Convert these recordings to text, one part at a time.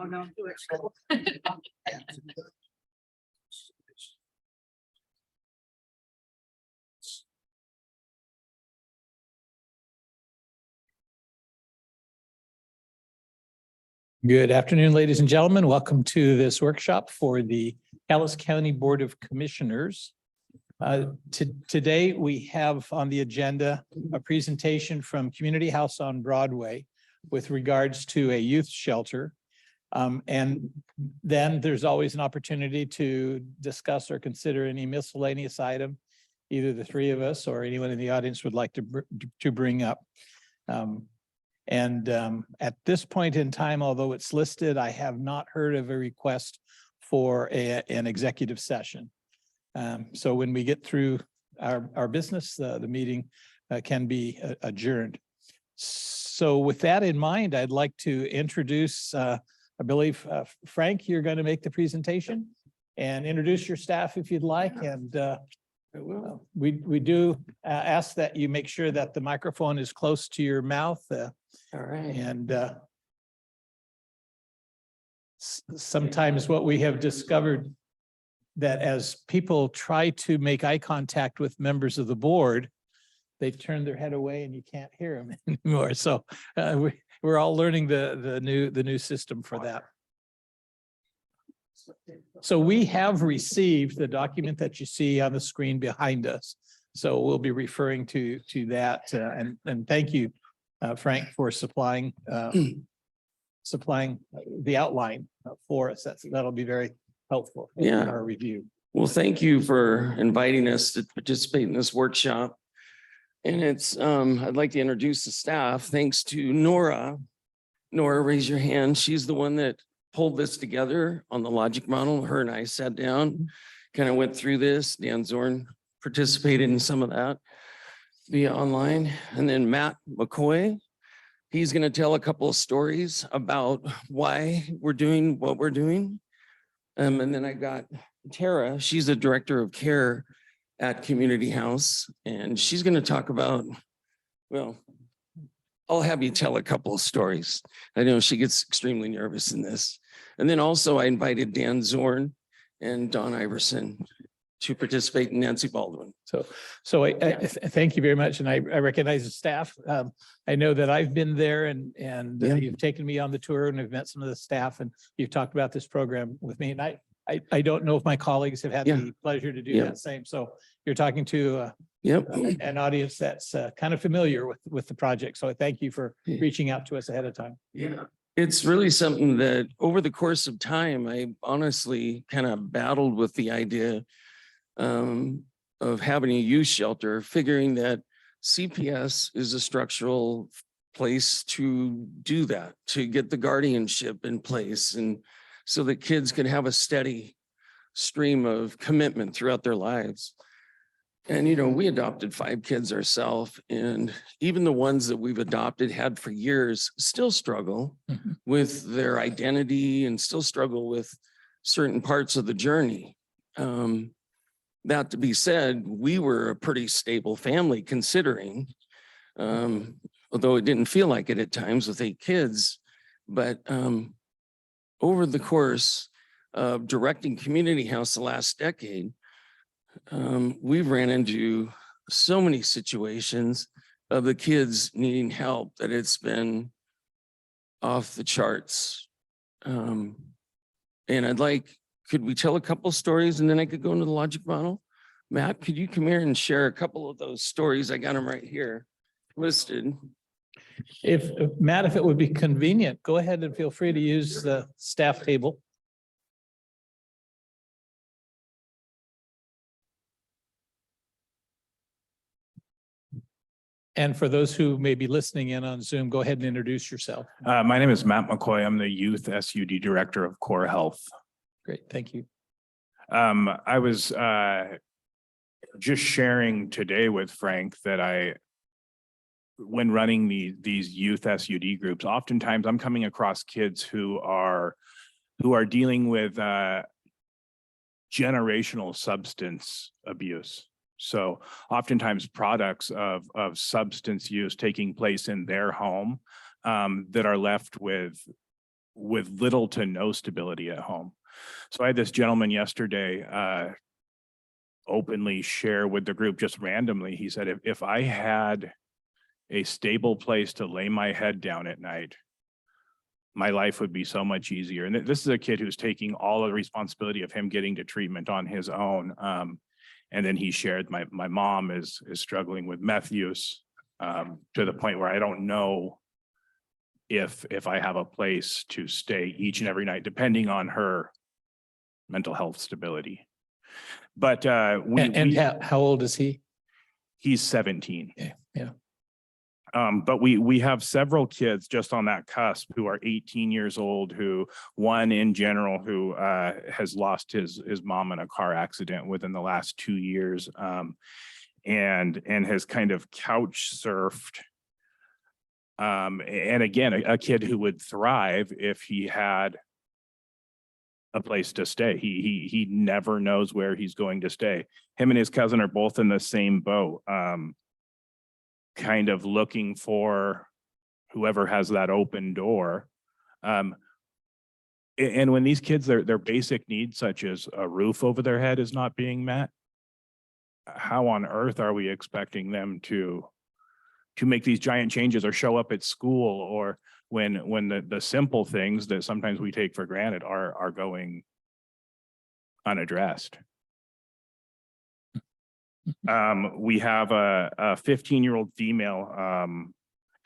Oh, no, do it. Good afternoon, ladies and gentlemen. Welcome to this workshop for the Dallas County Board of Commissioners. Today, we have on the agenda a presentation from Community House on Broadway with regards to a youth shelter. And then there's always an opportunity to discuss or consider any miscellaneous item, either the three of us or anyone in the audience would like to bring up. At this point in time, although it's listed, I have not heard of a request for an executive session. So when we get through our business, the meeting can be adjourned. So with that in mind, I'd like to introduce, I believe, Frank, you're going to make the presentation and introduce your staff if you'd like. And we do ask that you make sure that the microphone is close to your mouth. All right. And sometimes what we have discovered that as people try to make eye contact with members of the board, they turn their head away and you can't hear them anymore. So we're all learning the new system for that. So we have received the document that you see on the screen behind us. So we'll be referring to that and thank you, Frank, for supplying the outline for us. That'll be very helpful in our review. Well, thank you for inviting us to participate in this workshop. And it's, I'd like to introduce the staff. Thanks to Nora. Nora, raise your hand. She's the one that pulled this together on the logic model. Her and I sat down, kind of went through this. Dan Zorn participated in some of that via online. And then Matt McCoy, he's going to tell a couple of stories about why we're doing what we're doing. And then I got Tara, she's the director of care at Community House, and she's going to talk about, well, I'll have you tell a couple of stories. I know she gets extremely nervous in this. And then also I invited Dan Zorn and Don Iverson to participate in Nancy Baldwin. So I thank you very much. And I recognize the staff. I know that I've been there and you've taken me on the tour and I've met some of the staff and you've talked about this program with me. And I don't know if my colleagues have had the pleasure to do that same. So you're talking to an audience that's kind of familiar with the project. So I thank you for reaching out to us ahead of time. Yeah. It's really something that over the course of time, I honestly kind of battled with the idea of having a youth shelter, figuring that CPS is a structural place to do that, to get the guardianship in place and so that kids can have a steady stream of commitment throughout their lives. And, you know, we adopted 5 kids ourselves, and even the ones that we've adopted had for years still struggle with their identity and still struggle with certain parts of the journey. That to be said, we were a pretty stable family considering, although it didn't feel like it at times with 8 kids, but over the course of directing Community House the last decade, we've ran into so many situations of the kids needing help that it's been off the charts. And could we tell a couple of stories and then I could go into the logic model? Matt, could you come here and share a couple of those stories? I got them right here listed. If Matt, if it would be convenient, go ahead and feel free to use the staff table. And for those who may be listening in on Zoom, go ahead and introduce yourself. My name is Matt McCoy. I'm the Youth SUD Director of Core Health. Great, thank you. I was just sharing today with Frank that when running these youth SUD groups, oftentimes I'm coming across kids who are dealing with generational substance abuse. So oftentimes products of substance use taking place in their home that are left with with little to no stability at home. So I had this gentleman yesterday openly share with the group just randomly. He said, if I had a stable place to lay my head down at night, my life would be so much easier. And this is a kid who's taking all the responsibility of him getting to treatment on his own. And then he shared, my mom is struggling with meth use to the point where I don't know if I have a place to stay each and every night, depending on her mental health stability. But How old is he? he's 17. Yeah. But we have several kids just on that cusp who are 18 years old, who one in general who has lost his mom in a car accident within the last 2 years, and has kind of couch surfed. And again, a kid who would thrive if he had a place to stay. He never knows where he's going to stay. Him and his cousin are both in the same boat. Kind of looking for whoever has that open door. And when these kids, their basic needs, such as a roof over their head, is not being met, how on earth are we expecting them to make these giant changes or show up at school, or when the simple things that sometimes we take for granted are going unaddressed? We have a 15-year-old female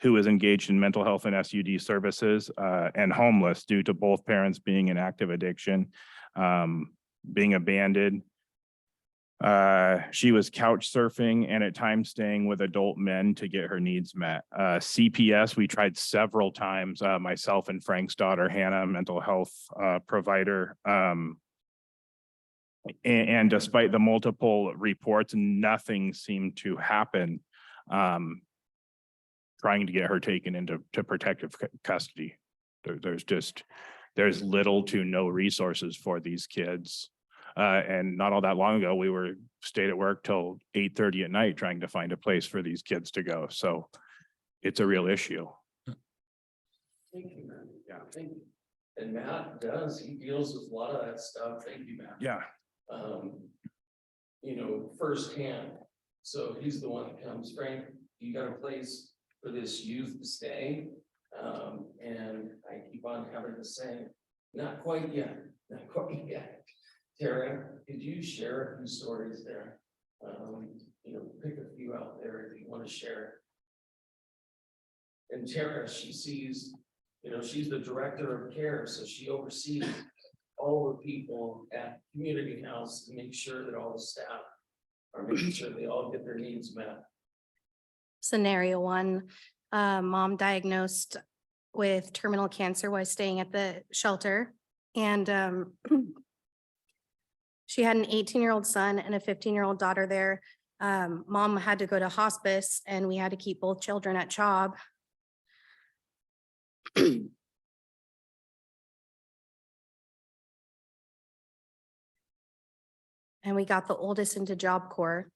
who is engaged in mental health and SUD services and homeless due to both parents being in active addiction, being abandoned. She was couch surfing and at times staying with adult men to get her needs met. CPS, we tried several times, myself and Frank's daughter, Hannah, mental health provider. And despite the multiple reports, nothing seemed to happen, trying to get her taken into protective custody. There's little to no resources for these kids. And not all that long ago, we stayed at work till 8:30 at night trying to find a place for these kids to go. So it's a real issue. Thank you, man. Yeah. Thank you. And Matt he deals with a lot of that stuff. Thank you, Matt. Yeah. Firsthand. So he's the one that comes, Frank, you got a place for this youth to stay? And I keep on having to say, not quite yet, not quite yet. Tara, could you share a few stories there? Pick a few out there if you want to share. And Tara, she sees, she's the director of care, so she oversees all the people at community house to make sure that all the staff are making sure they all get their needs met. Scenario one, mom diagnosed with terminal cancer while staying at the shelter. And she had an 18-year-old son and a 15-year-old daughter there. Mom had to go to hospice and we had to keep both children at CHOB. And we got the oldest into Job Corps,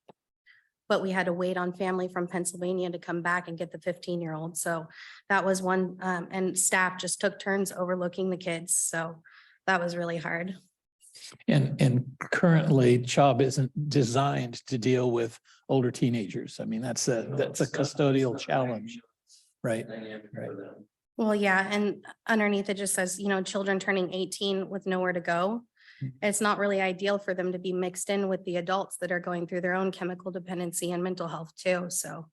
but we had to wait on family from Pennsylvania to come back and get the 15-year-old. So that was one, and staff just took turns overlooking the kids. So that was really hard. And currently CHOB isn't designed to deal with older teenagers. I mean, that's a custodial challenge, right? Dynamic for them. Well, yeah, and underneath it just says, children turning 18 with nowhere to go. It's not really ideal for them to be mixed in with the adults that are going through their own chemical dependency and mental health too. So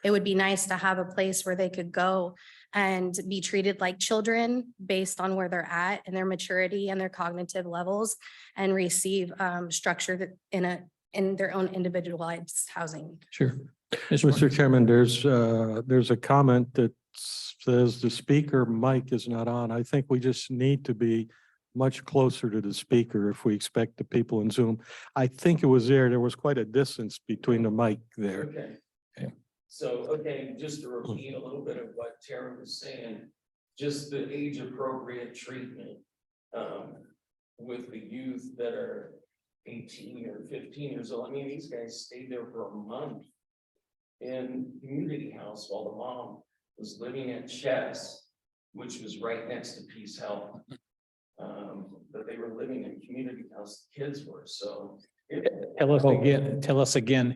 it would be nice to have a place where they could go and be treated like children based on where they're at and their maturity and their cognitive levels, and receive structure in their own individualized housing. Sure. Mr. Chairman, there's a comment that says the speaker mic is not on. I think we just need to be much closer to the speaker if we expect the people in Zoom. I think it was there. There was quite a distance between the mic there. Okay. Okay. So, just to repeat a little bit of what Tara was saying, just the age appropriate treatment with the youth that are 18 or 15 years old. I mean, these guys stayed there for a month in community house while the mom was living at Chess which was right next to Peace Health. But they were living in community house, the kids were, so. Tell us again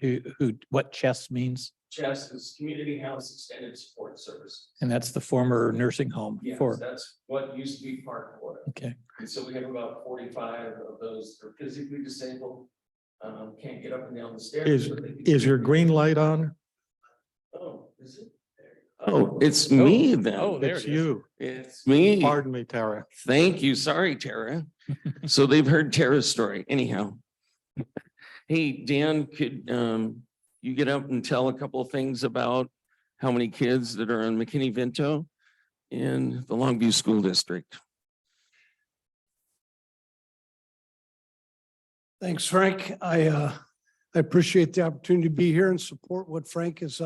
what CHES means. CHES is Community House Extended Support Service. And that's the former nursing home Yes, for, that's what used to be Park Court. okay. And so we have about 45 of those that are physically disabled, can't get up and down the stairs. but they can- Is your green light on? Oh, is it? Oh, it's me then. Oh, there It's it is. you. It's me. Pardon me, Tara. Thank you. Sorry, Tara. So they've heard Tara's story anyhow. Hey, Dan, could you get up and tell a couple of things about how many kids that are in McKinney-Vento in the Longview School District? Thanks, Frank. I appreciate the opportunity to be here and support what Frank is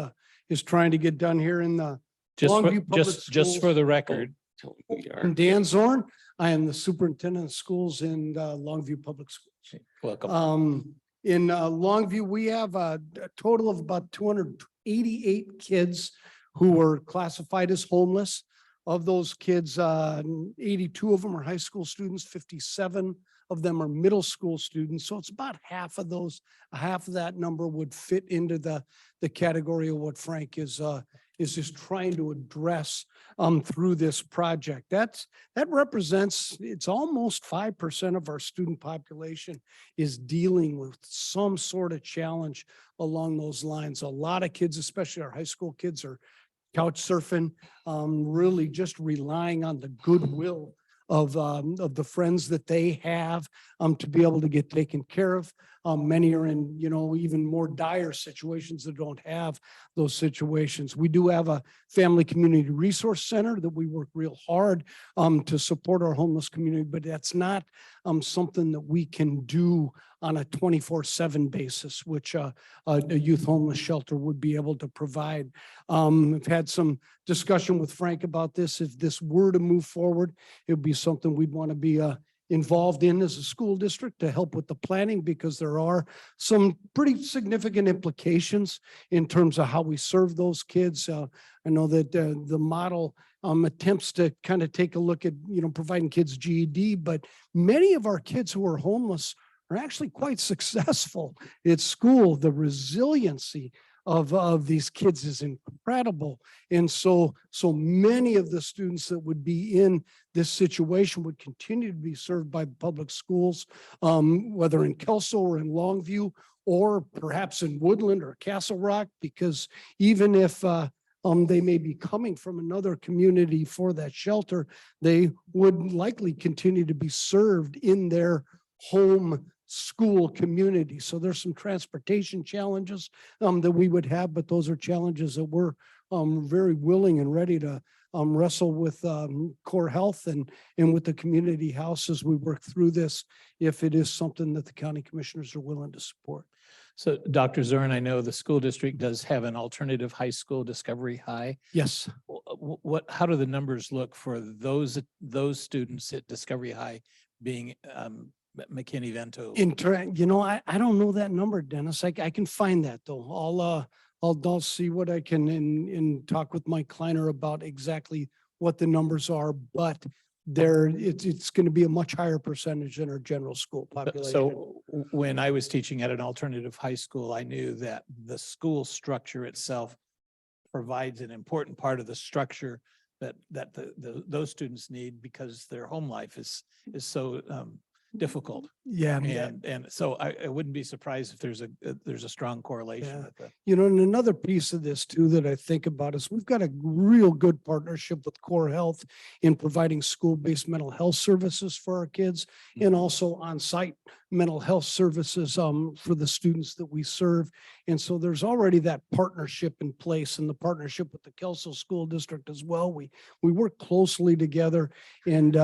trying to get done here in the Longview Public Just for Schools. the record, Tell them who you are. I'm Dan Zorn. I am the superintendent of schools in Longview Public Schools. welcome. In Longview, we have a total of about 288 kids who were classified as homeless. Of those kids, 82 of them are high school students, 57 of them are middle school students. So it's about half of that number would fit into the category of what Frank is just trying to address through this project. That represents, it's almost 5% of our student population is dealing with some sort of challenge along those lines. A lot of kids, especially our high school kids, are couch surfing, really just relying on the goodwill of the friends that they have to be able to get taken care of. Many are in, even more dire situations that don't have those situations. We do have a family community resource center that we work real hard to support our homeless community, but that's not something that we can do on a 24/7 basis, which a youth homeless shelter would be able to provide. I've had some discussion with Frank about this. If this were to move forward, it would be something we'd want to be involved in as a school district to help with the planning, because there are some pretty significant implications in terms of how we serve those kids. I know that the model attempts to kind of take a look at, providing kids GED, but many of our kids who are homeless are actually quite successful at school. The resiliency of these kids is incredible. And so many of the students that would be in this situation would continue to be served by public schools, whether in Kelso or in Longview, or perhaps in Woodland or Castle Rock, because even if they may be coming from another community for that shelter, they would likely continue to be served in their home school community. So there's some transportation challenges that we would have, but those are challenges that we're very willing and ready to wrestle with Core Health and with the community house as we work through this, if it is something that the county commissioners are willing to support. So Dr. Zorn, I know the school district does have an alternative high school, Discovery High. Yes. How do the numbers look for those students at Discovery High being McKinney-Vento? I don't know that number, Dennis. I can find that though. I'll see what I can and talk with Mike Kleiner about exactly what the numbers are, but it's going to be a much higher percentage than our general school population. So when I was teaching at an alternative high school, I knew that the school structure itself provides an important part of the structure that those students need, because their home life is so difficult. Yeah. And so I wouldn't be surprised if there's a strong correlation Yeah. with that. And another piece of this too that I think about is we've got a real good partnership with Core Health in providing school-based mental health services for our kids, and also on-site mental health services for the students that we serve. And so there's already that partnership in place, and the partnership with the Kelso School District as well. We work closely together and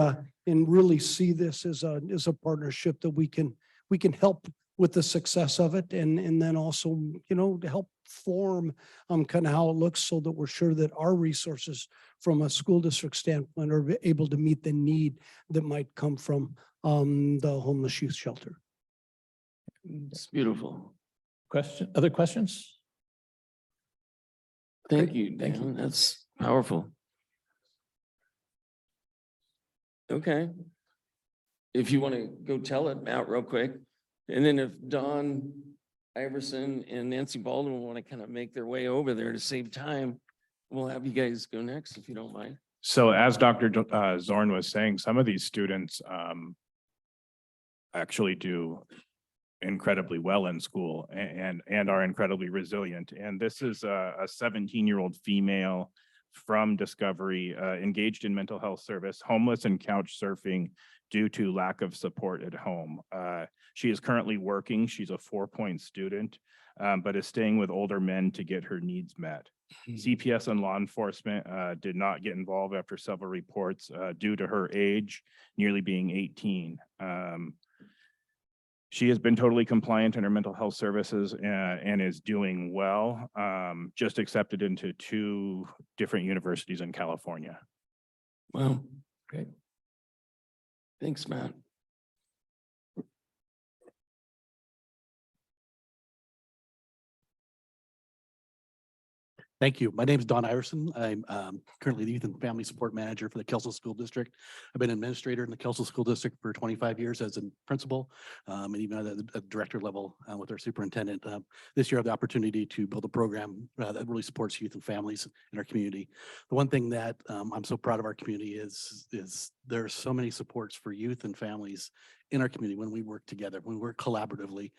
really see this as a partnership that we can help with the success of it, and then also, to help form kind of how it looks, so that we're sure that our resources from a school district standpoint are able to meet the need that might come from the homeless youth shelter. It's beautiful. Other questions? Thank you, Thank Dan. you. That's powerful. Okay. If you want to go tell it, Matt, real quick. And then if Don Iverson and Nancy Baldwin want to kind of make their way over there to save time, we'll have you guys go next if you don't mind. So as Dr. Zorn was saying, some of these students actually do incredibly well in school and are incredibly resilient. And this is a 17-year-old female from Discovery, engaged in mental health service, homeless and couch surfing due to lack of support at home. She is currently working. She's a 4-point student, but is staying with older men to get her needs met. CPS and law enforcement did not get involved after several reports due to her age, nearly being 18. She has been totally compliant in her mental health services and is doing well, just accepted into 2 different universities in California. Wow, great. Thanks, Matt. Thank you. My name is Don Iverson. I'm currently the Youth and Family Support Manager for the Kelso School District. I've been administrator in the Kelso School District for 25 years as a principal, and even at the director level with our superintendent. This year I have the opportunity to build a program that really supports youth and families in our community. The one thing that I'm so proud of our community is there are so many supports for youth and families in our community when we work together, when we work collaboratively.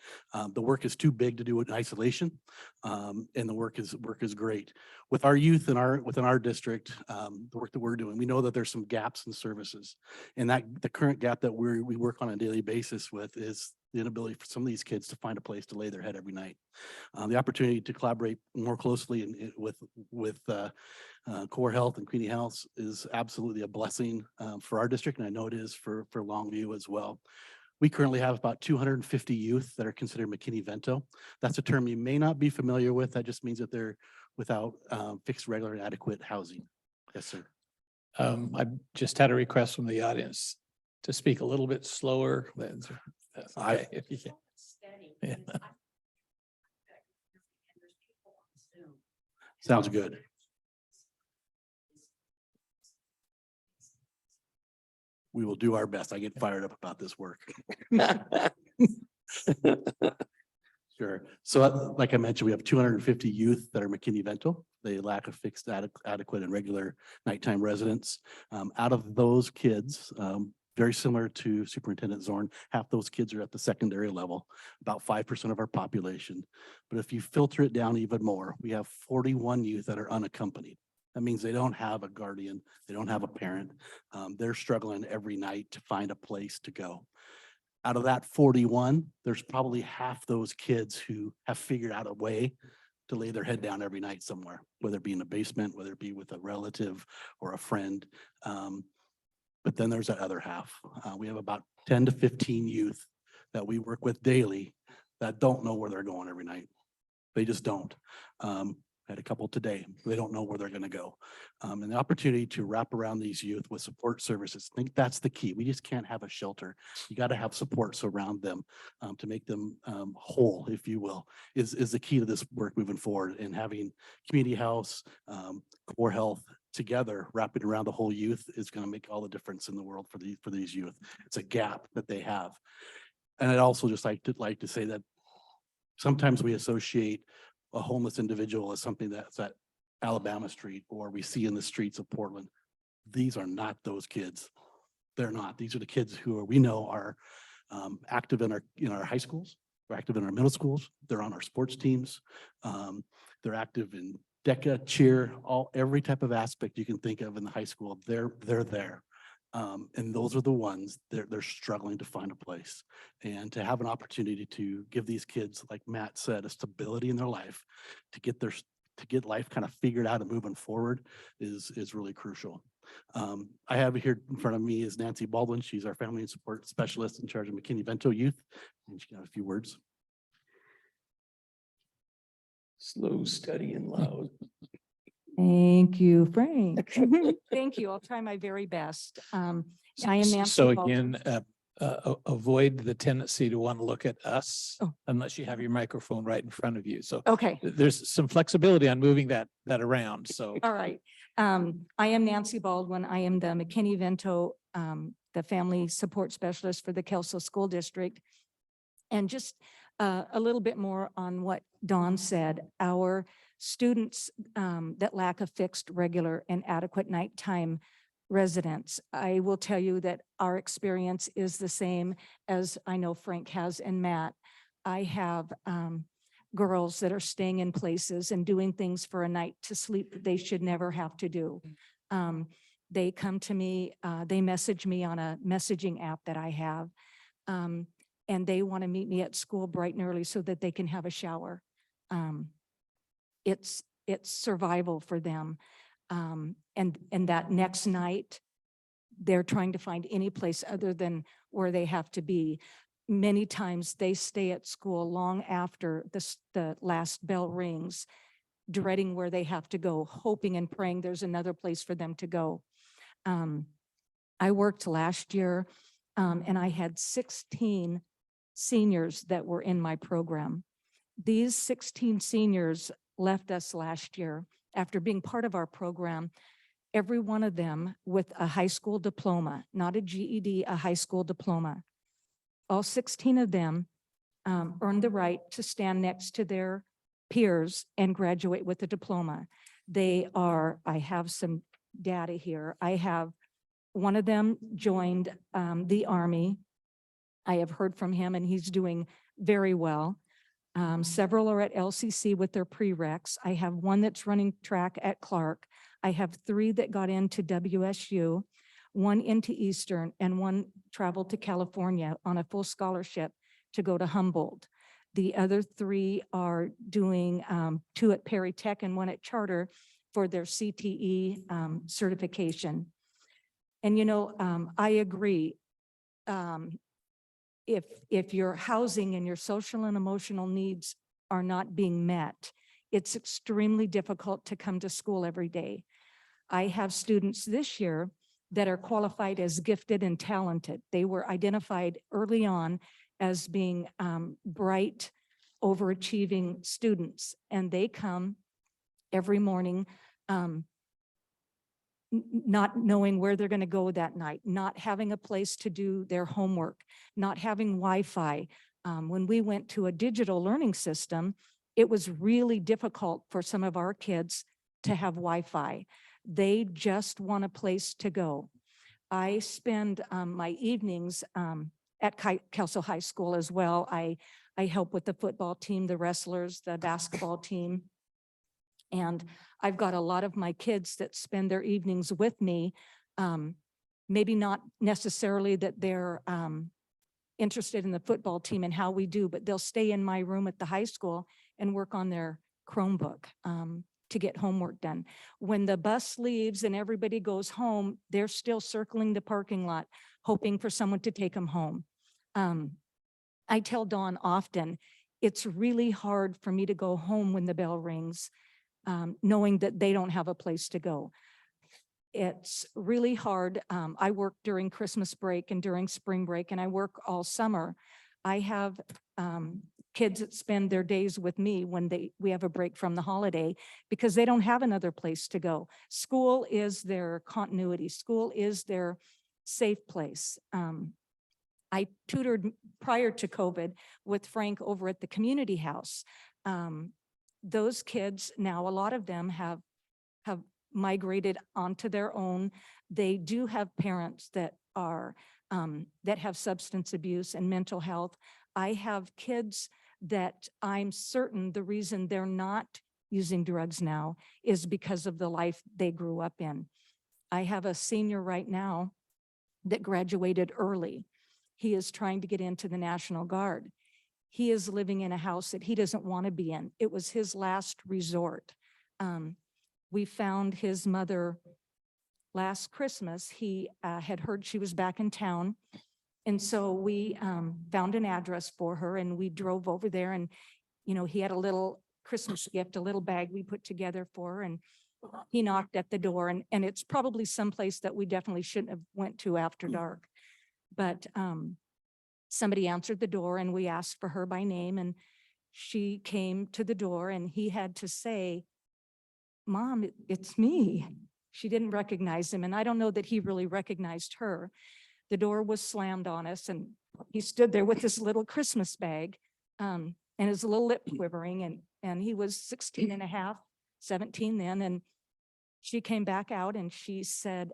The work is too big to do it in isolation, and the work is great. With our youth within our district, the work that we're doing, we know that there's some gaps in services, and that the current gap that we work on a daily basis with is the inability for some of these kids to find a place to lay their head every night. The opportunity to collaborate more closely with Core Health and Queenie Health is absolutely a blessing for our district, and I know it is for Longview as well. We currently have about 250 youth that are considered McKinney-Vento. That's a term you may not be familiar with. That just means that they're without fixed, regular, and adequate housing. Yes, sir. I just had a request from the audience to speak a little bit slower. That's okay, if you can. Yeah. Sounds good. We will do our best. I get fired up about this work. Sure. So like I mentioned, we have 250 youth that are McKinney-Vento. They lack a fixed, adequate and regular nighttime residence. Out of those kids, very similar to Superintendent Zorn, half those kids are at the secondary level, about 5% of our population. But if you filter it down even more, we have 41 youth that are unaccompanied. That means they don't have a guardian, they don't have a parent. They're struggling every night to find a place to go. Out of that 41, there's probably half those kids who have figured out a way to lay their head down every night somewhere, whether it be in a basement, whether it be with a relative or a friend. But then there's that other half. We have about 10 to 15 youth that we work with daily that don't know where they're going every night. They just don't. Had a couple today. They don't know where they're going to go. And the opportunity to wrap around these youth with support services, I think that's the key. We just can't have a shelter. You got to have supports around them to make them whole, if you will, is the key to this work moving forward. And having community house, Core Health together, wrapping around the whole youth is going to make all the difference in the world for these youth. It's a gap that they have. And I'd also just like to say that sometimes we associate a homeless individual as something that's at Alabama Street or we see in the streets of Portland. These are not those kids. They're not. These are the kids who we know are active in our high schools. They're active in our middle schools. They're on our sports teams. They're active in DECA, cheer, every type of aspect you can think of in the high school. They're there. And those are the ones they're struggling to find a place, and to have an opportunity to give these kids, like Matt said, a stability in their life, to get life kind of figured out and moving forward is really crucial. I have here in front of me is Nancy Baldwin. She's our family and support specialist in charge of McKinney-Vento youth, and she got a few words. Slow, steady, and loud. Thank you, Frank. Thank you. I'll try my very best. I am Nancy So Baldwin. again, avoid the tendency to want to look at us Oh. unless you have your microphone right in front of you. So Okay, there's some flexibility on moving that around. So all right. I am Nancy Baldwin. I am the McKinney-Vento, the Family Support Specialist for the Kelso School District. And just a little bit more on what Dawn said. Our students that lack a fixed, regular, and adequate nighttime residence, I will tell you that our experience is the same as I know Frank has and Matt. I have girls that are staying in places and doing things for a night to sleep that they should never have to do. They come to me, they message me on a messaging app that I have, and they want to meet me at school bright and early so that they can have a shower. It's survival for them. And that next night, they're trying to find any place other than where they have to be. Many times they stay at school long after the last bell rings, dreading where they have to go, hoping and praying there's another place for them to go. I worked last year and I had 16 seniors that were in my program. These 16 seniors left us last year after being part of our program, every one of them with a high school diploma, not a GED, a high school diploma. All 16 of them earned the right to stand next to their peers and graduate with a diploma. They are, I have some data here. I have one of them joined the Army. I have heard from him and he's doing very well. Several are at LCC with their prereqs. I have one that's running track at Clark. I have 3 that got into WSU, 1 into Eastern, and 1 traveled to California on a full scholarship to go to Humboldt. The other 3 are doing 2 at Perry Tech and 1 at Charter for their CTE certification. And, you know, I agree. If your housing and your social and emotional needs are not being met, it's extremely difficult to come to school every day. I have students this year that are qualified as gifted and talented. They were identified early on as being bright, overachieving students, and they come every morning not knowing where they're going to go that night, not having a place to do their homework, not having Wi-Fi. When we went to a digital learning system, it was really difficult for some of our kids to have Wi-Fi. They just want a place to go. I spend my evenings at Kelso High School as well. I help with the football team, the wrestlers, the basketball team. And I've got a lot of my kids that spend their evenings with me. Maybe not necessarily that they're interested in the football team and how we do, but they'll stay in my room at the high school and work on their Chromebook to get homework done. When the bus leaves and everybody goes home, they're still circling the parking lot, hoping for someone to take them home. I tell Dawn often, it's really hard for me to go home when the bell rings, knowing that they don't have a place to go. It's really hard. I work during Christmas break and during spring break, and I work all summer. I have kids that spend their days with me when we have a break from the holiday because they don't have another place to go. School is their continuity. School is their safe place. I tutored prior to COVID with Frank over at the community house. Those kids now, a lot of them have migrated onto their own. They do have parents that are that have substance abuse and mental health. I have kids that I'm certain the reason they're not using drugs now is because of the life they grew up in. I have a senior right now that graduated early. He is trying to get into the National Guard. He is living in a house that he doesn't want to be in. It was his last resort. We found his mother last Christmas. He had heard she was back in town. And so we found an address for her and we drove over there and, you know, he had a little Christmas gift, a little bag we put together for her, and he knocked at the door and it's probably someplace that we definitely shouldn't have went to after dark. But somebody answered the door and we asked for her by name and she came to the door and he had to say, "Mom, it's me." She didn't recognize him, and I don't know that he really recognized her. The door was slammed on us, and he stood there with this little Christmas bag, and his little lip quivering, and he was 16 and a half, 17 then, and she came back out and she said,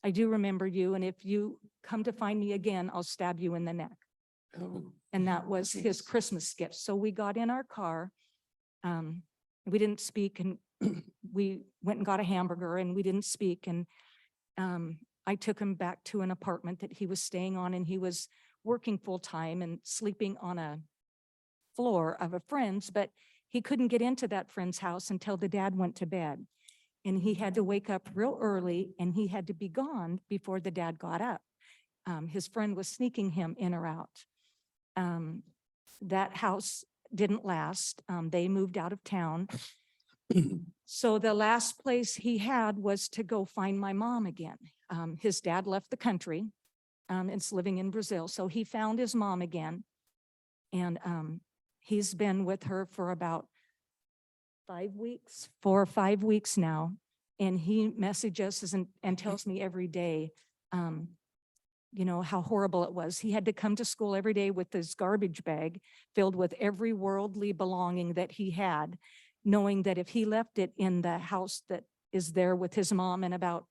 I do remember you, and if you come to find me again, I'll stab you in the neck. Oh, And that was his Christmas gift. So we got in our car. We didn't speak, and we went and got a hamburger, and we didn't speak. And I took him back to an apartment that he was staying on, and he was working full time and sleeping on a floor of a friend's, but he couldn't get into that friend's house until the dad went to bed. And he had to wake up real early, and he had to be gone before the dad got up. His friend was sneaking him in or out. That house didn't last. They moved out of town. So the last place he had was to go find my mom again. His dad left the country and is living in Brazil. So he found his mom again. And he's been with her for about 5 weeks, 4 or 5 weeks now. And he messages and tells me every day, you know, how horrible it was. He had to come to school every day with this garbage bag filled with every worldly belonging that he had, knowing that if he left it in the house that is there with his mom and about,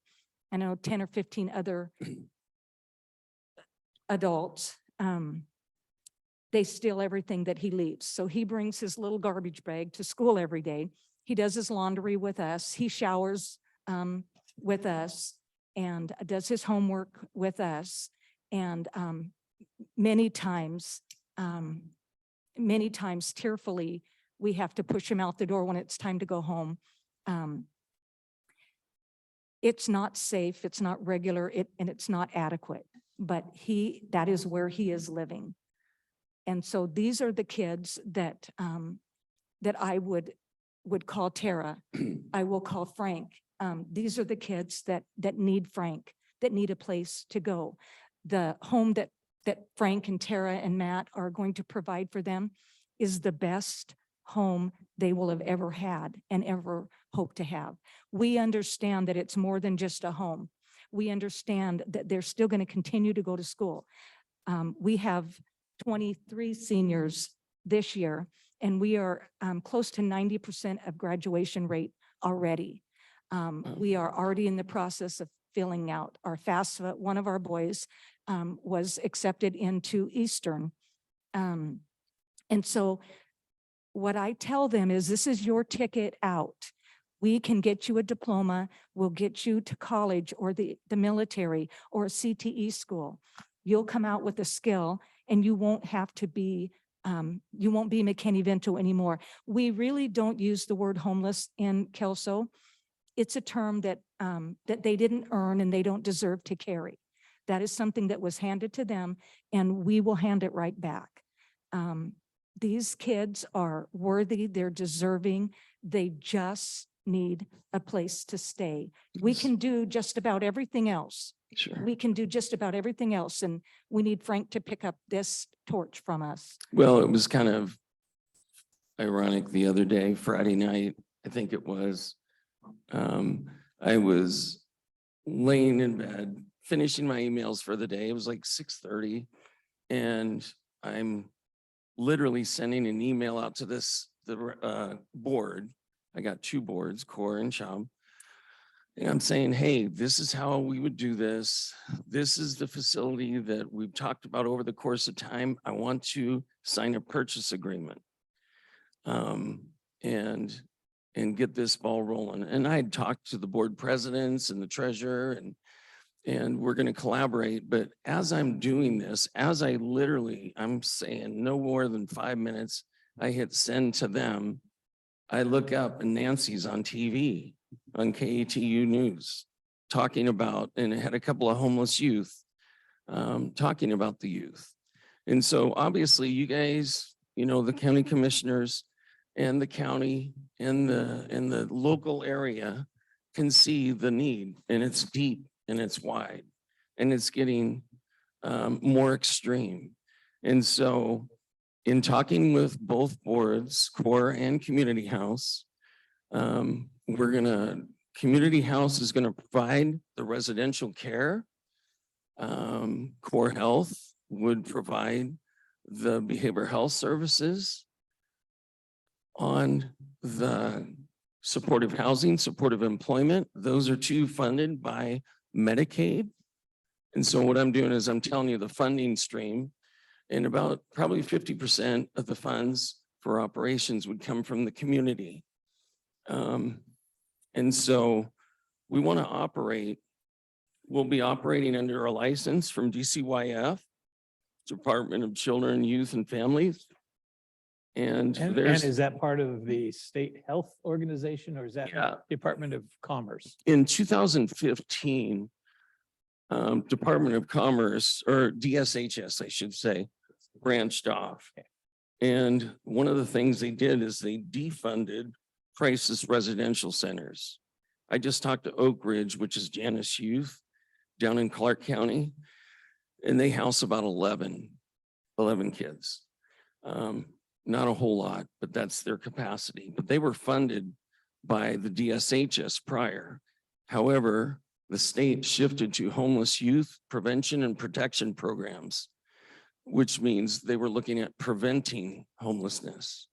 I don't know, 10 or 15 other adults, they steal everything that he leaves. So he brings his little garbage bag to school every day. He does his laundry with us. He showers with us and does his homework with us. And many times tearfully, we have to push him out the door when it's time to go home. It's not safe, it's not regular, and it's not adequate, but that is where he is living. And so these are the kids that I would call Tara. I will call Frank. These are the kids that need Frank, that need a place to go. The home that Frank and Tara and Matt are going to provide for them is the best home they will have ever had and ever hope to have. We understand that it's more than just a home. We understand that they're still going to continue to go to school. We have 23 seniors this year, and we are close to 90% of graduation rate already. We are already in the process of filling out our FAFSA. One of our boys was accepted into Eastern. And so what I tell them is, this is your ticket out. We can get you a diploma. We'll get you to college or the military or a CTE school. You'll come out with a skill, and you won't have to be, you won't be McKinney-Vento anymore. We really don't use the word homeless in Kelso. It's a term that they didn't earn and they don't deserve to carry. That is something that was handed to them, and we will hand it right back. These kids are worthy, they're deserving, they just need a place to stay. We can do just about everything else. sure. We can do just about everything else, and we need Frank to pick up this torch from us. Well, it was kind of ironic the other day, Friday night, I think it was. I was laying in bed, finishing my emails for the day. It was like 6:30, and I'm literally sending an email out to the board. I got 2 boards, core and CHOB. And I'm saying, hey, this is how we would do this. This is the facility that we've talked about over the course of time. I want to sign a purchase agreement and get this ball rolling. And I had talked to the board presidents and the treasurer, and we're going to collaborate. But as I'm doing this, as I'm saying no more than 5 minutes, I hit send to them. I look up and Nancy's on TV on KATU News talking about, and it had a couple of homeless youth talking about the youth. And so obviously you guys, you know, the county commissioners and the county and the local area can see the need, and it's deep and it's wide and it's getting more extreme. And so in talking with both boards, core and community house, we're gonna Community house is going to provide the residential care. Core Health would provide the behavioral health services. On the supportive housing, supportive employment, those are two funded by Medicaid. And so what I'm doing is I'm telling you the funding stream, and about probably 50% of the funds for operations would come from the community. And so we want to operate, we'll be operating under a license from DCYF, Department of Children, Youth and Families. And And there's, is that part of the state health organization or is that yeah, Department of Commerce? in 2015, Department of Commerce, or DSHS, I should say, branched off. And one of the things they did is they defunded crisis residential centers. I just talked to Oak Ridge, which is Janus Youth down in Clark County, and they house about 11 kids. Not a whole lot, but that's their capacity. But they were funded by the DSHS prior. However, the state shifted to homeless youth prevention and protection programs, which means they were looking at preventing homelessness.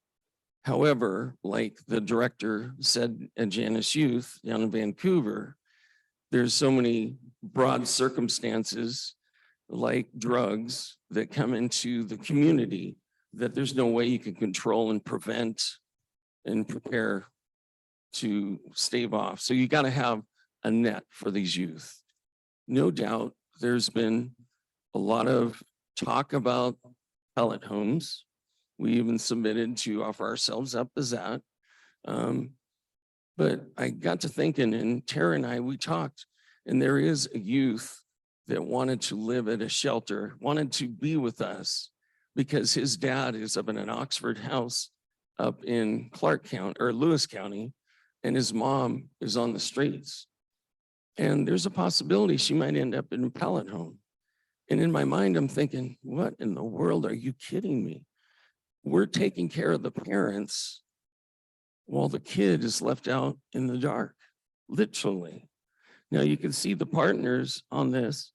However, like the director said at Janus Youth down in Vancouver, there's so many broad circumstances like drugs that come into the community that there's no way you can control and prevent and prepare to stave off. So you got to have a net for these youth. No doubt there's been a lot of talk about pellet homes. We even submitted to offer ourselves up as that. But I got to thinking, and Tara and I, we talked, and there is a youth that wanted to live at a shelter, wanted to be with us because his dad is up in an Oxford house up in Clark County or Lewis County, and his mom is on the streets. And there's a possibility she might end up in a pellet home. And in my mind, I'm thinking, what in the world, are you kidding me? We're taking care of the parents while the kid is left out in the dark, literally. Now you can see the partners on this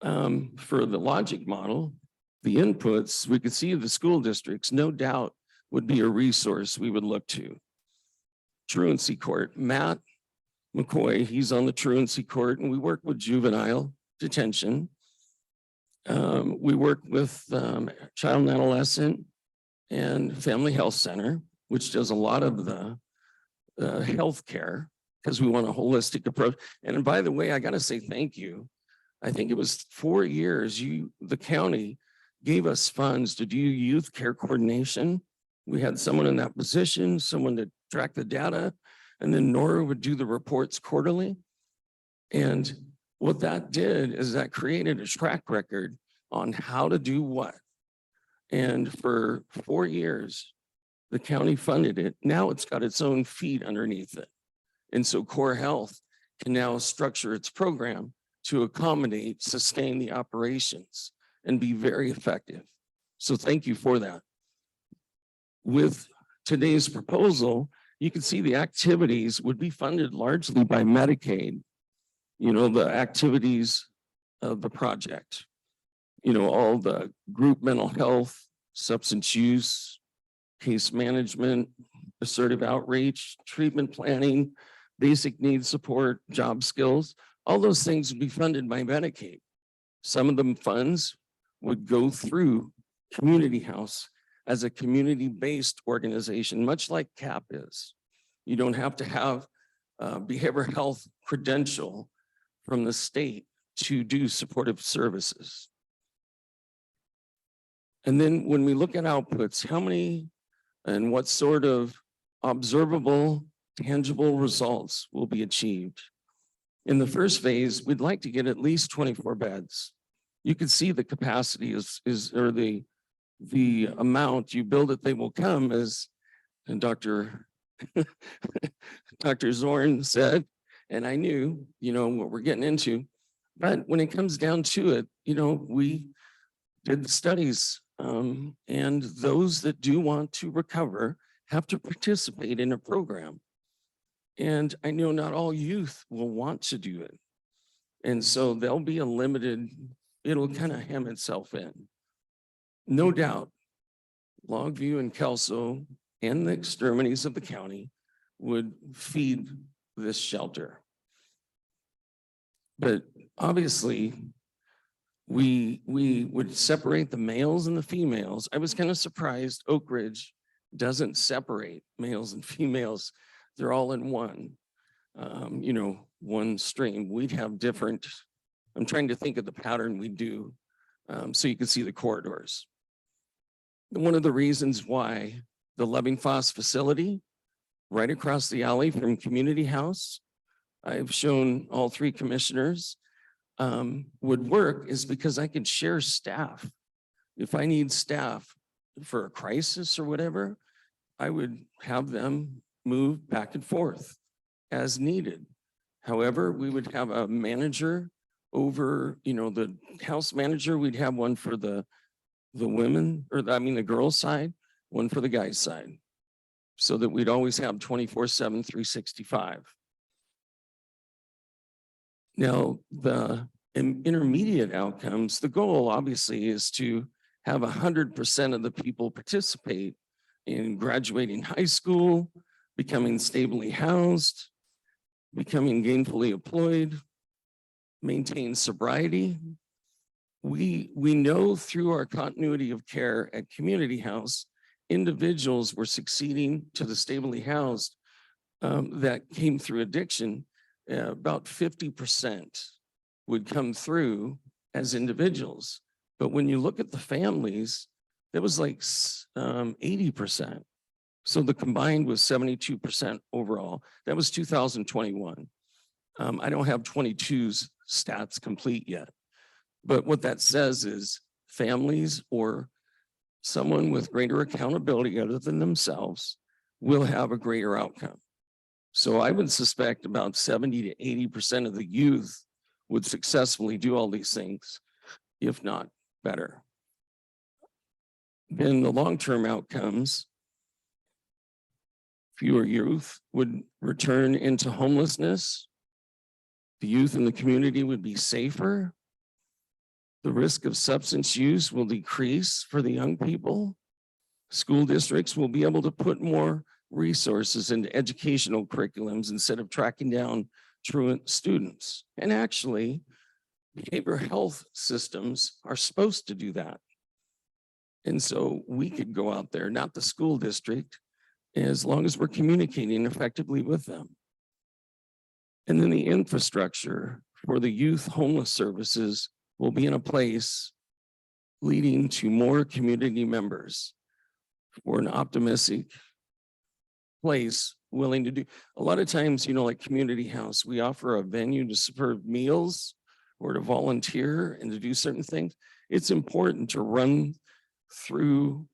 for the logic model, the inputs, we could see the school districts, no doubt would be a resource we would look to. Truancy court, Matt McCoy, he's on the truancy court, and we work with juvenile detention. We work with child and adolescent and family health center, which does a lot of the health care because we want a holistic approach. And by the way, I got to say thank you. I think it was 4 years, the county gave us funds to do youth care coordination. We had someone in that position, someone to track the data, and then Nora would do the reports quarterly. And what that did is that created a track record on how to do what. And for 4 years, the county funded it. Now it's got its own feet underneath it. And so Core Health can now structure its program to accommodate, sustain the operations and be very effective. So thank you for that. With today's proposal, you can see the activities would be funded largely by Medicaid. You know, the activities of the project, you know, all the group mental health, substance use, case management, assertive outreach, treatment planning, basic needs support, job skills, all those things would be funded by Medicaid. Some of them funds would go through Community House as a community-based organization, much like CAP is. You don't have to have a behavioral health credential from the state to do supportive services. And then when we look at outputs, how many and what sort of observable, tangible results will be achieved? In the first phase, we'd like to get at least 24 beds. You can see the capacity or the amount you build it, they will come, as and Dr. Zorn said, and I knew, you know, what we're getting into. But when it comes down to it, you know, we did the studies, and those that do want to recover have to participate in a program. And I know not all youth will want to do it. And so there'll be a limited, it'll kind of hem itself in. No doubt, Longview and Kelso and the extremities of the county would feed this shelter. But obviously, we would separate the males and the females. I was kind of surprised Oak Ridge doesn't separate males and females. They're all in one, one stream. We'd have different, I'm trying to think of the pattern we do so you can see the corridors. One of the reasons why the Loving Foss facility right across the alley from Community House, I've shown all three commissioners, would work is because I could share staff. If I need staff for a crisis or whatever, I would have them move back and forth as needed. However, we would have a manager over, the house manager, we'd have one for the women, the girls' side, one for the guys' side, so that we'd always have 24/7, 365. Now, the intermediate outcomes, the goal obviously is to have 100% of the people participate in graduating high school, becoming stably housed, becoming gainfully employed, maintain sobriety. We know through our continuity of care at Community House, individuals were succeeding to the stably housed that came through addiction. About 50% would come through as individuals. But when you look at the families, that was like 80%. So the combined was 72% overall. That was 2021. I don't have 22's stats complete yet. But what that says is families or someone with greater accountability other than themselves will have a greater outcome. So I would suspect about 70 to 80% of the youth would successfully do all these things, if not better. Then the long-term outcomes, fewer youth would return into homelessness. The youth in the community would be safer. The risk of substance use will decrease for the young people. School districts will be able to put more resources into educational curriculums instead of tracking down truant students. And actually, behavioral health systems are supposed to do that. And so we could go out there, not the school district, as long as we're communicating effectively with them. And then the infrastructure for the youth homeless services will be in a place leading to more community members for an optimistic place willing to do. A lot of times, like Community House, we offer a venue to serve meals or to volunteer and to do certain things. It's important to run through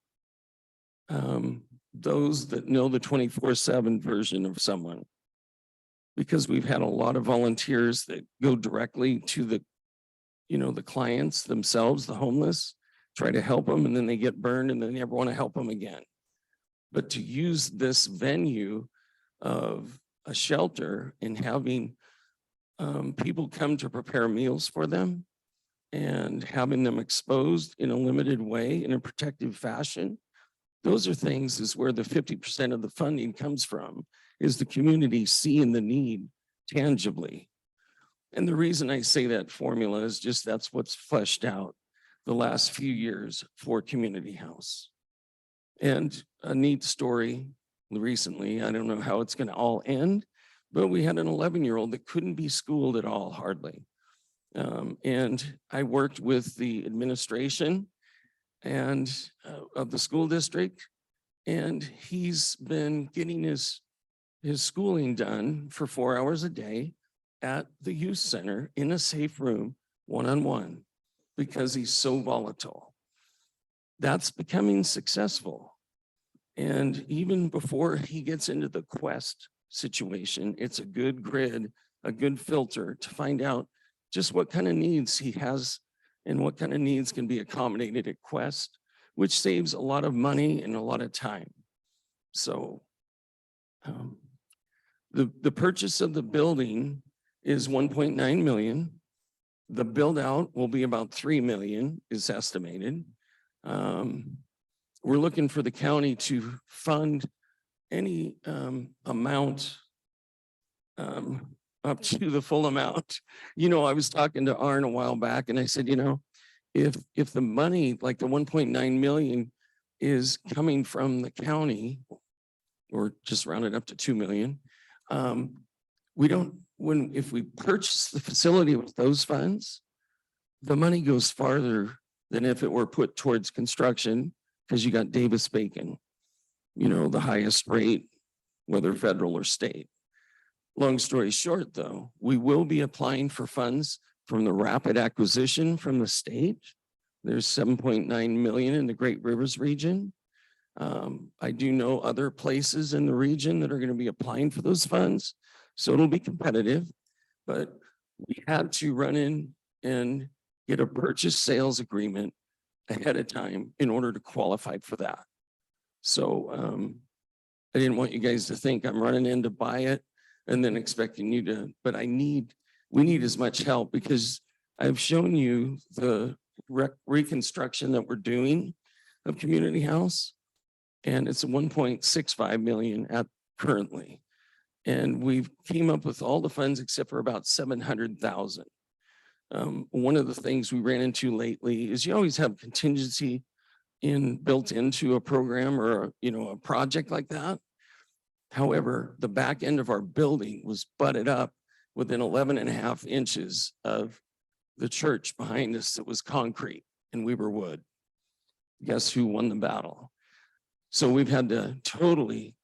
those that know the 24/7 version of someone, because we've had a lot of volunteers that go directly to the clients themselves, the homeless, try to help them, and then they get burned and then they never want to help them again. But to use this venue of a shelter and having people come to prepare meals for them and having them exposed in a limited way in a protective fashion, those are things is where the 50% of the funding comes from, is the community seeing the need tangibly. And the reason I say that formula is just that's what's fleshed out the last few years for Community House. And a neat story recently, I don't know how it's going to all end, but we had an 11-year-old that couldn't be schooled at all, hardly. And I worked with the administration and of the school district, and he's been getting his schooling done for 4 hours a day at the youth center in a safe room, one-on-one, because he's so volatile. That's becoming successful. And even before he gets into the Quest situation, it's a good grid, a good filter to find out just what kind of needs he has and what kind of needs can be accommodated at Quest, which saves a lot of money and a lot of time. So The purchase of the building is 1.9 million. The build out will be about 3 million is estimated. We're looking for the county to fund any amount up to the full amount. I was talking to Arn a while back and I said, if the money, like the 1.9 million is coming from the county, or just round it up to 2 million, if we purchase the facility with those funds, the money goes farther than if it were put towards construction, because you got Davis-Bacon, the highest rate, whether federal or state. Long story short, though, we will be applying for funds from the rapid acquisition from the state. There's 7.9 million in the Great Rivers region. I do know other places in the region that are going to be applying for those funds. So it'll be competitive, but we had to run in and get a purchase sales agreement ahead of time in order to qualify for that. So I didn't want you guys to think I'm running in to buy it and then expecting you to, but we need as much help, because I've shown you the reconstruction that we're doing of Community House, and it's 1.65 million at currently. And we've came up with all the funds except for about 700,000. One of the things we ran into lately is you always have contingency built into a program or a project like that. However, the back end of our building was butted up within 11.5 inches of the church behind us that was concrete and we were wood. Guess who won the battle? So we've had to totally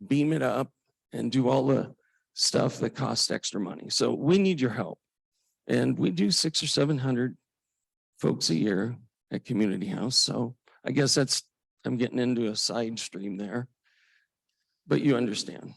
beam it up and do all the stuff that costs extra money. So we need your help. And we do 600 or 700 folks a year at Community House. So I guess I'm getting into a side stream there, but you understand.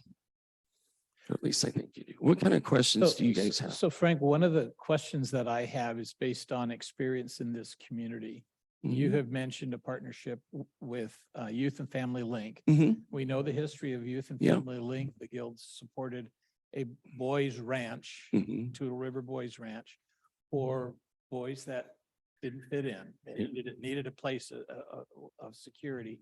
Or at least I think you do. What kind of questions do you guys have? So Frank, one of the questions that I have is based on experience in this community. You Mhm. have mentioned a partnership with Youth and Family Link. Mhm. We know the history of Youth and Yeah. Family Link. The guild supported a boys ranch, Mhm. Toutle River Boys Ranch, for boys that didn't fit in. They needed a place of security.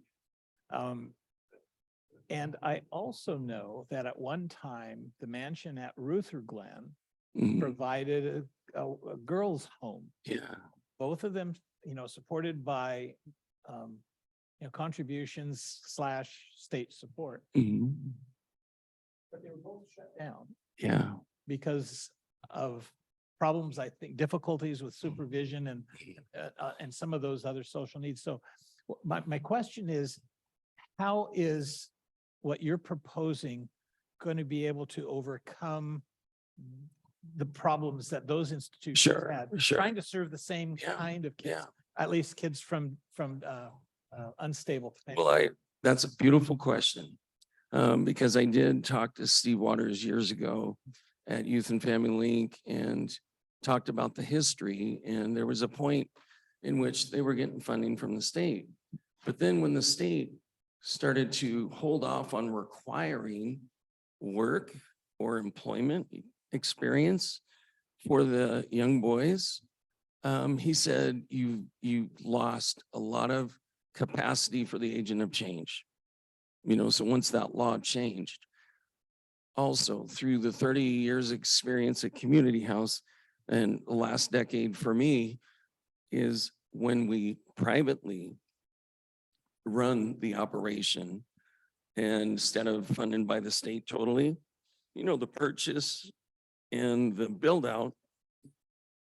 And I also know that at one time, the mansion at Ruther Glen Mhm. provided a girls' home. Yeah. Both of them, supported by, contributions / state support. Mhm. But they were both shut down Yeah. because of problems, I think, difficulties with supervision and some of those other social needs. So my question is, how is what you're proposing going to be able to overcome the problems that those institutions Sure, had? sure. Trying to serve the same Yeah, kind of kids, Yeah. at least kids from unstable Well, families. that's a beautiful question. Because I did talk to Steve Waters years ago at Youth and Family Link and talked about the history. And there was a point in which they were getting funding from the state. But then when the state started to hold off on requiring work or employment experience for the young boys, he said, you lost a lot of capacity for the agent of change. So once that law changed, also through the 30 years experience at Community House and the last decade for me is when we privately run the operation and instead of funded by the state totally, the purchase and the build out,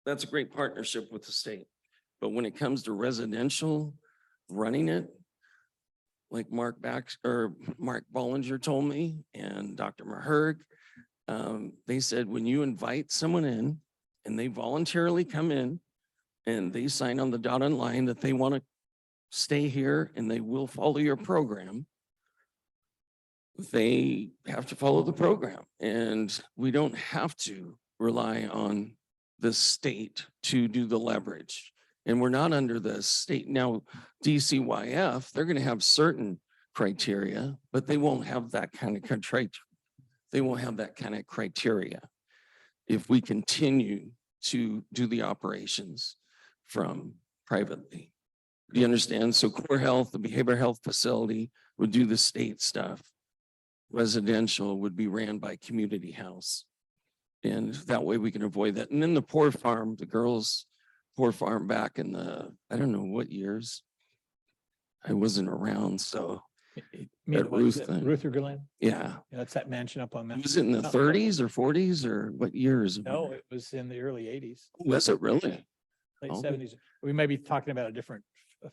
that's a great partnership with the state. But when it comes to residential running it, like Mark Bollinger told me and Dr. Maherg, they said, when you invite someone in and they voluntarily come in and they sign on the dotted line that they want to stay here and they will follow your program, they have to follow the program. And we don't have to rely on the state to do the leverage. And we're not under the state. Now, DCYF, they're going to have certain criteria, but they won't have that kind of they won't have that kind of criteria if we continue to do the operations from privately. Do you understand? So core health, the behavioral health facility would do the state stuff. Residential would be ran by community house. And that way we can avoid that. And then the poor farm, the girls' poor farm back in the, I don't know what years. I wasn't around, so Ruth thing. Ruth or Glenn? yeah. That's that mansion up on. Was it in the 30s or 40s or what years? No, it was in the early 80s, Was it really? late Oh. 70s. We may be talking about a different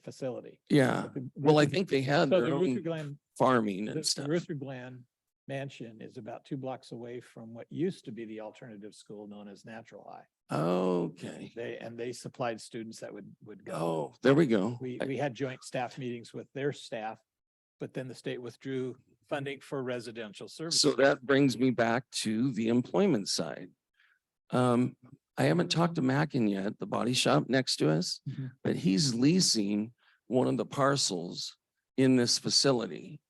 facility. Yeah. But the Well, I Ruther- think they had so their the Ruther own Glen, farming the and stuff. Ruther Glen mansion is about 2 blocks away from what used to be the alternative school known as Natural High. Okay. They supplied students that would go. Oh, there we go. We had joint staff meetings with their staff, but then the state withdrew funding for residential services. So that brings me back to the employment side. I haven't talked to Mackin yet, the body shop next to us, Mhm. but he's leasing one of the parcels in this facility.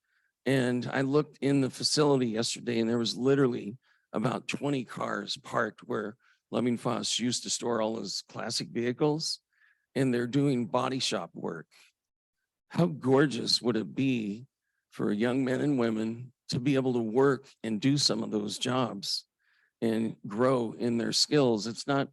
And I looked in the facility yesterday and there was literally about 20 cars parked where Loving Foss used to store all his classic vehicles, and they're doing body shop work. How gorgeous would it be for young men and women to be able to work and do some of those jobs and grow in their skills? It's not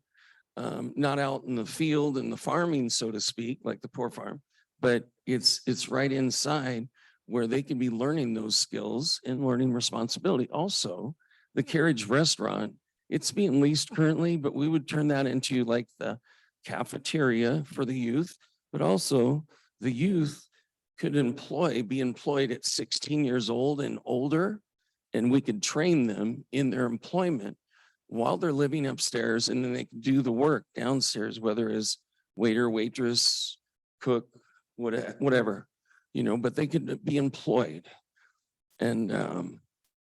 out in the field and the farming, so to speak, like the poor farm, but it's right inside where they can be learning those skills and learning responsibility. Also, the Carriage Restaurant, it's being leased currently, but we would turn that into like the cafeteria for the youth, but also the youth could be employed at 16 years old and older, and we could train them in their employment while they're living upstairs, and then they can do the work downstairs, whether it's waiter, waitress, cook, whatever, but they could be employed. And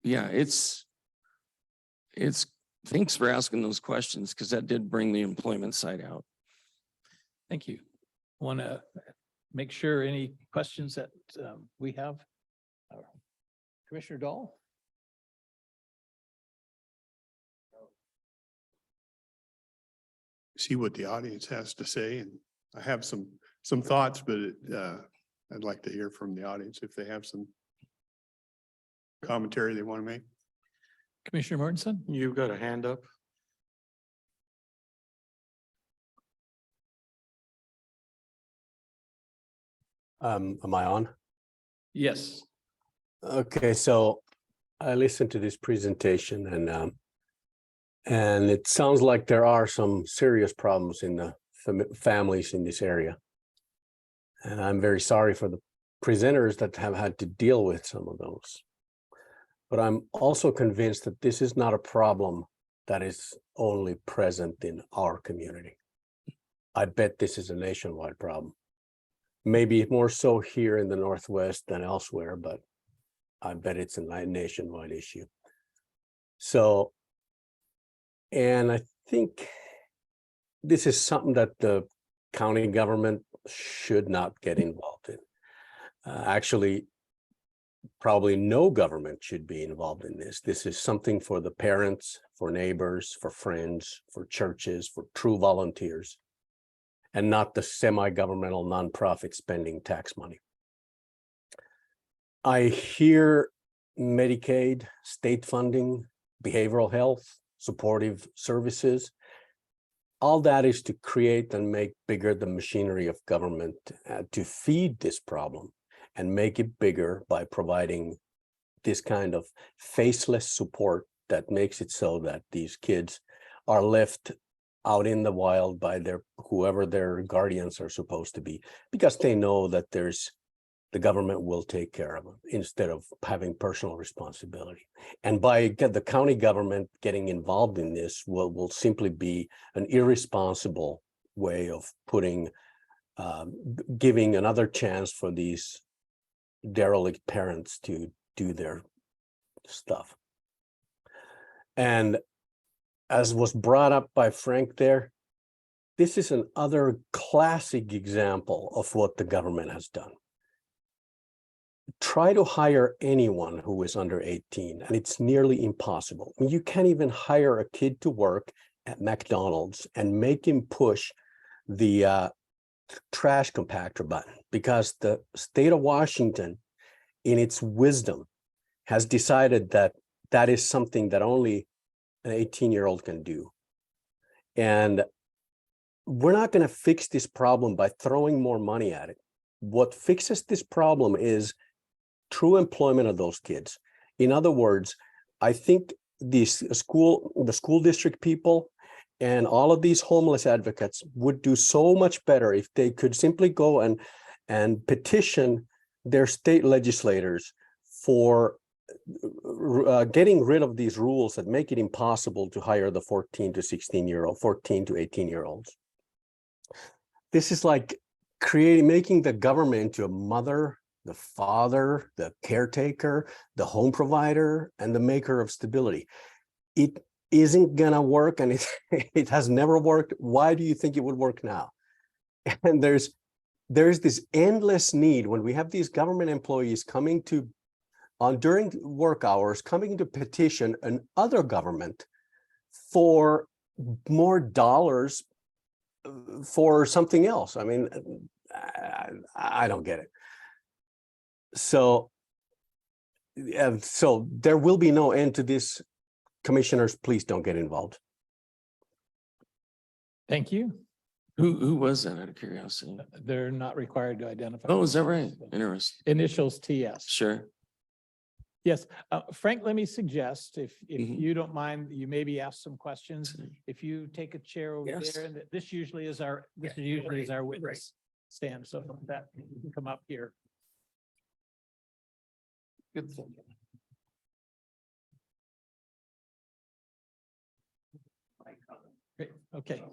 yeah, it's thanks for asking those questions, because that did bring the employment side out. Thank you. Want to make sure any questions that we have? Commissioner Dahl? See what the audience has to say, and I have some thoughts, but I'd like to hear from the audience if they have some commentary they want to make. Commissioner Mortensen? You've got a hand up. Am I on? Yes. Okay, so I listened to this presentation and it sounds like there are some serious problems in the families in this area. And I'm very sorry for the presenters that have had to deal with some of those. But I'm also convinced that this is not a problem that is only present in our community. I bet this is a nationwide problem. Maybe more so here in the Northwest than elsewhere, but I bet it's a nationwide issue. So, and I think this is something that the county government should not get involved in. Actually, probably no government should be involved in this. This is something for the parents, for neighbors, for friends, for churches, for true volunteers, and not the semi-governmental nonprofit spending tax money. I hear Medicaid, state funding, behavioral health, supportive services. All that is to create and make bigger the machinery of government to feed this problem and make it bigger by providing this kind of faceless support that makes it so that these kids are left out in the wild by whoever their guardians are supposed to be, because they know that the government will take care of them instead of having personal responsibility. And by the county government getting involved in this will simply be an irresponsible way of giving another chance for these derelict parents to do their stuff. And as was brought up by Frank there, this is another classic example of what the government has done. try to hire anyone who is under 18, and it's nearly impossible. I mean, you can't even hire a kid to work at McDonald's and make him push the trash compactor button, because the state of Washington, in its wisdom, has decided that that is something that only an 18-year-old can do. And we're not going to fix this problem by throwing more money at it. What fixes this problem is true employment of those kids. In other words, I think the school district people and all of these homeless advocates would do so much better if they could simply go and petition their state legislators for getting rid of these rules that make it impossible to hire the 14 to 18-year-olds. This is like making the government into a mother, the father, the caretaker, the home provider, and the maker of stability. It isn't gonna work, and it has never worked. Why do you think it would work now? And there's this endless need when we have these government employees coming to during work hours, coming to petition another government for more dollars for something else. I mean, I don't get it. So there will be no end to this. Commissioners, please don't get involved. Thank you. Who was that, out of curiosity? They're not required to identify. Oh, is that right? Interesting. Initials TS. Sure. Yes, Frank, let me suggest, if Mhm. you don't mind, you maybe ask some questions. If you take a chair over Yes. there, and this usually is our witness stand, so that you can come up here. Good thinking. Great, okay.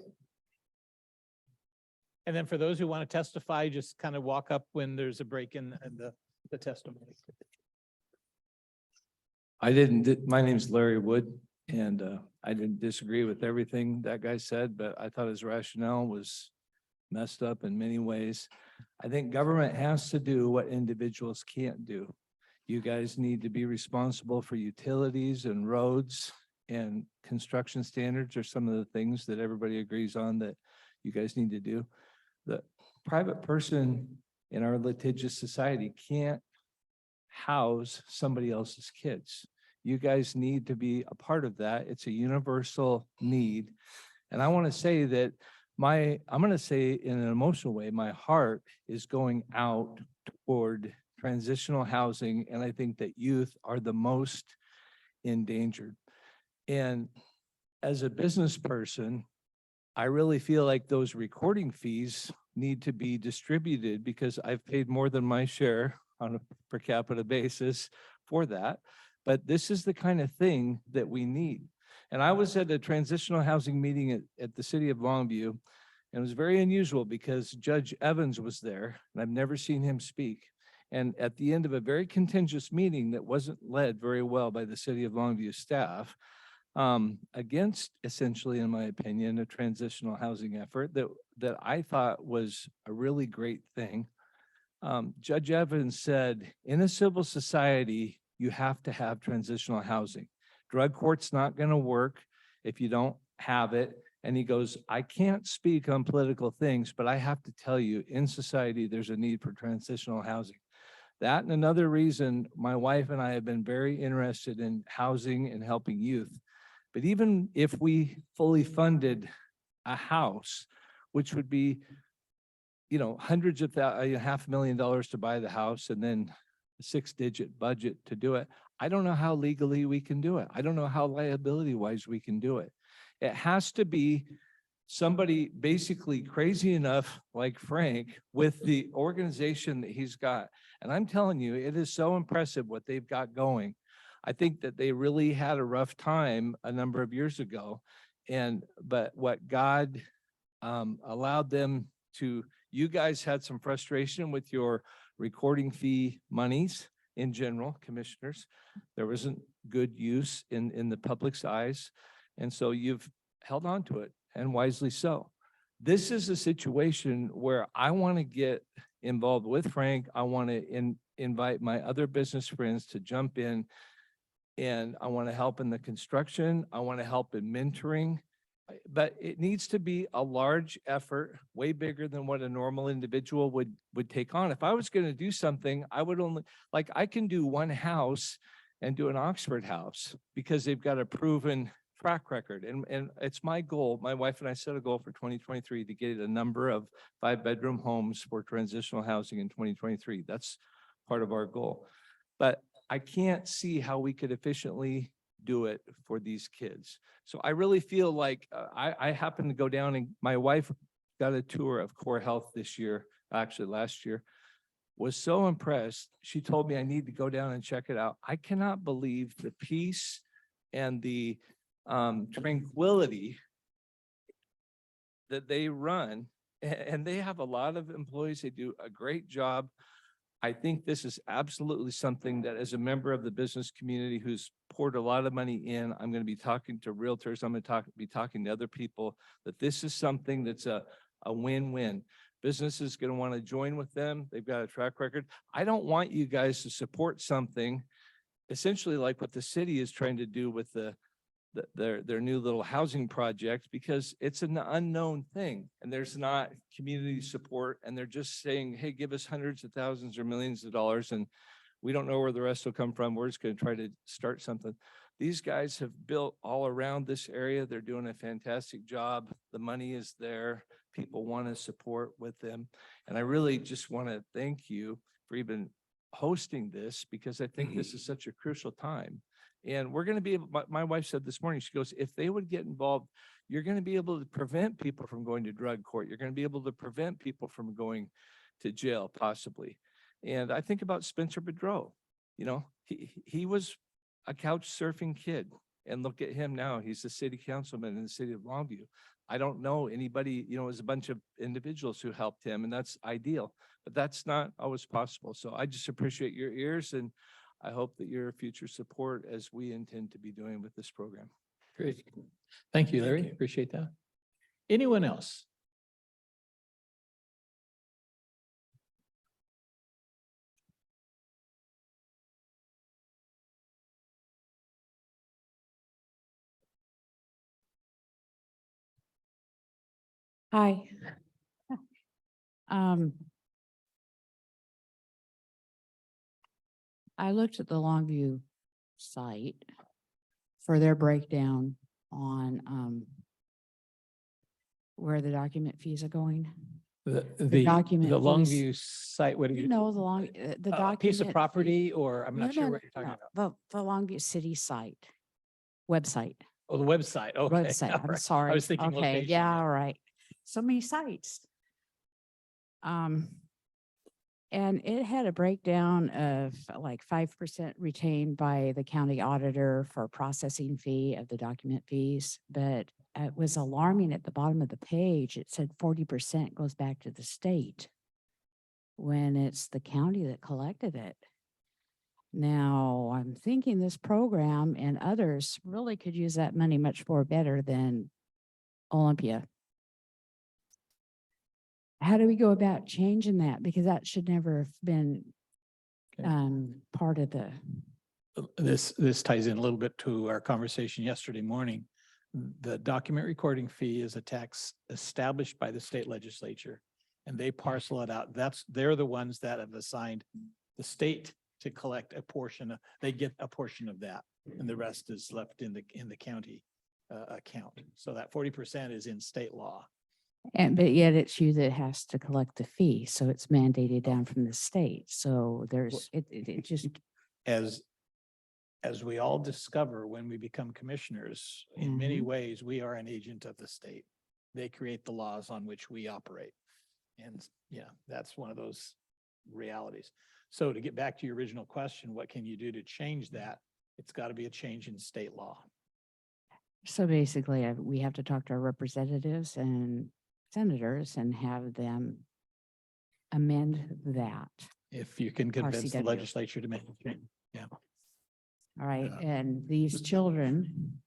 And then for those who want to testify, just kind of walk up when there's a break in the testimony. My name's Larry Wood, and I didn't disagree with everything that guy said, but I thought his rationale was messed up in many ways. I think government has to do what individuals can't do. You guys need to be responsible for utilities and roads, and construction standards are some of the things that everybody agrees on that you guys need to do. The private person in our litigious society can't house somebody else's kids. You guys need to be a part of that. It's a universal need. And I want to say that I'm going to say in an emotional way, my heart is going out toward transitional housing. And I think that youth are the most endangered. And as a business person, I really feel like those recording fees need to be distributed, because I've paid more than my share on a per capita basis for that. But this is the kind of thing that we need. And I was at a transitional housing meeting at the city of Longview, and it was very unusual because Judge Evans was there, and I've never seen him speak. And at the end of a very contentious meeting that wasn't led very well by the city of Longview staff, against essentially, in my opinion, a transitional housing effort that I thought was a really great thing. Judge Evans said, in a civil society, you have to have transitional housing. Drug court's not going to work if you don't have it. And he goes, I can't speak on political things, but I have to tell you, in society, there's a need for transitional housing. That and another reason my wife and I have been very interested in housing and helping youth. But even if we fully funded a house, which would be, hundreds of $500,000 to buy the house, and then a 6-digit budget to do it, I don't know how legally we can do it. I don't know how liability wise we can do it. It has to be somebody basically crazy enough like Frank with the organization that he's got. And I'm telling you, it is so impressive what they've got going. I think that they really had a rough time a number of years ago. But what God allowed them to, you guys had some frustration with your recording fee monies in general, commissioners. There wasn't good use in the public's eyes. And so you've held on to it, and wisely so. this is a situation where I want to get involved with Frank. I want to invite my other business friends to jump in. And I want to help in the construction. I want to help in mentoring. But it needs to be a large effort, way bigger than what a normal individual would take on. If I was going to do something, I would only, like, I can do one house and do an Oxford house because they've got a proven track record. And it's my goal. My wife and I set a goal for 2023 to get a number of 5-bedroom homes for transitional housing in 2023. That's part of our goal. But I can't see how we could efficiently do it for these kids. So I really feel like I happened to go down, and my wife got a tour of Core Health this year, actually last year, was so impressed. She told me I need to go down and check it out. I cannot believe the peace and the tranquility that they run. And they have a lot of employees. They do a great job. I think this is absolutely something that, as a member of the business community who's poured a lot of money in, I'm going to be talking to realtors. I'm going to be talking to other people, that this is something that's a win-win. Business is going to want to join with them. They've got a track record. I don't want you guys to support something essentially like what the city is trying to do with their new little housing project, because it's an unknown thing and there's not community support, and they're just saying, hey, give us hundreds of thousands or millions of dollars and we don't know where the rest will come from. We're just going to try to start something. These guys have built all around this area. They're doing a fantastic job. The money is there. People want to support with them. And I really just want to thank you for even hosting this, because I think this is such a crucial time. And we're going to be able, my wife said this morning, she goes, if they would get involved, you're going to be able to prevent people from going to drug court. You're going to be able to prevent people from going to jail, possibly. And I think about Spencer Bedreau. You know, he was a couch surfing kid, and look at him now. He's the city councilman in the city of Longview. I don't know anybody, you know, it was a bunch of individuals who helped him, and that's ideal, but that's not always possible. So I just appreciate your ears, and I hope that your future support as we intend to be doing with this program. Great. Thank you, Larry. Appreciate that. Anyone else? Hi. I looked at the Longview site for their breakdown on where the document fees are going. The document the fees. Longview site, what do You you? know, the document. Piece of fee- property, or I'm No, not sure no, what you're talking no, about. The Longview city site, website. Oh, the website. Okay. Website, all I'm right. sorry. I was thinking Okay, location. yeah, all right. So many sites. And it had a breakdown of like 5% retained by the county auditor for processing fee of the document fees. But it was alarming at the bottom of the page. It said 40% goes back to the state when it's the county that collected it. Now, I'm thinking this program and others really could use that money much more better than Olympia. How do we go about changing that? Because that should never have been Okay. part of the, This ties in a little bit to our conversation yesterday morning. The document recording fee is a tax established by the state legislature, and they parcel it out. They're the ones that have assigned the state to collect a portion. They get a portion of that, and the rest is left in the county account. So that 40% is in state law. but yet it's you that has to collect the fee. So it's mandated down from the state. So there's, it just, As we all discover when we become commissioners, in many Mhm. ways, we are an agent of the state. They create the laws on which we operate. And yeah, that's one of those realities. So to get back to your original question, what can you do to change that? It's got to be a change in state law. so basically we have to talk to our representatives and senators and have them amend that. If you can convince the RCW. legislature to make a change. Yeah. All right. Yeah. And these children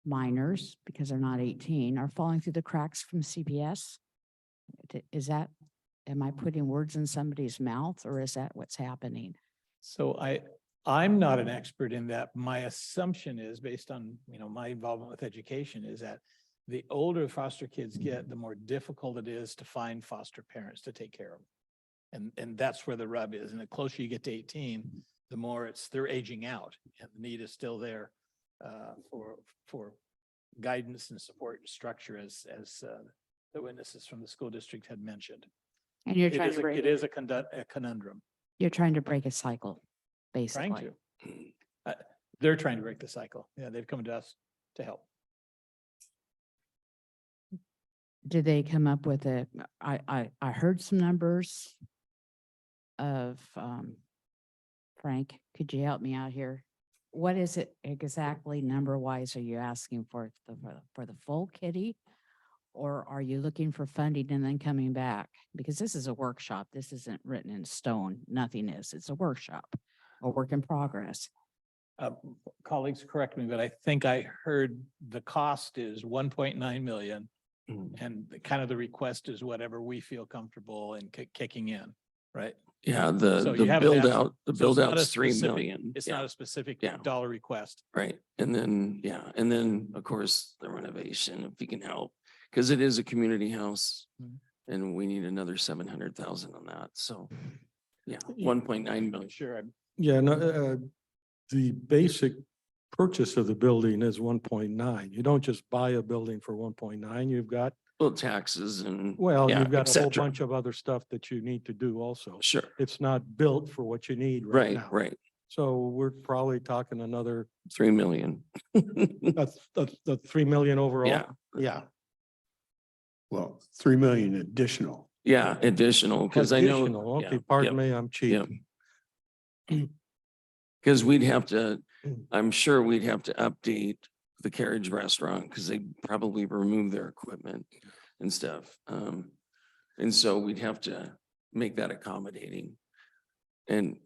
minors, because they're not 18, are falling through the cracks from CPS? Is that, am I putting words in somebody's mouth, or is that what's happening? So I'm not an expert in that. My assumption is based on, my involvement with education is that the older foster kids get, the more difficult it is to find foster parents to take care of them. And that's where the rub is. And the closer you get to 18, the more they're aging out, and the need is still there for guidance and support and structure as the witnesses from the school district had mentioned. And you're trying to break, It is a conundrum. you're trying to break a cycle, Trying basically. to. They're trying to break the cycle. Yeah, they've come to us to help. Did they come up with I heard some numbers of, Frank, could you help me out here? What is it exactly number wise are you asking for the full kitty? Or are you looking for funding and then coming back? Because this is a workshop. This isn't written in stone. Nothing is. It's a workshop, a work in progress. Colleagues, correct me, but I think I heard the cost is 1.9 million. And kind of the request is whatever we feel comfortable in kicking in, right? Yeah, So the you have build that. out, the So build it's not a out's 3 specific- million. It's Yeah, not a specific Yeah. dollar request. right. And then, and then of course the renovation, if you can help, because it is a community house Mhm. and we need another 700,000 on that. So yeah, Yeah. 1.9 million. Sure. Yeah, no, the basic purchase of the building is 1.9. You don't just buy a building for 1.9. You've got, Well, taxes and. well, yeah, you've got et a whole cetera. bunch of other stuff that you need to do also. Sure. It's not built for what you need right Right, now. right. So we're probably talking another, 3 million. the 3 million overall. Yeah, Yeah. Well, 3 million additional. yeah, additional, because I know. Additional. Okay, yeah, pardon yeah, me, I'm cheap. Because we'd have to, Mm. I'm sure we'd have to update the carriage restaurant because they probably remove their equipment and stuff. And so we'd have to make that accommodating. And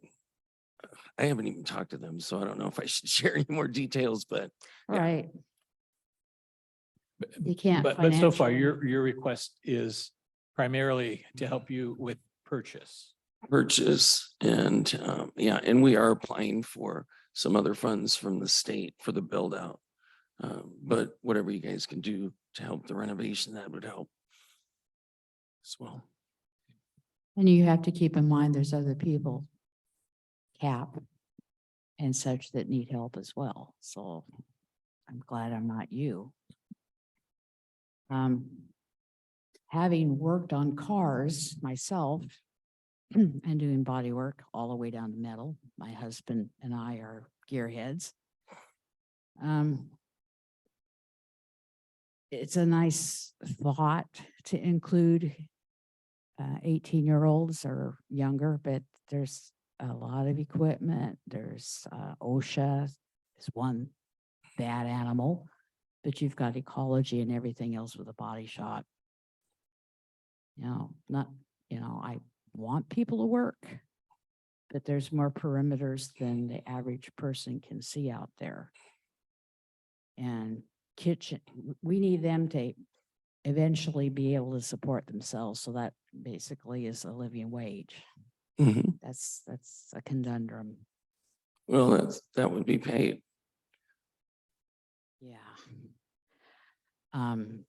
I haven't even talked to them, so I don't know if I should share any more details, but yeah. Right. You can't. But so far, financially- your request is primarily to help you with purchase. Purchase and, and we are applying for some other funds from the state for the build out. But whatever you guys can do to help the renovation, that would help as well. And you have to keep in mind, there's other people, CAP and such, that need help as well. So I'm glad I'm not you. Having worked on cars myself and doing body work all the way down to metal, my husband and I are gearheads. It's a nice thought to include 18-year-olds or younger, but there's a lot of equipment. There's OSHA is one bad animal, but you've got ecology and everything else with a body shop. I want people to work, but there's more perimeters than the average person can see out there. And we need them to eventually be able to support themselves. So that basically is a living wage. Mhm. That's a conundrum. Well, that would be paid. Yeah. And-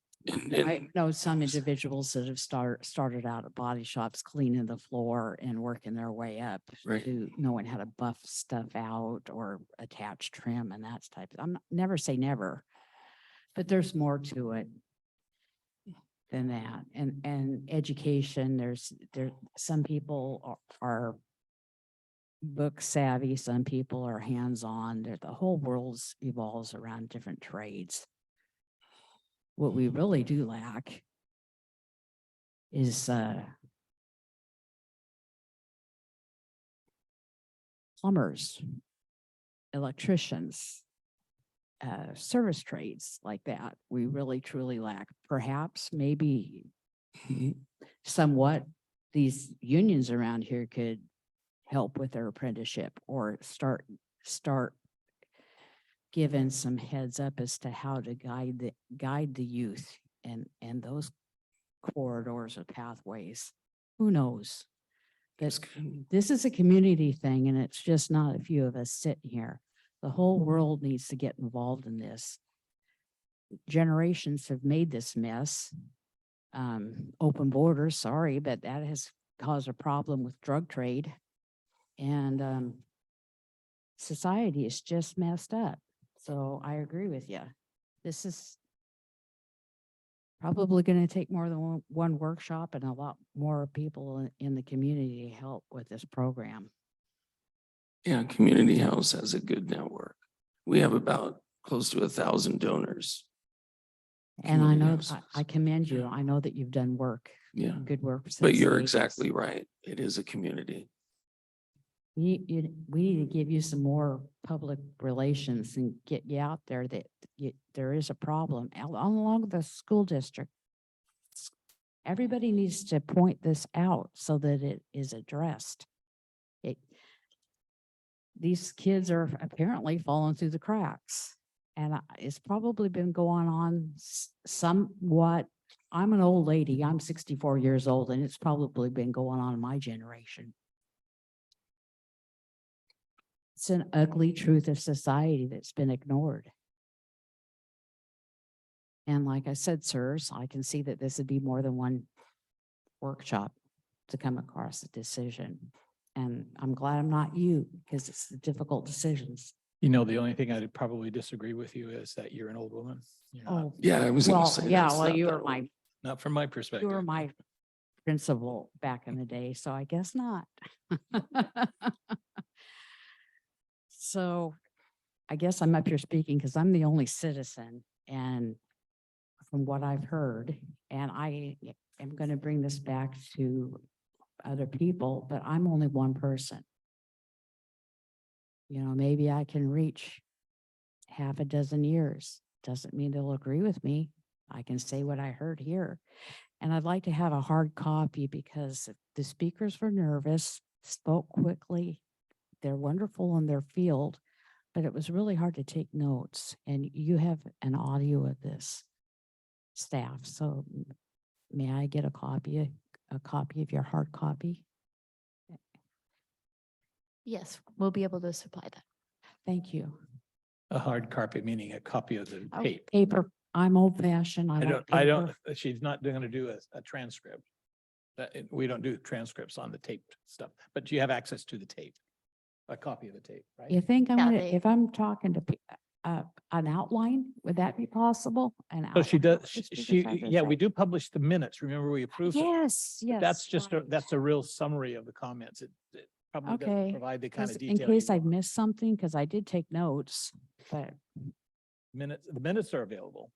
I know some individuals that have started out at body shops, cleaning the floor and working their way up Right. to knowing how to buff stuff out or attach trim and that type. Never say never, but there's more to it than that. And education, some people are book savvy, some people are hands-on. The whole world evolves around different trades. What we really do lack is plumbers, electricians, service trades like that. We really truly lack. Perhaps maybe somewhat these unions around here could help with their apprenticeship or start given some heads up as to how to guide the youth and those corridors or pathways. Who knows? But this is a community thing, and it's just not a few of us sitting here. The whole world needs to get involved in this. Generations have made this mess. Open borders, sorry, but that has caused a problem with drug trade. And society is just messed up. So I agree with you. This is probably going to take more than one workshop and a lot more people in the community to help with this program. Yeah, Community House has a good network. We have about close to 1,000 donors. And I Community know, houses. I commend you. I know that you've done work, Yeah, good work. but since you're the 80s. exactly right. It is a community. We need to give you some more public relations and get you out there that there is a problem along the school district. Everybody needs to point this out so that it is addressed. These kids are apparently falling through the cracks, and it's probably been going on somewhat. I'm an old lady. I'm 64 years old, and it's probably been going on in my generation. It's an ugly truth of society that's been ignored. And like I said, sirs, I can see that this would be more than one workshop to come across a decision. And I'm glad I'm not you, because it's the difficult decisions. You know, the only thing I'd probably disagree with you is that you're an old woman. You're not- Oh, Yeah, I was gonna well, say. yeah, that's well, not you that were my, old. Not from my perspective. you were my principal back in the day, so I guess not. So I guess I'm up here speaking because I'm the only citizen, and from what I've heard, and I am going to bring this back to other people, but I'm only one person. You know, maybe I can reach half a dozen years. Doesn't mean they'll agree with me. I can say what I heard here. And I'd like to have a hard copy because the speakers were nervous, spoke quickly. They're wonderful in their field, but it was really hard to take notes. And you have an audio of this, staff. So may I get a copy of your hard copy? Yes, we'll be able to supply that. Thank you. A hard copy, meaning a copy of the Oh, tape. Paper. I'm old fashioned. I don't, she's not going to do a transcript. We don't do transcripts on the taped stuff, but you have access to the tape, a copy of the tape, right? You think I'm Yeah, gonna, they- if I'm talking to an outline, would that be possible? So she does, She yeah, we do publish the minutes. Remember, we approved it. Yes, But yes. that's just, right. that's a real summary of the comments. It probably doesn't Okay, provide the kind 'Cause of in detail. case you I want. missed something, because I did take notes, but The minutes are available.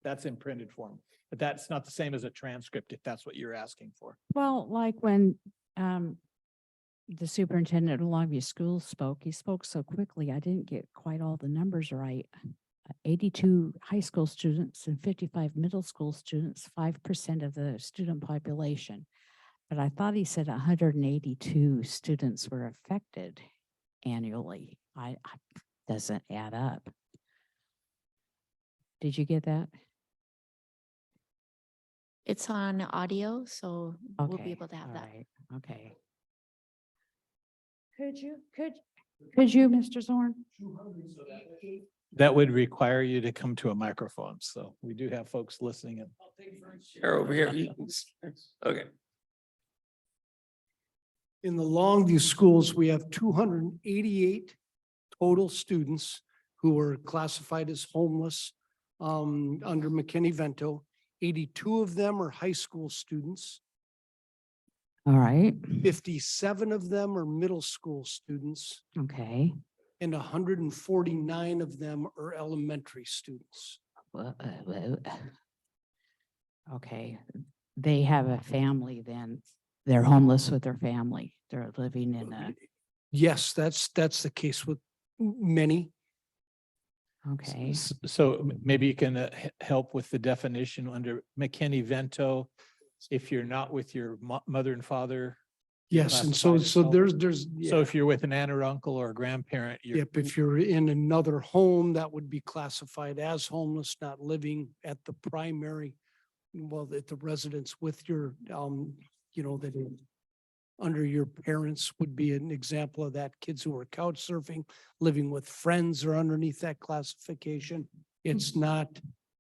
That's in printed form, but that's not the same as a transcript if that's what you're asking for. well, like when the superintendent of Longview Schools spoke, he spoke so quickly, I didn't get quite all the numbers right. 82 high school students and 55 middle school students, 5% of the student population. But I thought he said 182 students were affected annually. I doesn't add up. Did you get that? It's on audio, so we'll be Okay, able to have all that. right, okay. Could you, Mr. Zorn? That would require you to come to a microphone. So we do have folks listening and. Share over here. Okay. In the Longview schools, we have 288 total students who were classified as homeless under McKinney-Vento. 82 of them are high school students. All right, 57 of them are middle school students, okay. and 149 of them are elementary students. Okay, they have a family then. They're homeless with their family. They're living in a, Yes, that's the case with many. okay. So maybe you can help with the definition under McKinney-Vento. If you're not with your mother and father, Yes, and classified as homeless. there's. So yeah. if you're with an aunt or uncle or a grandparent, you're. Yep, if you're in another home, that would be classified as homeless, not living at the primary, well, at the residence with your, that under your parents would be an example of that. Kids who are couch surfing, living with friends are underneath that classification. It's not,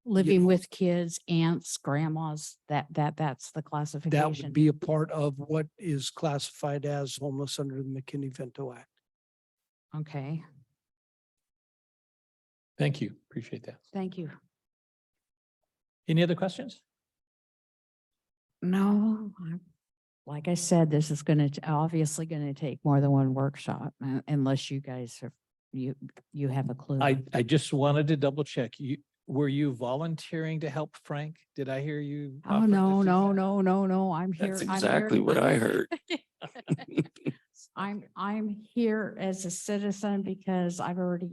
Living with kids, aunts, grandmas, that's the that classification. would be a part of what is classified as homeless under the McKinney-Vento Act. Okay, Thank you. Appreciate that. thank you. Any other questions? No, like I said, this is obviously gonna take more than one workshop unless you guys are, you have a clue. I just wanted to double check. Were you volunteering to help Frank? Did I hear you? Oh, offer to no, do no, that? no, no, no, I'm here. That's I'm here- exactly what I heard. I'm here as a citizen because I've already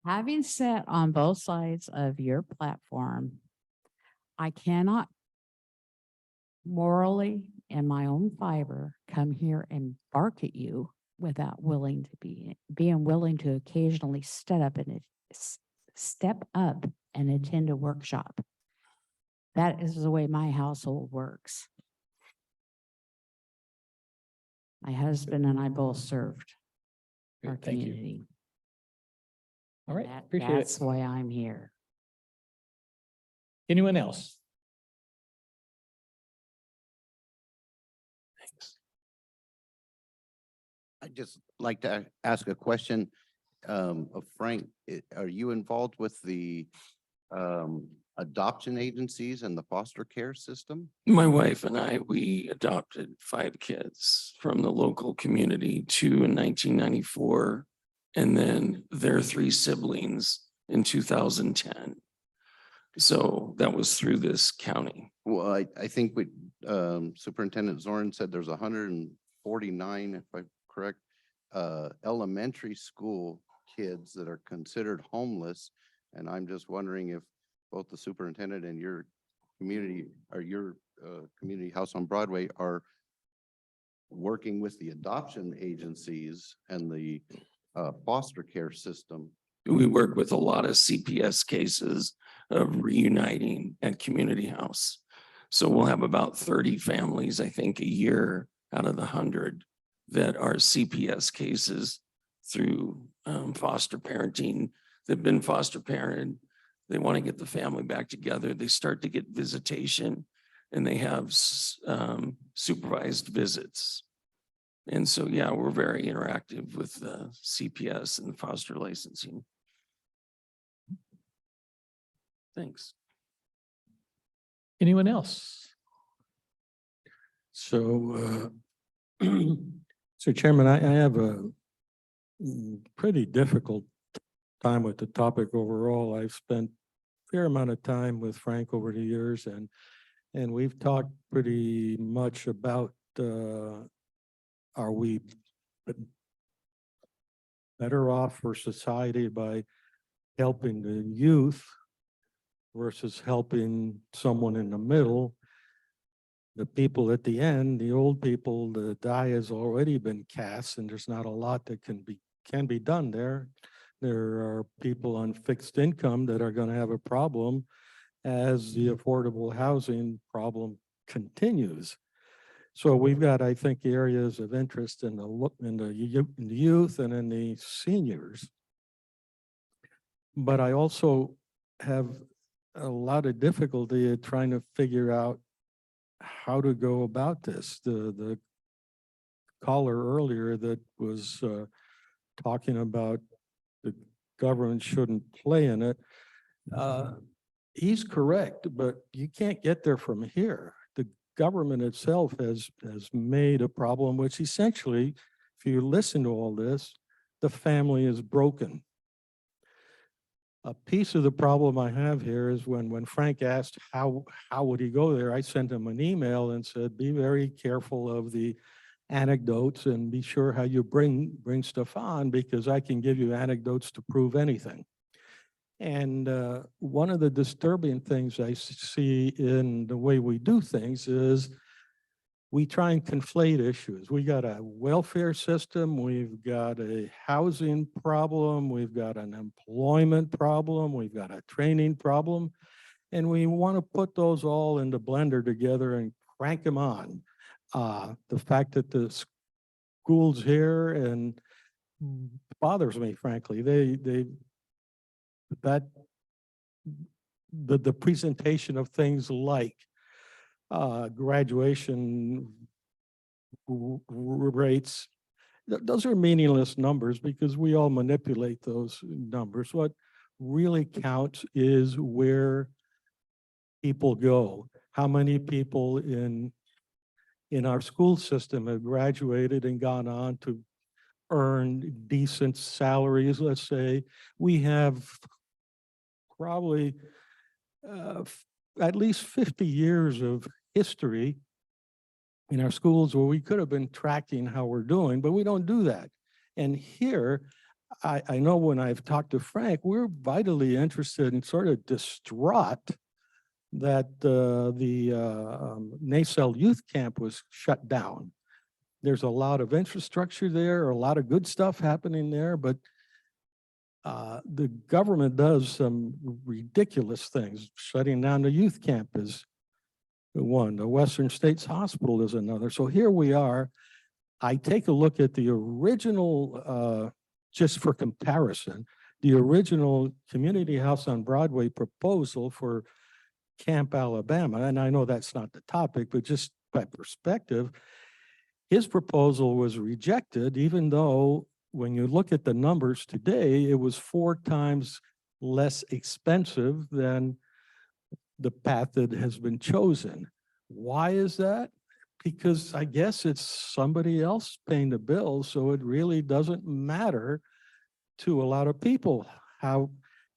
having sat on both sides of your platform, I cannot morally in my own fiber come here and bark at you without being willing to occasionally step up and attend a workshop. That is the way my household works. My husband and I both served our Great, thank you. community. All right, That- appreciate it. That's why I'm here. Anyone else? Thanks. I'd just like to ask a question of Frank. Are you involved with the adoption agencies and the foster care system? My wife and I, we adopted 5 kids from the local community, 2 in 1994, and then their 3 siblings in 2010. So that was through this county. Well, I think what Superintendent Zorn said, there's 149, if I'm correct, elementary school kids that are considered homeless. And I'm just wondering if both the superintendent and your community or your community house on Broadway are working with the adoption agencies and the foster care system. We work with a lot of CPS cases of reuniting at community house. So we'll have about 30 families, I think, a year out of the 100 that are CPS cases through foster parenting. They've been foster parented. They want to get the family back together. They start to get visitation and they have supervised visits. And so, yeah, we're very interactive with the CPS and the foster licensing. Thanks. Anyone else? So, so Chairman, I have a pretty difficult time with the topic overall. I've spent a fair amount of time with Frank over the years and we've talked pretty much about, are we better off for society by helping the youth versus helping someone in the middle? The people at the end, the old people, the die has already been cast and there's not a lot that can be done there. There are people on fixed income that are going to have a problem as the affordable housing problem continues. So we've got, I think, areas of interest in the youth and in the seniors. But I also have a lot of difficulty at trying to figure out how to go about this. The caller earlier that was talking about the government shouldn't play in it. He's correct, but you can't get there from here. The government itself has made a problem, which essentially, if you listen to all this, the family is broken. A piece of the problem I have here is when Frank asked how would he go there, I sent him an email and said, be very careful of the anecdotes and be sure how you bring stuff on, because I can give you anecdotes to prove anything. And one of the disturbing things I see in the way we do things is we try and conflate issues. We got a welfare system, we've got a housing problem, we've got an employment problem, we've got a training problem. And we want to put those all in the blender together and crank them on. The fact that the schools here and bothers me, frankly, the presentation of things like graduation rates, those are meaningless numbers because we all manipulate those numbers. What really counts is where people go. How many people in our school system have graduated and gone on to earn decent salaries, let's say. We have probably at least 50 years of history in our schools where we could have been tracking how we're doing, but we don't do that. And here, I know when I've talked to Frank, we're vitally interested and sort of distraught that the Nacelle Youth Camp was shut down. There's a lot of infrastructure there, a lot of good stuff happening there, but the government does some ridiculous things. Shutting down the youth camp is one. The Western States Hospital is another. So here we are. I take a look at the original, just for comparison, the original Community House on Broadway proposal for Camp Alabama, and I know that's not the topic, but just by perspective, his proposal was rejected, even though when you look at the numbers today, it was 4 times less expensive than the path that has been chosen. Why is that? Because I guess it's somebody else paying the bill, so it really doesn't matter to a lot of people how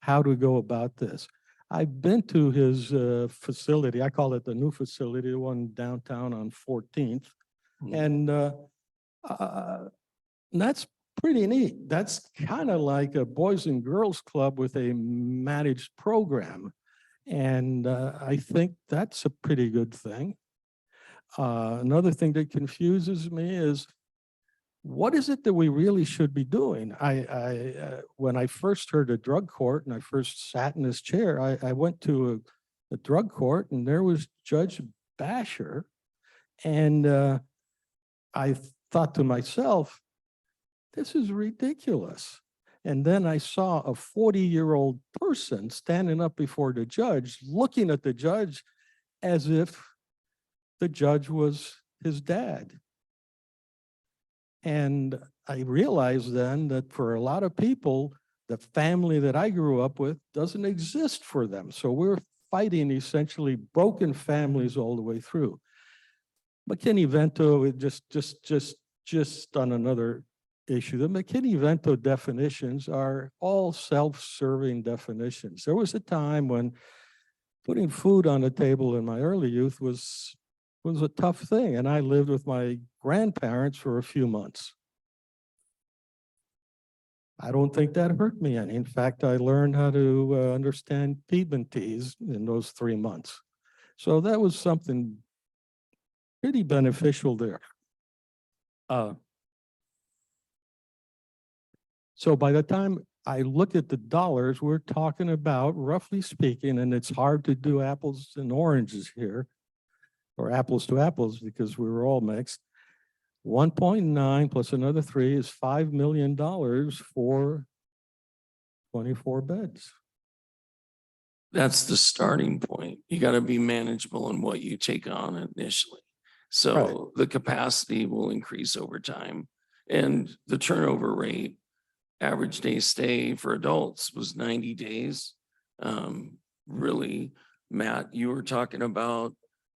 to go about this. I've been to his facility. I call it the new facility, the one downtown on 14th. And that's pretty neat. That's kind of like a Boys and Girls Club with a managed program. And I think that's a pretty good thing. Another thing that confuses me is, what is it that we really should be doing? When I first heard a drug court and I first sat in this chair, I went to a drug court and there was Judge Basher. And I thought to myself, this is ridiculous. And then I saw a 40-year-old person standing up before the judge, looking at the judge as if the judge was his dad. And I realized then that for a lot of people, the family that I grew up with doesn't exist for them. So we're fighting essentially broken families all the way through. McKinney-Vento, just on another issue, the McKinney-Vento definitions are all self-serving definitions. There was a time when putting food on the table in my early youth was a tough thing, and I lived with my grandparents for a few months. I don't think that hurt me any. In fact, I learned how to understand Piedmontese in those 3 months. So that was something pretty beneficial there. So by the time I look at the dollars, we're talking about, roughly speaking, and it's hard to do apples and oranges here, or apples to apples, because we were all mixed. 1.9 plus another 3 is $5 million for 24 beds. That's the starting point. You got to be manageable in what you take on initially. So the capacity will increase over time, and the turnover rate, average day stay for adults was 90 days. Really, Matt, you were talking about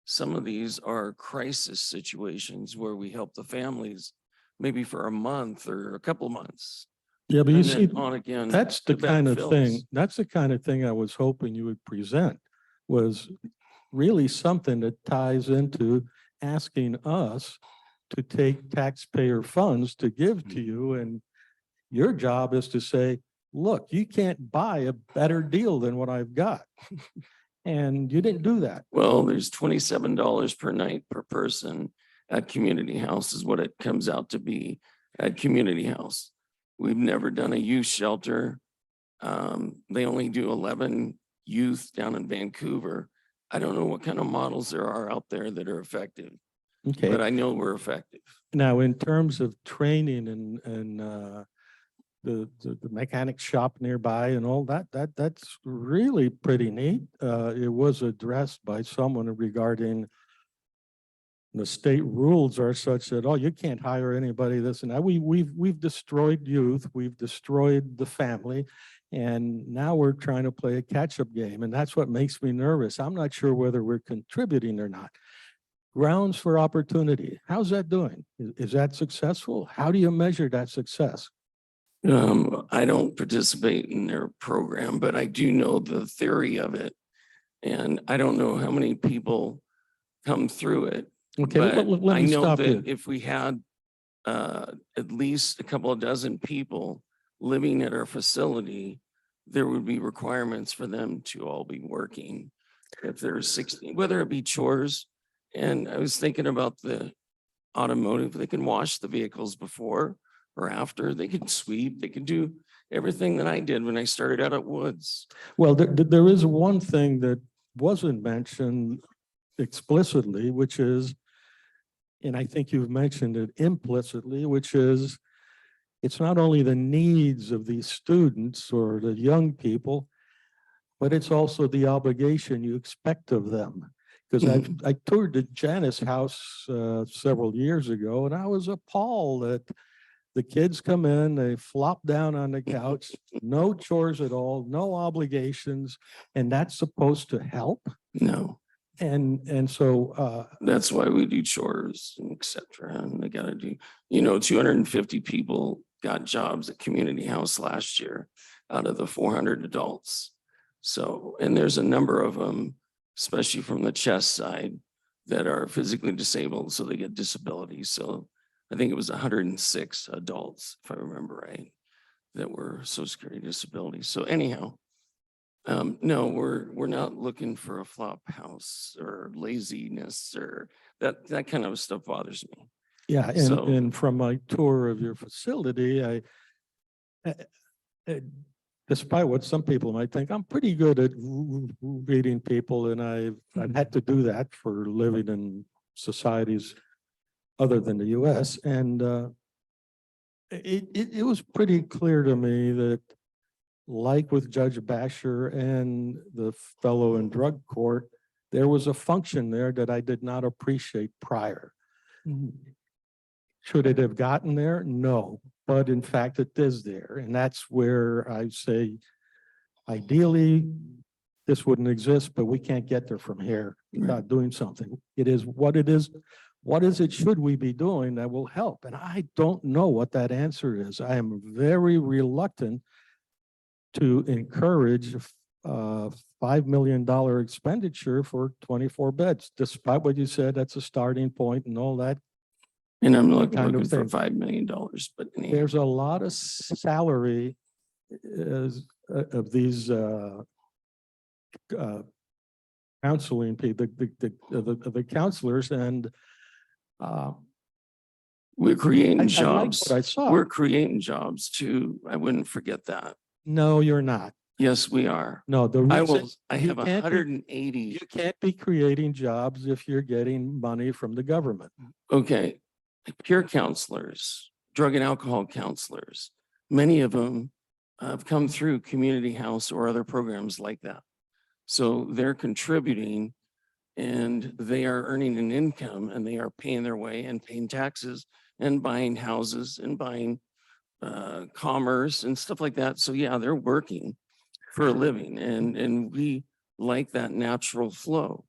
some of these are crisis situations where we help the families maybe for a month or a couple months. Yeah, but you And see, then on again. that's the bed kind of fills. thing, that's the kind of thing I was hoping you would present, was really something that ties into asking us to take taxpayer funds to give to you. And your job is to say, look, you can't buy a better deal than what I've got. And you didn't do that. Well, there's $27 per night per person. at community house is what it comes out to be at community house. We've never done a youth shelter. They only do 11 youth down in Vancouver. I don't know what kind of models there are out there that are effective, Okay. but I know we're effective. Now, in terms of training and the mechanic shop nearby and all that, that's really pretty neat. It was addressed by someone regarding the state rules are such that, oh, you can't hire anybody this and that. We've destroyed youth, we've destroyed the family, and now we're trying to play a catch-up game, and that's what makes me nervous. I'm not sure whether we're contributing or not. Grounds for opportunity, how's that doing? Is that successful? How do you measure that success? I don't participate in their program, but I do know the theory of it. And I don't know how many people come through it. Okay, But let I me know stop you. that if we had at least a couple of dozen people living at our facility, there would be requirements for them to all be working. If there's 16, whether it be chores, and I was thinking about the automotive, they can wash the vehicles before or after, they can sweep, they can do everything that I did when I started out at Woods. Well, there is one thing that wasn't mentioned explicitly, which is, and I think you've mentioned it implicitly, which is it's not only the needs of these students or the young people, but it's also the obligation you expect of them. Because I toured the Janice house several years ago, and I was appalled that the kids come in, they flop down on the couch, no chores at all, no obligations, and that's supposed to help. No, And so that's why we do chores and et cetera. And they gotta do, 250 people got jobs at Community House last year out of the 400 adults. So, and there's a number of them, especially from the chest side, that are physically disabled, so they get disabilities. So I think it was 106 adults, if I remember right, that were Social Security disability. So anyhow, no, we're not looking for a flop house or laziness or that kind of stuff bothers me. yeah, So- and from my tour of your facility, despite what some people might think, I'm pretty good at reading people, and I've had to do that for living in societies other than the US. And it was pretty clear to me that, like with Judge Basher and the fellow in drug court, there was a function there that I did not appreciate prior. Should it have gotten there? No, but in fact, it is there. And that's where I say, ideally, this wouldn't exist, but we can't get there from here without doing something. It is what it is. What is it should we be doing that will help? And I don't know what that answer is. I am very reluctant to encourage a $5 million expenditure for 24 beds, despite what you said, that's a starting point and all that. And I'm not Kind of looking for thing. $5 million, but anyhow. There's a lot of salary of these counseling people, the counselors, and We're creating I like jobs. what I saw. We're creating jobs too. I wouldn't forget that. No, you're not. Yes, we are. No, the I reason will, I you have can't be- 180. You can't be creating jobs if you're getting money from the government. Okay, peer counselors, drug and alcohol counselors, many of them have come through community house or other programs like that. So they're contributing and they are earning an income and they are paying their way and paying taxes and buying houses and buying commerce and stuff like that. So yeah, they're working for a living and we like that natural flow.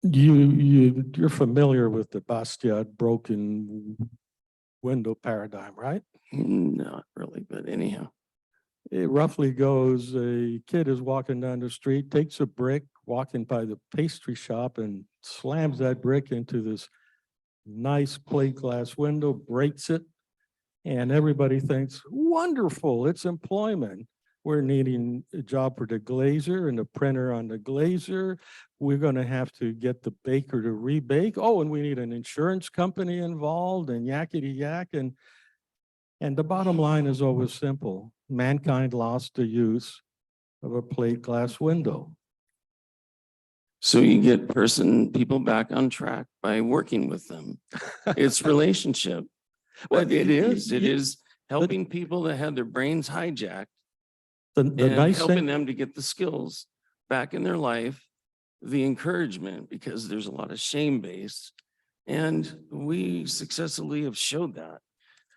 You're familiar with the Bastiat broken window paradigm, right? Not really, but anyhow. It roughly goes, a kid is walking down the street, takes a brick, walking by the pastry shop and slams that brick into this nice plate glass window, breaks it. And everybody thinks, wonderful, it's employment. We're needing a job for the glazer and the printer on the glazer. We're gonna have to get the baker to rebake. Oh, and we need an insurance company involved and yakety yak. And the bottom line is always simple. Mankind lost the use of a plate glass window. So you get people back on track by working with them. It's relationship. But it is helping people that had their brains hijacked The and nice helping thing, them to get the skills back in their life, the encouragement, because there's a lot of shame based. And we successfully have showed that.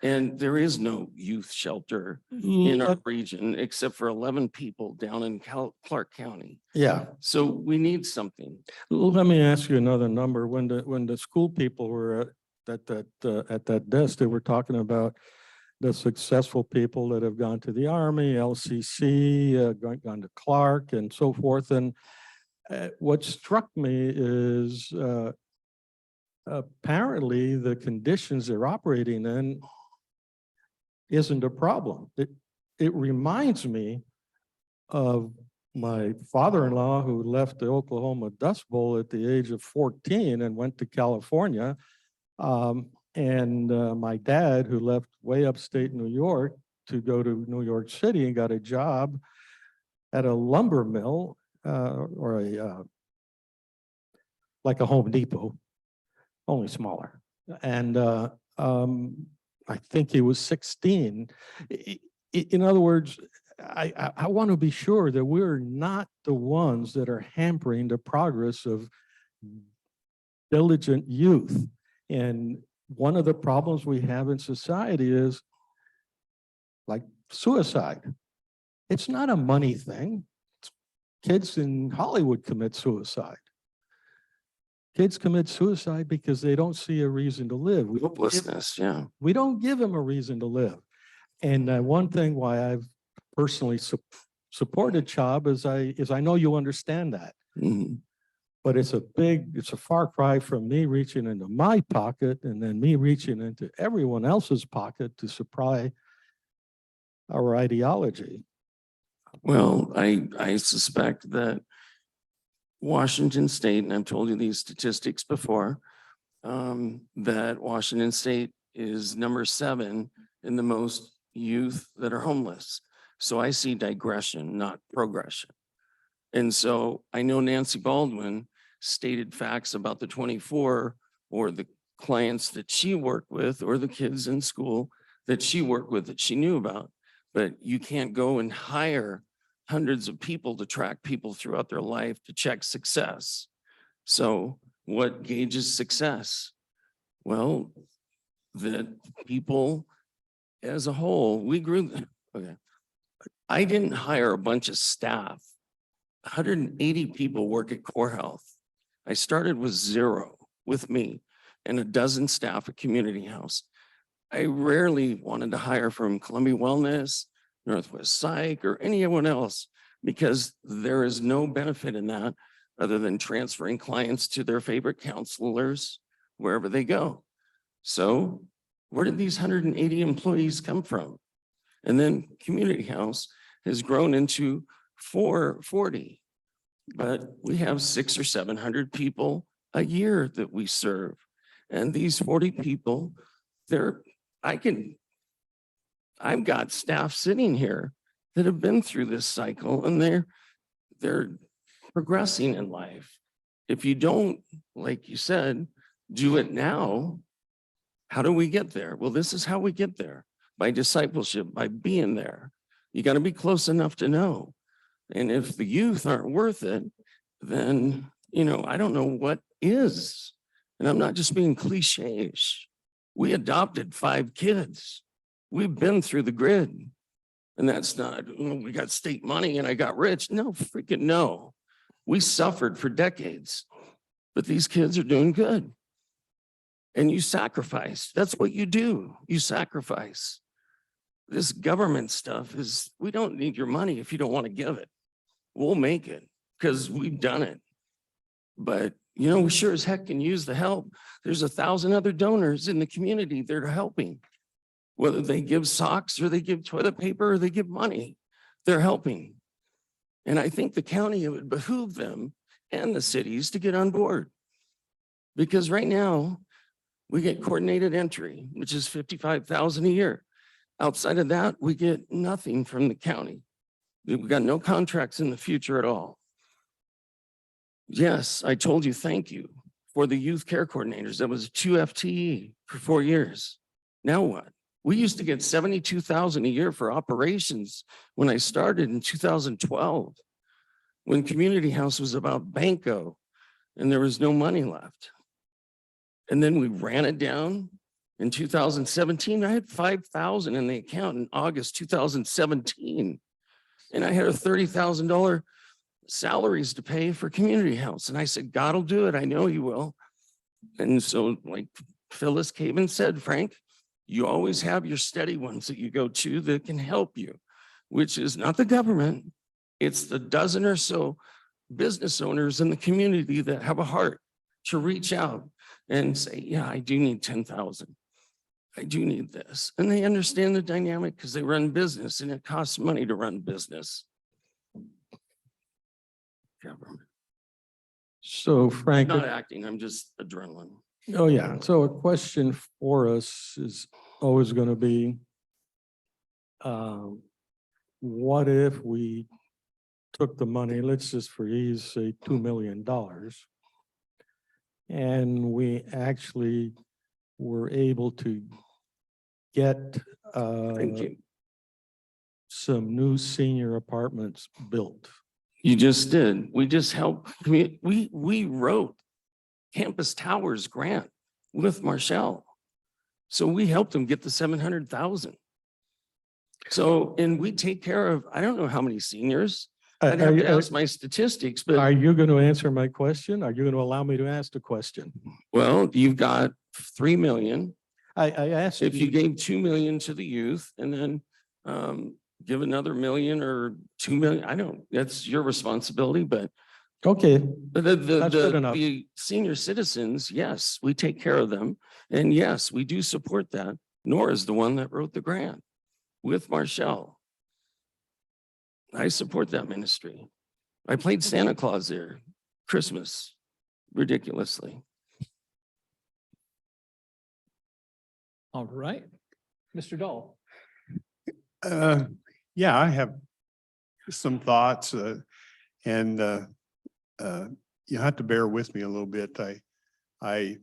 And there is no youth shelter in our region except for 11 people down in Clark County. yeah. So we need something. Let me ask you another number. When the school people were at that desk, they were talking about the successful people that have gone to the Army, LCC, gone to Clark and so forth. And what struck me is apparently the conditions they're operating in isn't a problem. It reminds me of my father-in-law who left the Oklahoma Dust Bowl at the age of 14 and went to California. And my dad, who left way upstate New York to go to New York City and got a job at a lumber mill or like a Home Depot, only smaller. And I think he was 16. In other words, I want to be sure that we're not the ones that are hampering the progress of diligent youth. And one of the problems we have in society is like suicide. It's not a money thing. Kids in Hollywood commit suicide. Kids commit suicide because they don't see a reason to live. Hopelessness, yeah. We don't give them a reason to live. And one thing why I've personally supported CHOB is I know you understand that. Mhm. But it's a far cry from me reaching into my pocket and then me reaching into everyone else's pocket to supply our ideology. Well, I suspect that Washington State, and I've told you these statistics before, that Washington State is number 7 in the most youth that are homeless. So I see digression, not progression. And so I know Nancy Baldwin stated facts about the 24 or the clients that she worked with or the kids in school that she worked with that she knew about. But you can't go and hire hundreds of people to track people throughout their life to check success. So what gauges success? Well, that people as a whole, we grew, okay. I didn't hire a bunch of staff. 180 people work at Core Health. I started with 0 with me and a dozen staff at Community House. I rarely wanted to hire from Columbia Wellness, Northwest Psych, or anyone else because there is no benefit in that other than transferring clients to their favorite counselors wherever they go. So where did these 180 employees come from? And then Community House has grown into 440, but we have 600 or 700 people a year that we serve. And these 40 people, I've got staff sitting here that have been through this cycle and they're progressing in life. If you don't, like you said, do it now, how do we get there? Well, this is how we get there, by discipleship, by being there. You got to be close enough to know. And if the youth aren't worth it, then, I don't know what is. And I'm not just being cliche-ish. We adopted 5 kids. We've been through the grid. And that's not, we got state money and I got rich. No, freaking no. We suffered for decades, but these kids are doing good. And you sacrifice. That's what you do. You sacrifice. This government stuff is, we don't need your money if you don't want to give it. We'll make it because we've done it. But, we sure as heck can use the help. There's 1,000 other donors in the community that are helping, whether they give socks or they give toilet paper or they give money. They're helping. And I think the county, it would behoove them and the cities to get on board. Because right now, we get coordinated entry, which is $55,000 a year. Outside of that, we get nothing from the county. We've got no contracts in the future at all. Yes, I told you, thank you for the youth care coordinators. That was 2 FTE for 4 years. Now what? We used to get $72,000 a year for operations when I started in 2012, when Community House was about Banco and there was no money left. And then we ran it down in 2017. I had 5,000 in the account in August 2017. And I had a $30,000 salaries to pay for Community House. And I said, God will do it. I know he will. And so like Phyllis Caven said, Frank, you always have your steady ones that you go to that can help you, which is not the government. It's the dozen or so business owners in the community that have a heart to reach out and say, yeah, I do need 10,000. I do need this. And they understand the dynamic because they run business and it costs money to run business. Government. So Frank. Not acting, I'm just adrenaline. Oh, yeah. So a question for us is always going to be, what if we took the money, let's just for ease say $2 million, and we actually were able to get Thank you. some new senior apartments built? You just did. We just helped. We wrote Campus Towers grant with Marshall. So we helped them get the 700,000. So, and we take care of, I don't know how many seniors. I'd have to ask my statistics, but. Are you going to answer my question? Are you going to allow me to ask the question? Well, you've got 3 million. I asked. If you gave 2 million to the youth and then give another million or 2 million, I don't, that's your responsibility, but. Okay. But That's good enough. the senior citizens, yes, we take care of them. And yes, we do support that. Nora is the one that wrote the grant with Marshall. I support that ministry. I played Santa Claus there, Christmas, ridiculously. All right. Mr. Dahl. Yeah, I have some thoughts and you have to bear with me a little bit. I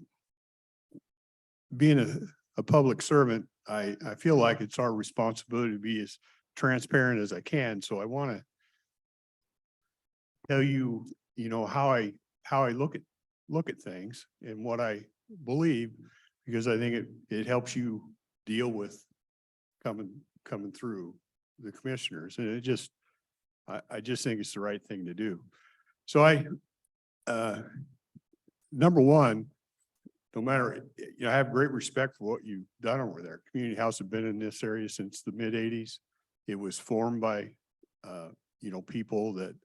being a public servant, I feel like it's our responsibility to be as transparent as I can. So I want to tell you, you know, how I look at things and what I believe, because I think it helps you deal with coming through the commissioners. And I just think it's the right thing to do. So number one, no matter, you know, I have great respect for what you've done over there. Community House have been in this area since the mid-80s. It was formed by, you know, people that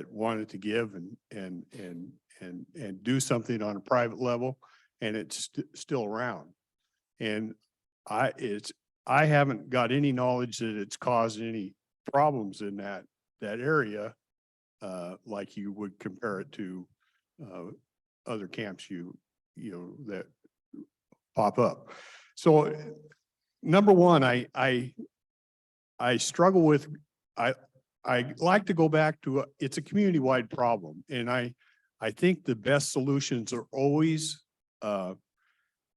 wanted to give and do something on a private level, and it's still around. And I haven't got any knowledge that it's caused any problems in that area, like you would compare it to other camps you know that pop up. So number one, I struggle with, I like to go back to it's a community-wide problem, and I think the best solutions are always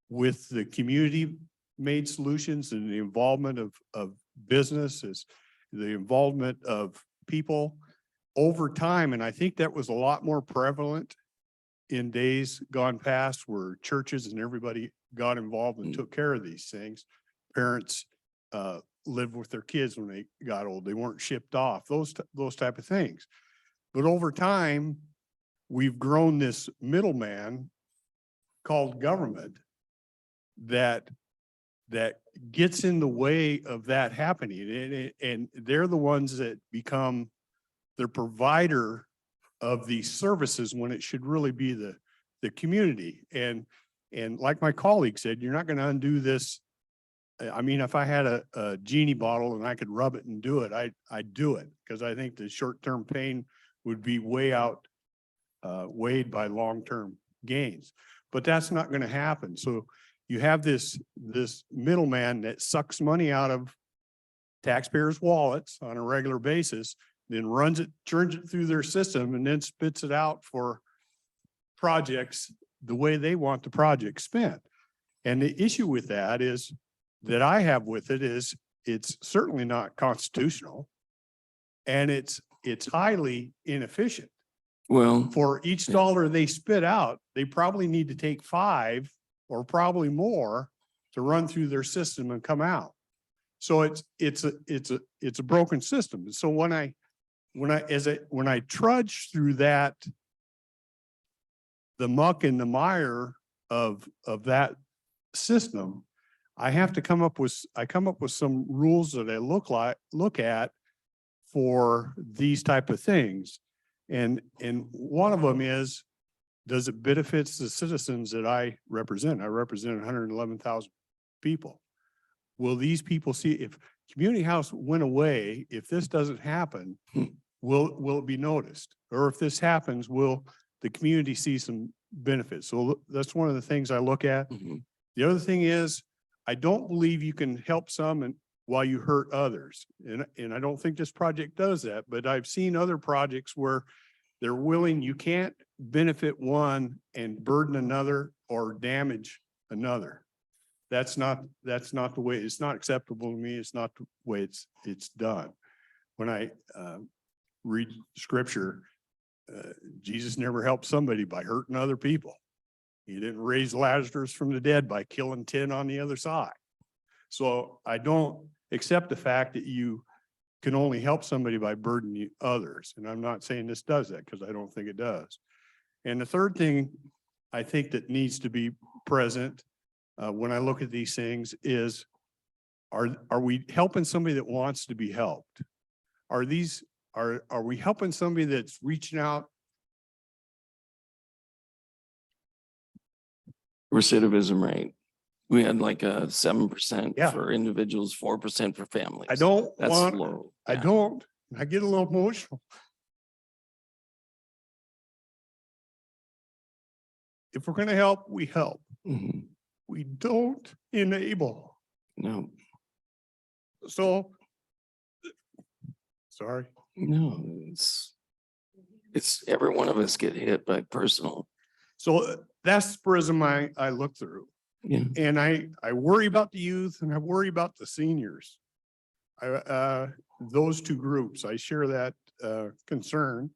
with the community-made solutions and the involvement of businesses, the involvement of people over time. And I think that was a lot more prevalent in days gone past, where churches and everybody got involved and took care of these things. Parents lived with their kids when they got old. They weren't shipped off, those type of things. But over time, we've grown this middleman called government that gets in the way of that happening. And they're the ones that become the provider of these services when it should really be the community. And like my colleague said, you're not going to undo this I mean, if I had a genie bottle and I could rub it and do it, I'd do it. Because I think the short-term pain would be weighed by long-term gains. But that's not going to happen. So you have this middleman that sucks money out of taxpayers' wallets on a regular basis, then turns it through their system and then spits it out for projects the way they want the project spent. And the issue with that is that I have with it is it's certainly not constitutional and it's highly inefficient. Well, For each dollar they spit out, they probably need to take 5 or probably more to run through their system and come out. So it's a broken system. And so when I trudge through that, the muck and the mire of that system, I have to come up with some rules that I look at for these type of things. And one of them is, does it benefits the citizens that I represent? I represent 111,000 people. Will these people see, if community house went away, if this doesn't happen, will it be noticed? Or if this happens, will the community see some benefits? So that's one of the things I look at. The other thing is, I don't believe you can help some while you hurt others. And I don't think this project does that, but I've seen other projects where they're willing, you can't benefit one and burden another or damage another. That's not the way, it's not acceptable to me. It's not the way it's done. When I read scripture, Jesus never helped somebody by hurting other people. He didn't raise Lazarus from the dead by killing 10 on the other side. So I don't accept the fact that you can only help somebody by burdening others. And I'm not saying this does that because I don't think it does. And the third thing I think that needs to be present when I look at these things is, are we helping somebody that wants to be helped? Are we helping somebody that's reaching out? recidivism rate. We had like a 7% Yeah. for individuals, 4% for families. I don't That's want, low. I Yeah. don't, I get a little emotional. If we're gonna help, we help. Mhm. We don't enable. No, So, sorry. no, it's every one of us get hit by personal. So that's the prism I look through. Yeah. And I worry about the youth and I worry about the seniors. Those two groups, I share that concern.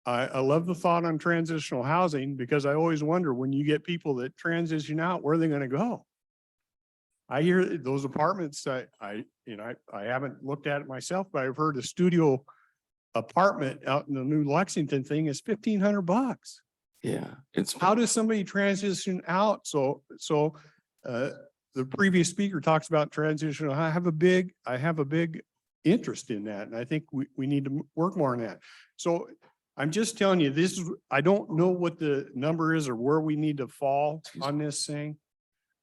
I love the thought on transitional housing because I always wonder when you get people that transition out, where are they going to go? I hear those apartments, I haven't looked at it myself, but I've heard a studio apartment out in the new Lexington thing is $1,500. Yeah, it's How does somebody transition out? So the previous speaker talks about transition. I have a big interest in that. And I think we need to work more on that. So I'm just telling you, I don't know what the number is or where we need to fall on this thing,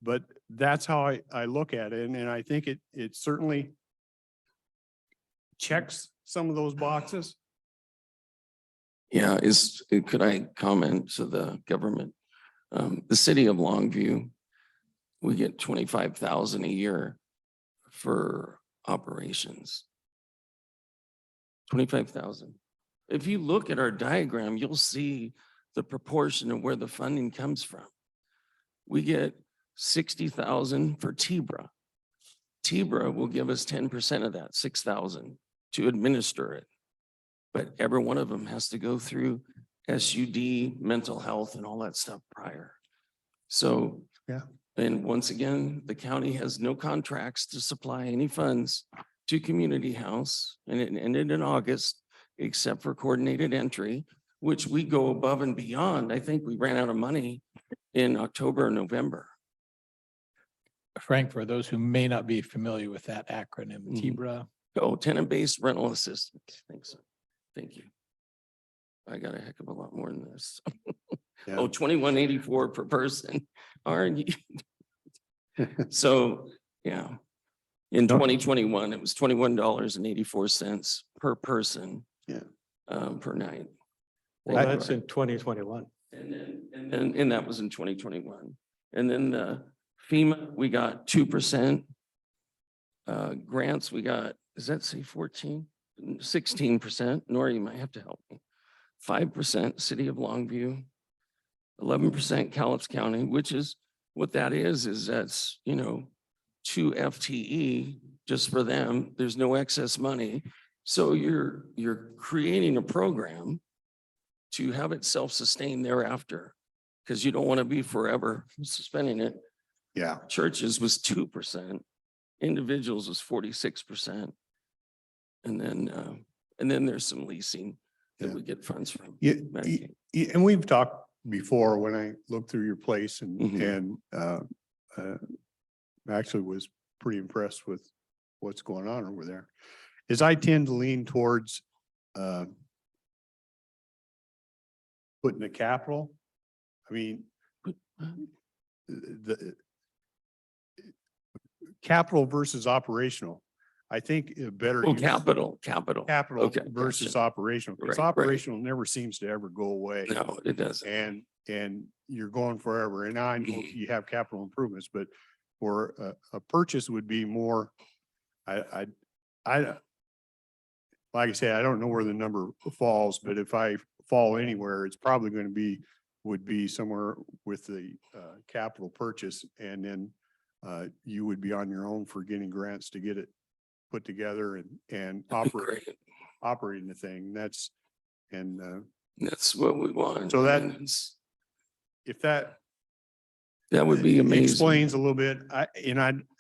but that's how I look at it. And I think it certainly checks some of those boxes. Yeah, could I comment to the government? The city of Longview, we get 25,000 a year for operations. 25,000. If you look at our diagram, you'll see the proportion of where the funding comes from. We get 60,000 for TBRA. TBRA will give us 10% of that, 6,000 to administer it. But every one of them has to go through SUD, mental health, and all that stuff prior. So, yeah. And once again, the county has no contracts to supply any funds to community house, and it ended in August, except for coordinated entry, which we go above and beyond. I think we ran out of money in October or November. Frank, for those who may not be familiar with that acronym, Mhm. TBRA. Oh, tenant-based rental assistance. Thanks. So. Thank you. I got a heck of a lot more than this. Yeah. Oh, 2184 per person. Aren't you? So, yeah. In No. 2021, it was $21.84 per person. Yeah. Per night. Well, Thank you, that's Brian. in 2021. And that was in 2021. And then FEMA, we got 2%. Grants, we got, does that say 14? 16%. Nora, you might have to help me. 5% City of Longview, 11% Cowlitz County, which is what that is that's, 2 FTE just for them. There's no excess money. So you're creating a program to have it self-sustain thereafter, because you don't want to be forever suspending it. Yeah. Churches was 2%, individuals was 46%. And then there's some leasing that Yeah. we get funds from. Yeah, Medicaid. and we've talked before when I looked through your place Mhm. actually was pretty impressed with what's going on over there. Is I tend to lean towards putting the capital. I mean, the capital versus operational. I think a better Oh, use- capital. capital Okay, versus gotcha. operational, because Right, right. operational never seems to ever go away. No, it doesn't. And you're going forever. And I know Mhm. you have capital improvements, but for a purchase would be more, I, like I said, I don't know where the number falls, but if I fall anywhere, it's probably going to would be somewhere with the capital purchase. And then you would be on your own for getting grants to get it put together and Great. operating the thing. That's what we want. So that- And it's- if that that would be amazing. explains a little bit. I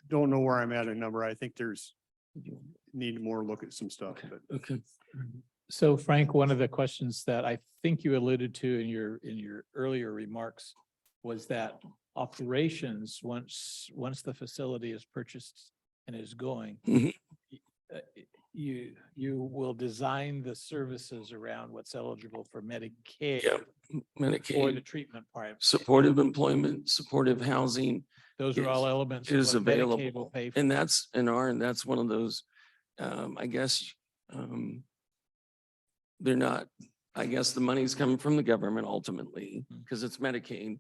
don't know where I'm at a number. I think need more look at some stuff, but Okay. So Frank, one of the questions that I think you alluded to in your earlier remarks was that operations, once the facility is purchased and is going, Mhm. uh, you will design the services around what's eligible for Medicaid Yep. for the Medicaid, treatment part. supportive employment, supportive housing. Those are all elements of Is what Medicaid will available. pay for. And that's one of those, I guess, they're not, I guess the money's coming from the government ultimately, because it's Medicaid,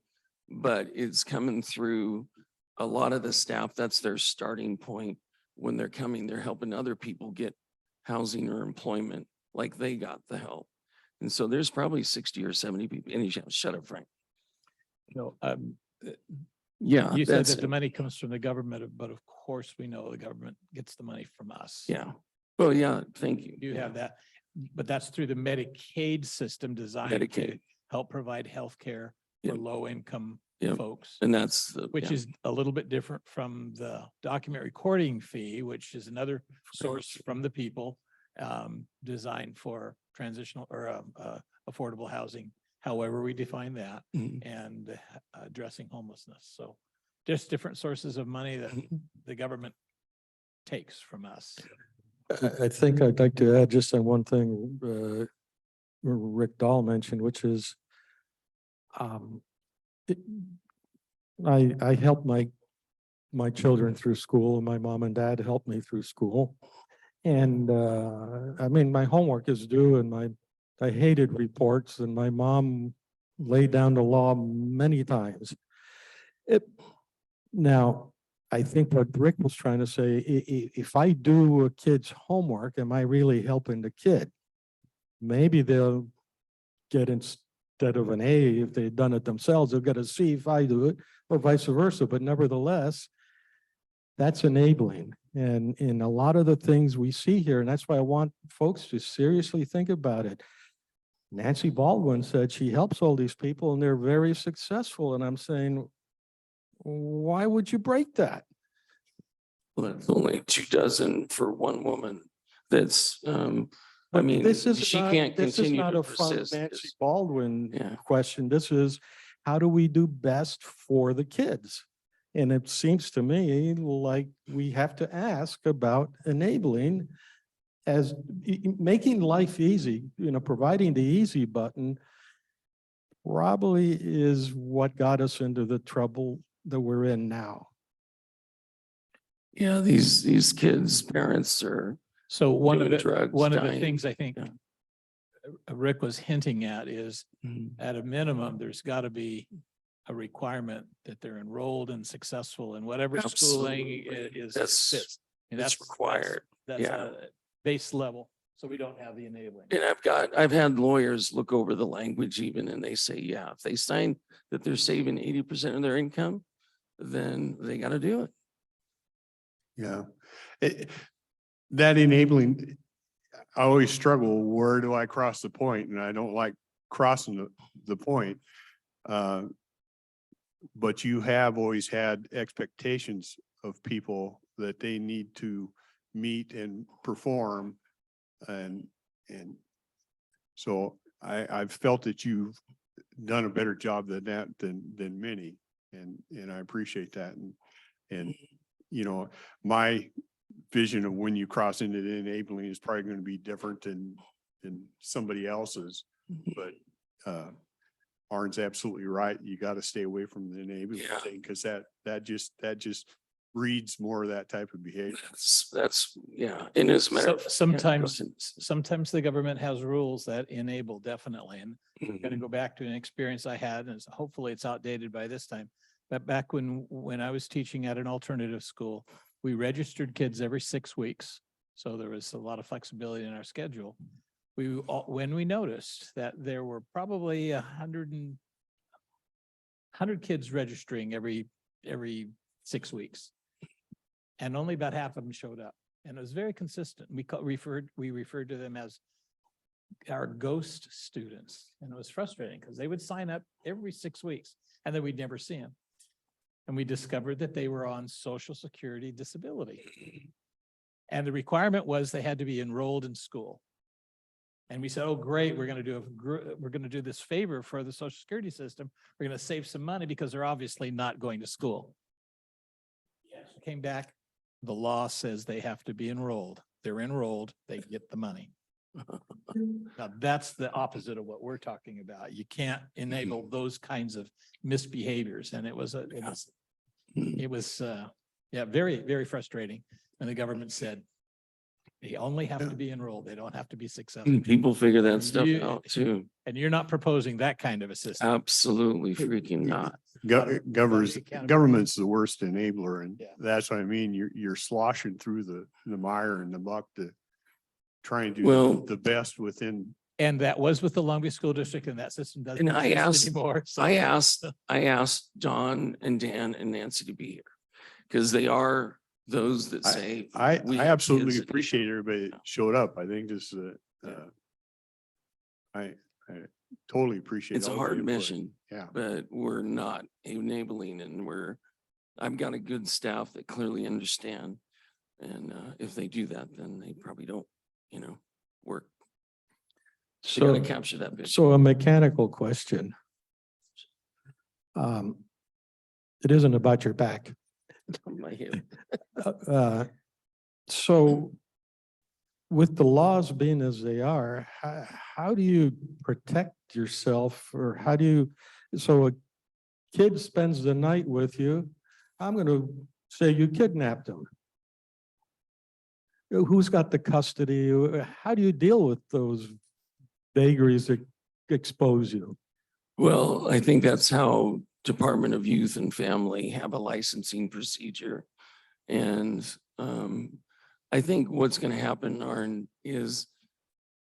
but it's coming through a lot of the staff. That's their starting point when they're coming. They're helping other people get housing or employment like they got the help. And so there's probably 60 or 70 people. Shut up, Frank. No, Yeah. you said that's that the it. money comes from the government, but of course we know the government gets the money from us. Yeah. Well, yeah, thank you. You have that, but that's through the Medicaid system designed to Medicaid. help provide healthcare Yep. for low income Yep. folks. And that's the. Which yeah. is a little bit different from the document recording fee, which is another source from the people designed for transitional or affordable housing, however we define that, Mhm. and addressing homelessness. So just different sources of money that the government takes from us. I think I'd like to add just on one thing, Rick Dahl mentioned, which is it- I helped my children through school, and my mom and dad helped me through school. And I mean, my homework is due, and I hated reports, and my mom laid down the law many times. Now, I think what Rick was trying to say, if I do a kid's homework, am I really helping the kid? Maybe they'll get instead of an A, if they've done it themselves, they'll get a C if I do it, or vice versa. But nevertheless, that's enabling. And in a lot of the things we see here, and that's why I want folks to seriously think about it. Nancy Baldwin said she helps all these people and they're very successful. And I'm saying, why would you break that? Well, that's only 24 for one woman. That's, I But mean, this is she not- can't this is continue not to a fun persist. Nancy Baldwin Yeah. question. This is, how do we do best for the kids? And it seems to me like we have to ask about enabling as making life easy, providing the easy button probably is what got us into the trouble that we're in now. Yeah, these kids' parents are So one of doing the, drugs, one of the dying. things I think Yeah. Rick was hinting at is Mhm. at a minimum, there's got to be a requirement that they're enrolled and successful in whatever schooling is. That's- fits. And it's required. That's Yeah. a base level. So we don't have the enabling. And I've had lawyers look over the language even, and they say, yeah, if they sign that they're saving 80% of their income, then they got to do it. Yeah. That enabling, I always struggle, where do I cross the point? And I don't like crossing the point. But you have always had expectations of people that they need to meet and perform. And so I've felt that you've done a better job than that than many. And I appreciate that. And, you know, my vision of when you cross into the enabling is probably going to be different than somebody else's. But Arn's absolutely right. You got to stay away from the enabling Yeah. thing, because that just breeds more of that type of behavior. That's yeah. And as a matter of Sometimes the government has rules that enable definitely. And I'm going to Mhm. go back to an experience I had, and hopefully it's outdated by this time. But back when I was teaching at an alternative school, we registered kids every 6 weeks. So there was a lot of flexibility in our schedule. When we noticed that there were probably 100 kids registering every 6 weeks. And only about half of them showed up. And it was very consistent. We referred to them as our ghost students. And it was frustrating because they would sign up every 6 weeks and then we'd never see them. And we discovered that they were on Social Security disability. And the requirement was they had to be enrolled in school. And we said, oh, great, we're going to do this favor for the Social Security system. We're going to save some money because they're obviously not going to school. Yes, came back. The law says they have to be enrolled. They're enrolled, they get the money. Now, that's the opposite of what we're talking about. You can't enable those kinds of misbehaviors. And it was very, very frustrating. And the government said, they only have to be enrolled. They don't have to be successful. People figure that stuff You- out too. And you're not proposing that kind of a system. Absolutely freaking not. Government's the worst enabler, and Yeah. that's what I mean. You're sloshing through the mire and the muck to try and do Well- the best within. And that was with the Long Beach School District, and that system doesn't And I exist asked, anymore. So- I asked John and Dan and Nancy to be here because they are those that say. I we have absolutely kids that- appreciate everybody that showed up. I think this, I totally appreciate. It's a all the hard input. mission, Yeah. but we're not enabling and I've got a good staff that clearly understand. And if they do that, then they probably don't, work. They So, gotta capture that vision. so a mechanical question. It isn't about your back. On my hip. So with the laws being as they are, how do you protect yourself, or how do you, so a kid spends the night with you, I'm going to say you kidnapped him. Who's got the custody? How do you deal with those vagaries that expose you? Well, I think that's how Department of Youth and Family have a licensing procedure. And I think what's going to happen, Arn, is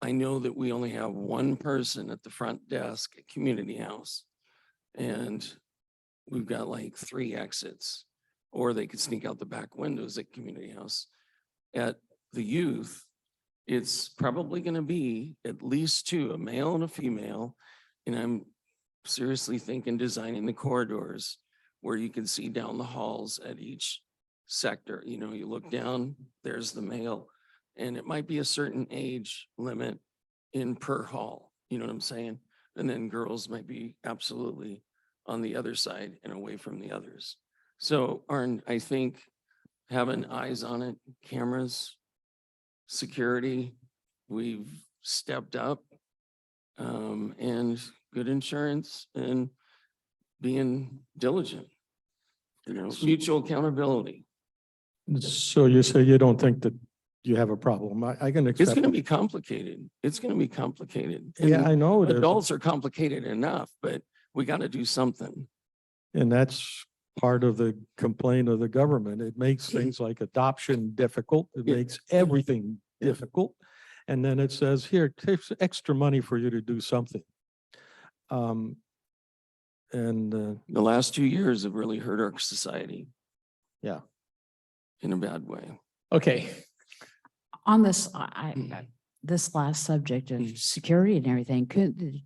I know that we only have one person at the front desk at Community House. And we've got like 3 exits, or they could sneak out the back windows at Community House. At the youth, it's probably going to be at least 2, a male and a female. And I'm seriously thinking designing the corridors where you can see down the halls at each sector. You look down, there's the male, and it might be a certain age limit in per hall. You know what I'm saying? And then girls might be absolutely on the other side and away from the others. So, Arn, I think having eyes on it, cameras, security, we've stepped up, and good insurance and being diligent, mutual accountability. So you say you don't think that you have a problem. I can It's accept. gonna be complicated. It's gonna be complicated. Yeah, And I know it is. adults are complicated enough, but we gotta do something. And that's part of the complaint of the government. It makes things like adoption difficult. It Yeah. makes everything Yeah. difficult. And then it says, here, takes extra money for you to do something. And The last 2 years have really hurt our society yeah, in a bad way. Okay, On this, this last subject of security and everything, could the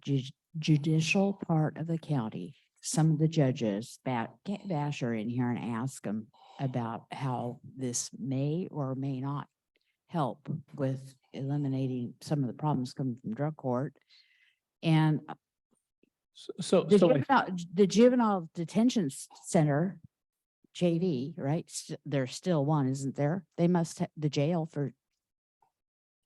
judicial part of the county, some of the judges, get Basher in here and ask them about how this may or may not help with eliminating some of the problems coming from drug court? And so, the juvenile detention center, JV, right? There's still one, isn't there? They must, the jail for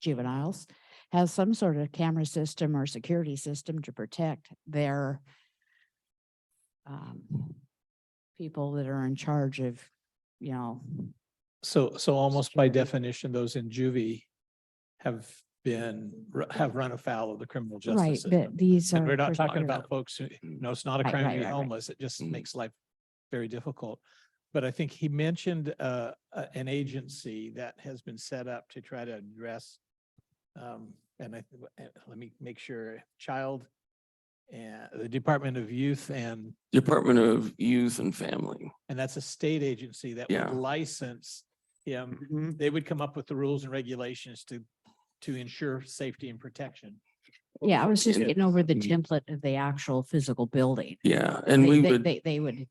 juveniles has some sort of camera system or security system to protect their people that are in charge of, you know. so almost by definition, those in juvie have run afoul of the criminal justice Right, system. but these are. And we're not talking particular- about folks who, it's not a Right, crime to right, be right, right. homeless. It just Mhm. makes life very difficult. But I think he mentioned an agency that has been set up to try to address, and let me make sure, the Department of Youth and Department of Youth and Family. that's a state agency that Yeah. would license him. They would come up with the rules and regulations to ensure safety and protection. Yeah, I was just And- getting over the template of the actual physical building. Yeah, and we would, They would.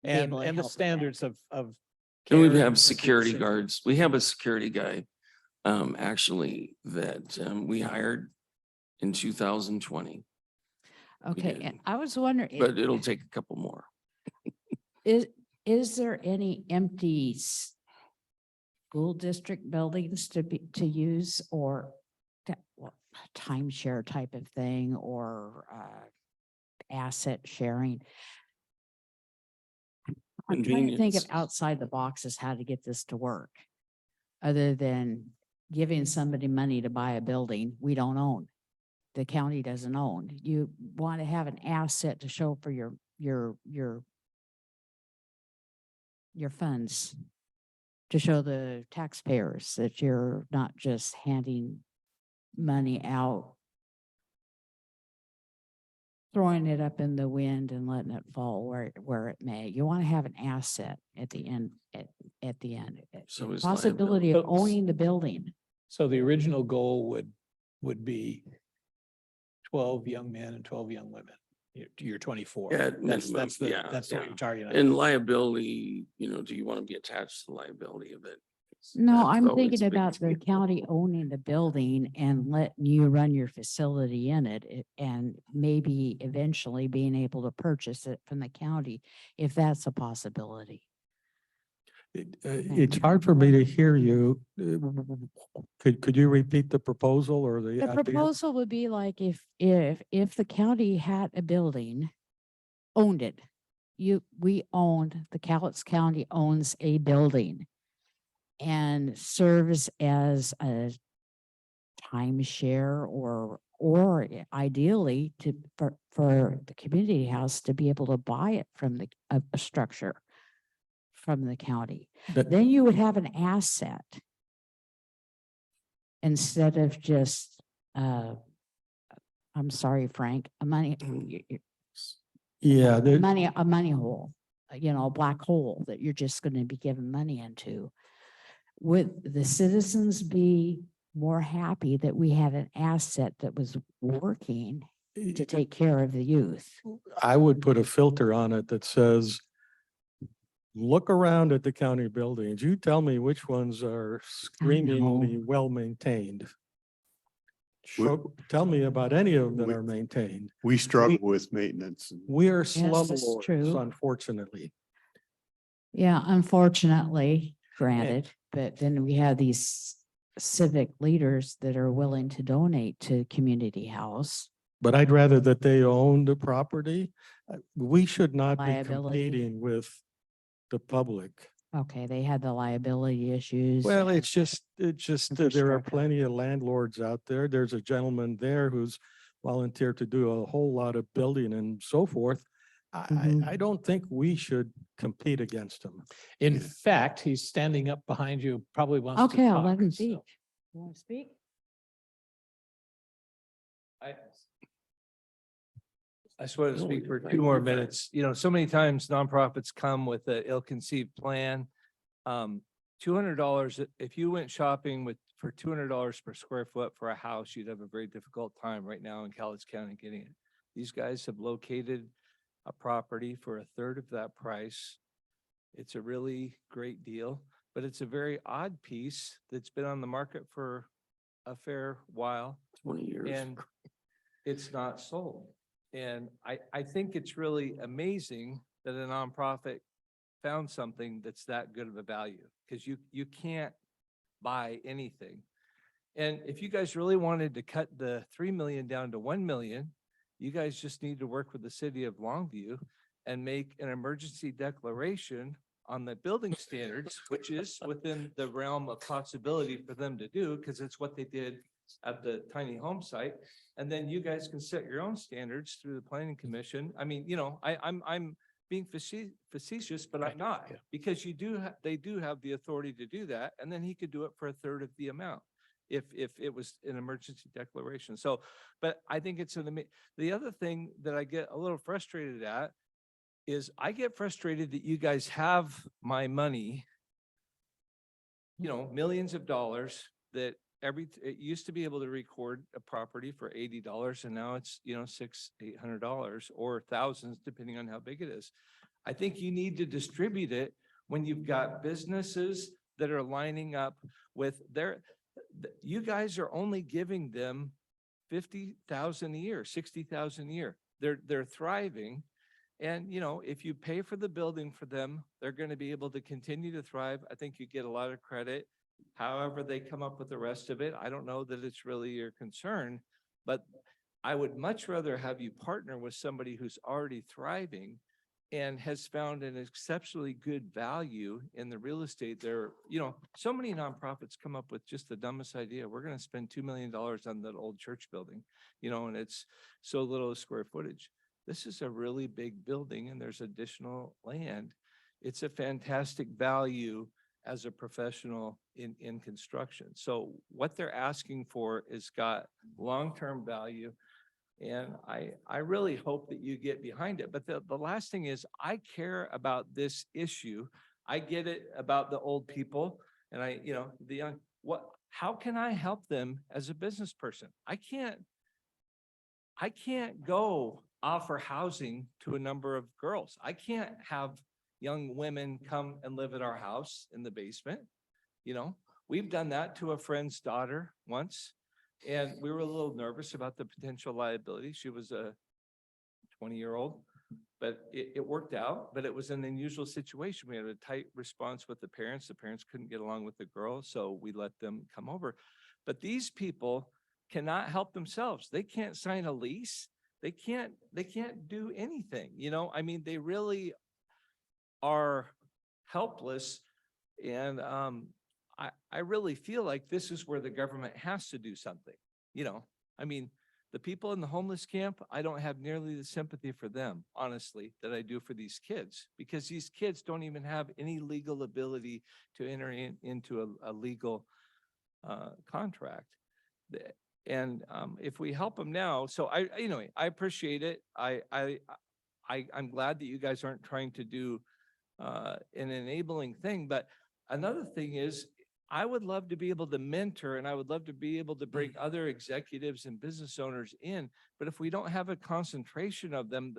And, able to and the help with that. standards of. and we'd care have and security safety. guards. We have a security guy, actually, that we hired in 2020, Okay, did. and I was wondering. but it'll take a couple more. Is there any empty school district buildings to use or timeshare type of thing or asset sharing? I'm trying to think of Convenience. outside the boxes how to get this to work. Other than giving somebody money to buy a building we don't own. The county doesn't own. You want to have an asset to show for your funds. To show the taxpayers that you're not just handing money out. Throwing it up in the wind and letting it fall where it may. You want to have an asset at the end, at the end. So is Possibility of liability. owning the building. So the original goal would be 12 young men and 12 young women. You're 24. At That's minimum, the, yeah, that's what yeah. you're targeting. And liability, do you want to be attached to the liability of it? No, That's I'm always thinking a big about the deal. county owning the building and letting you run your facility in it and maybe eventually being able to purchase it from the county, if that's a possibility. it's hard for me to hear you. Could you repeat the proposal or the The idea? proposal would be like if the county had a building, owned it. The Cowlitz County owns a building and serves as a timeshare or ideally for the community house to be able to buy it from a structure from the county. That- Then you would have an asset instead of just, I'm sorry, Frank, a money Yeah, a money hole, a black hole that you're just going to be giving money into. Would the citizens be more happy that we had an asset that was working to take care of the youth? I would put a filter on it that says, look around at the county buildings. You tell me which ones are screamingly well-maintained. Tell me about any of them that are maintained. We struggle with maintenance. We are Yes, slumlords, that's true. unfortunately. Yeah, unfortunately, granted, but then we have these civic leaders that are willing to donate to community house. But I'd rather that they own the property. We should not be Liability. competing with the public. Okay, they had the liability issues. Well, it's just there are Infrastructure. plenty of landlords out there. There's a gentleman there who's volunteered to do a whole lot of building and so forth. I don't think we should compete against him. In fact, he's standing up behind you, probably wants to Okay, I'll let talk. him speak. so. You want to speak? I just wanted to speak for 2 more minutes. You know, so many times nonprofits come with an ill-conceived plan. $200, if you went shopping for $200 per square foot for a house, you'd have a very difficult time right now in Cowlitz County getting it. These guys have located a property for a third of that price. It's a really great deal, but it's a very odd piece that's been on the market for a fair while. 20 years. And it's not sold. And I think it's really amazing that a nonprofit found something that's that good of a value, because you can't buy anything. And if you guys really wanted to cut the 3 million down to 1 million, you guys just need to work with the city of Longview and make an emergency declaration on the building standards, which is within the realm of possibility for them to do, because it's what they did at the tiny home site. And then you guys can set your own standards through the planning commission. I mean, you know, I'm being facetious, but I'm not, because they do have the authority to do that. And then he could do it for a third of the amount if it was an emergency declaration. So, but I think it's the other thing that I get a little frustrated at is I get frustrated that you guys have my money, you know, millions of dollars that it used to be able to record a property for $80 and now it's, you know, $600-800 or thousands, depending on how big it is. I think you need to distribute it when you've got businesses that are lining up with you guys are only giving them 50,000 a year, 60,000 a year. They're thriving. And, you know, if you pay for the building for them, they're going to be able to continue to thrive. I think you get a lot of credit. However they come up with the rest of it, I don't know that it's really your concern, but I would much rather have you partner with somebody who's already thriving and has found an exceptionally good value in the real estate there. You know, so many nonprofits come up with just the dumbest idea. We're going to spend $2 million on that old church building, you know, and it's so little square footage. This is a really big building and there's additional land. It's a fantastic value as a professional in construction. So what they're asking for is got long-term value. And I really hope that you get behind it. But the last thing is I care about this issue. I get it about the old people and you know, the young, how can I help them as a business person? I can't go offer housing to a number of girls. I can't have young women come and live at our house in the basement. You know, we've done that to a friend's daughter once, and we were a little nervous about the potential liability. She was a 20-year-old, but it worked out, but it was an unusual situation. We had a tight response with the parents. The parents couldn't get along with the girl, so we let them come over. But these people cannot help themselves. They can't sign a lease. They can't do anything. You know, I mean, they really are helpless. And I really feel like this is where the government has to do something. You know, I mean, the people in the homeless camp, I don't have nearly the sympathy for them, honestly, that I do for these kids, because these kids don't even have any legal ability to enter into a legal contract. And if we help them now, so I appreciate it. I'm glad that you guys aren't trying to do an enabling thing. But another thing is, I would love to be able to mentor and I would love to be able to bring other executives and business owners in. But if we don't have a concentration of them,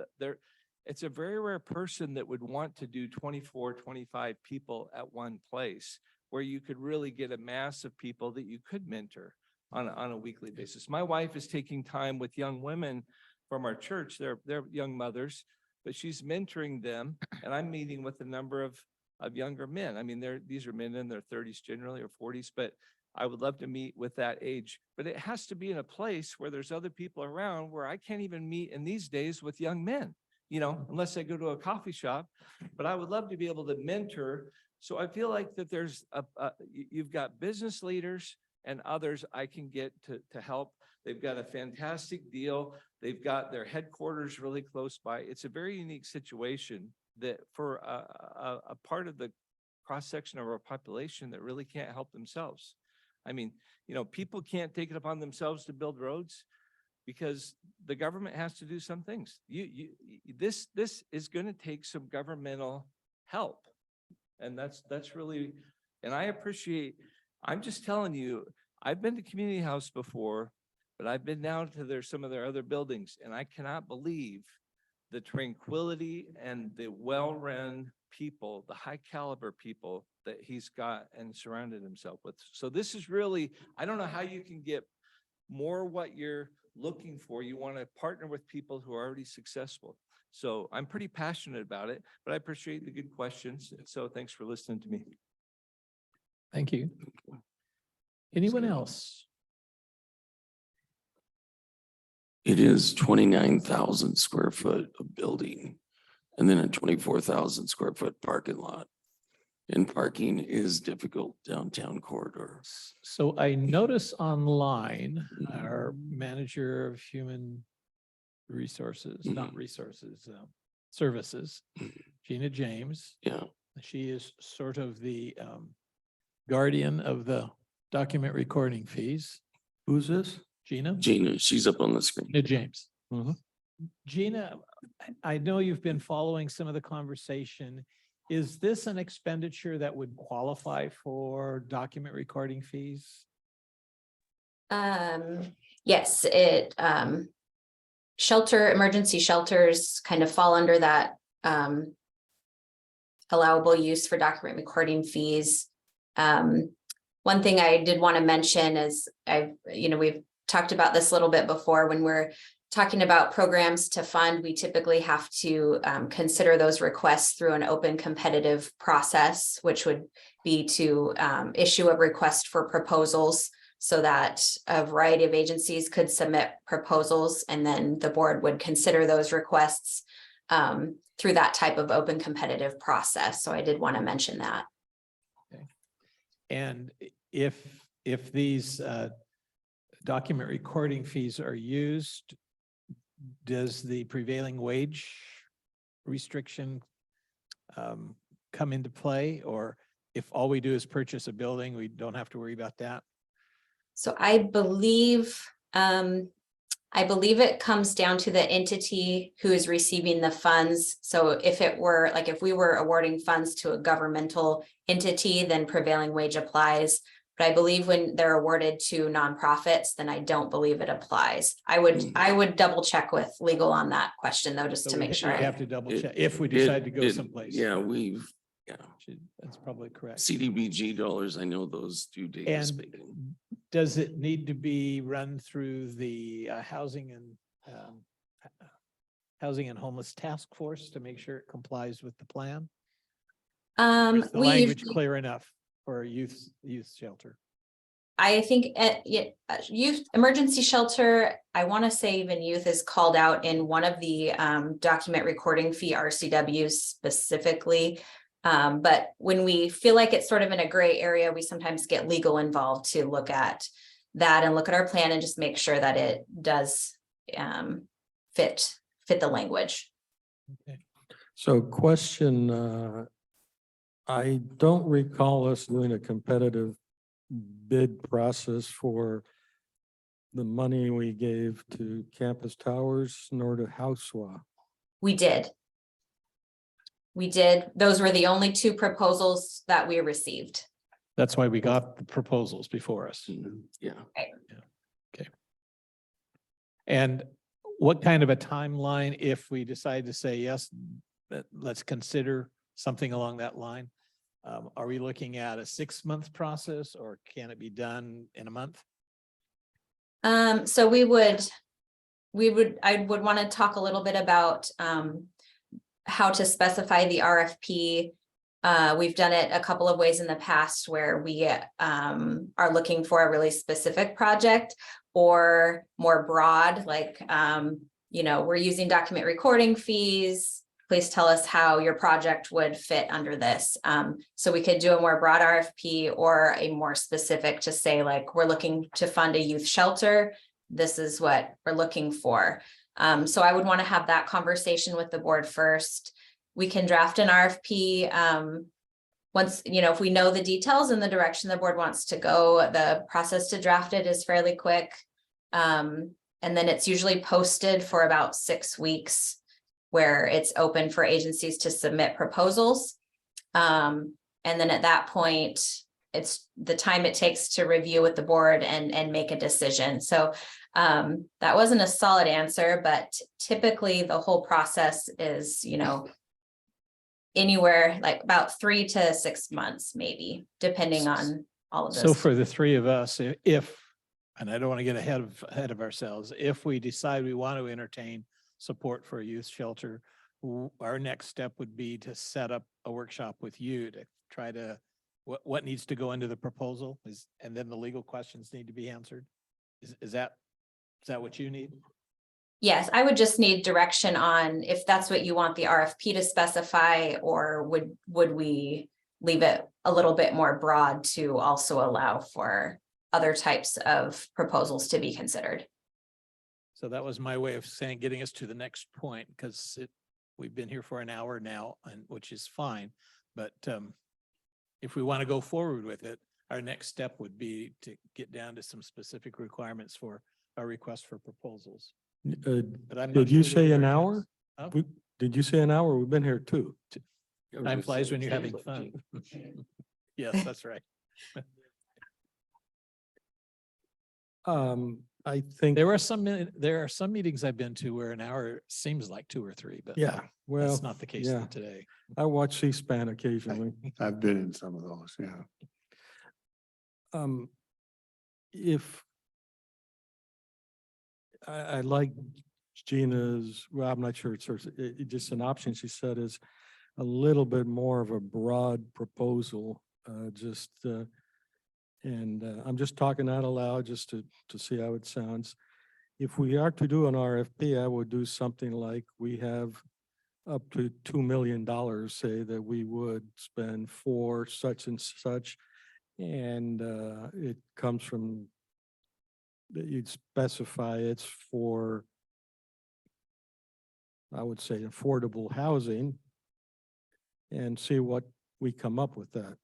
it's a very rare person that would want to do 24, 25 people at one place, where you could really get a mass of people that you could mentor on a weekly basis. My wife is taking time with young women from our church. They're young mothers, but she's mentoring them, and I'm meeting with a number of younger men. I mean, these are men in their 30s generally, or 40s, but I would love to meet with that age. But it has to be in a place where there's other people around, where I can't even meet in these days with young men. you know, unless I go to a coffee shop, but I would love to be able to mentor. So I feel like that there's you've got business leaders and others I can get to help. They've got a fantastic deal. They've got their headquarters really close by. It's a very unique situation that for a part of the cross-section of our population that really can't help themselves. I mean, you know, people can't take it upon themselves to build roads because the government has to do some things. This is going to take some governmental help. And that's really, and I appreciate, I'm just telling you, I've been to community house before, but I've been down to some of their other buildings, and I cannot believe the tranquility and the well-run people, the high caliber people that he's got and surrounded himself with. So this is really, I don't know how you can get more what you're looking for. You want to partner with people who are already successful. So I'm pretty passionate about it, but I appreciate the good questions. So thanks for listening to me. Thank you. Anyone else? It is 29,000 square foot of building and then a 24,000 square foot parking lot. And parking is difficult downtown corridor. So I notice online, our manager of human resources, not resources, services, Gina James. Yeah. She is sort of the guardian of the document recording fees. Who's this? Gina? Gina, she's up on the screen. Gina James. Mhm. Gina, I know you've been following some of the conversation. Is this an expenditure that would qualify for document recording fees? Yes, emergency shelters kind of fall under that allowable use for document recording fees. One thing I did want to mention is we've talked about this a little bit before. When we're talking about programs to fund, we typically have to consider those requests through an open competitive process, which would be to issue a request for proposals so that a variety of agencies could submit proposals, and then the board would consider those requests through that type of open competitive process. So I did want to mention that. Okay. And if these document recording fees are used, does the prevailing wage restriction come into play? Or if all we do is purchase a building, we don't have to worry about that? So I believe it comes down to the entity who is receiving the funds. So if we were awarding funds to a governmental entity, then prevailing wage applies. But I believe when they're awarded to nonprofits, then I don't believe it applies. I would double check with legal on that question though, just to make sure. We have to double check if we decide to go someplace. Yeah, That's probably correct. CDBG dollars, I know those do data And speaking. does it need to be run through the housing and homeless task force to make sure it complies with the plan? Or is the language clear enough for a youth shelter? I think youth emergency shelter, I want to say even youth is called out in one of the document recording fee RCWs specifically. But when we feel like it's sort of in a gray area, we sometimes get legal involved to look at that and look at our plan and just make sure that it does fit the language. Okay. So question, I don't recall us doing a competitive bid process for the money we gave to Campus Towers nor to House Swap. We did. Those were the only two proposals that we received. That's why we got the proposals before us. Yeah. Okay. And what kind of a timeline, if we decide to say yes, let's consider something along that line? Are we looking at a 6-month process, or can it be done in a month? So I would want to talk a little bit about how to specify the RFP. We've done it a couple of ways in the past where we are looking for a really specific project, or more broad, like we're using document recording fees. Please tell us how your project would fit under this. So we could do a more broad RFP or a more specific to say, like, we're looking to fund a youth shelter. This is what we're looking for. So I would want to have that conversation with the board first. We can draft an RFP. Once, if we know the details and the direction the board wants to go, the process to draft it is fairly quick. And then it's usually posted for about 6 weeks, where it's open for agencies to submit proposals. And then at that point, it's the time it takes to review with the board and make a decision. So that wasn't a solid answer, but typically the whole process is, anywhere like about 3 to 6 months, maybe, depending on all of this. So for the three of us, if, and I don't want to get ahead of ourselves, if we decide we want to entertain support for a youth shelter, our next step would be to set up a workshop with you to try to, what needs to go into the proposal is, and then the legal questions need to be answered. Is that what you need? Yes, I would just need direction on if that's what you want the RFP to specify, or would we leave it a little bit more broad to also allow for other types of proposals to be considered. So that was my way of saying, getting us to the next point, because we've been here for an hour now, and which is fine. But if we want to go forward with it, our next step would be to get down to some specific requirements for our request for proposals. But I'm not Did you sure say that an we're- hour? Huh? Did you say an hour? We've been here 2. Time flies when you're having fun. Yes, that's right. I think, There are some meetings I've been to where an hour seems like 2 or 3, but yeah, well, that's not the case yeah. today. I watch C-SPAN occasionally. I've been in some of those, yeah. If I like Gina's, well, I'm not sure it's hers, just an option she said is a little bit more of a broad proposal, and I'm just talking out aloud just to see how it sounds. If we are to do an RFP, I would do something like we have up to $2 million, say, that we would spend for such and such. And it comes from, that you'd specify it's for, I would say, affordable housing, and see what we come up with that.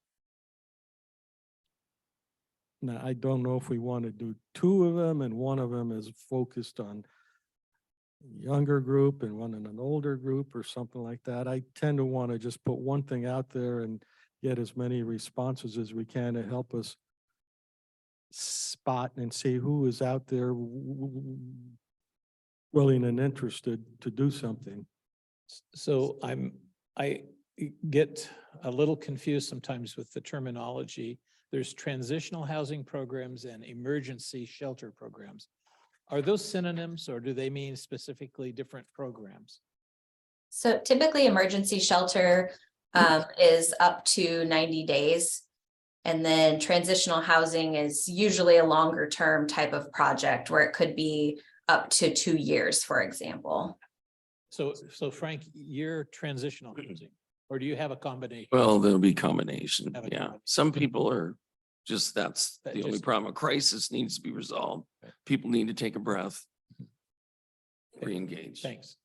Now, I don't know if we want to do 2 of them and one of them is focused on younger group and one in an older group or something like that. I tend to want to just put one thing out there and get as many responses as we can to help us spot and see who is out there willing and interested to do something. So I get a little confused sometimes with the terminology. There's transitional housing programs and emergency shelter programs. Are those synonyms, or do they mean specifically different programs? So typically emergency shelter is up to 90 days. And then transitional housing is usually a longer term type of project where it could be up to 2 years, for example. So Frank, you're transitional housing, or do you have a combination? Well, there'll be combination. Have a Yeah. combination. Some people are just, that's That the only just- problem. A crisis needs to be resolved. Right. People need to take a breath. Okay. Re-engage. Thanks.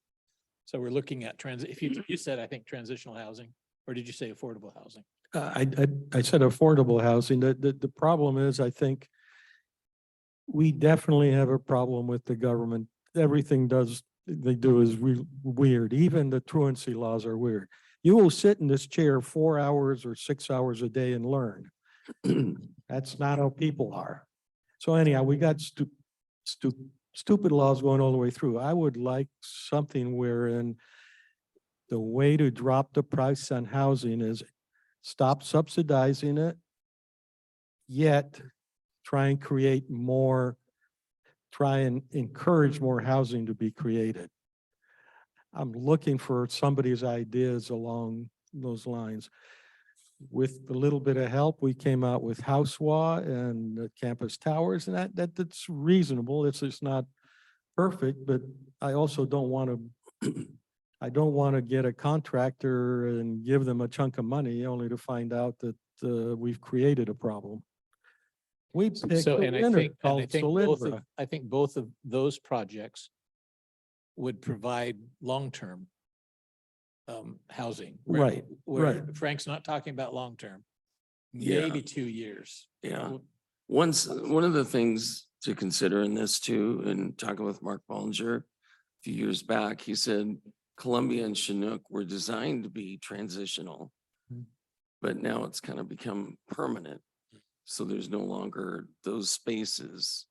So we're looking at if you said, I think, transitional housing, or did you say affordable housing? I said affordable housing. The problem is, I think we definitely have a problem with the government. Everything they do is weird. Even the truancy laws are weird. You will sit in this chair 4 hours or 6 hours a day and learn. That's not how people are. So anyhow, we got stupid laws going all the way through. I would like something wherein the way to drop the price on housing is stop subsidizing it, yet try and create more, try and encourage more housing to be created. I'm looking for somebody's ideas along those lines. With a little bit of help, we came out with HouseWA and Campus Towers, and that's reasonable. It's just not perfect, but I also don't want to, I don't want to get a contractor and give them a chunk of money only to find out that we've created a problem. We picked So, a and I winner think, and I called think both of, Solidra. I think both of those projects would provide long-term housing. Right, Where right. Frank's not talking about long-term, Yeah. maybe 2 years. Yeah. One of the things to consider in this too, and talking with Mark Bollinger a few years back, he said Columbia and Chinook were designed to be transitional, but now it's kind of become permanent. So there's no longer those spaces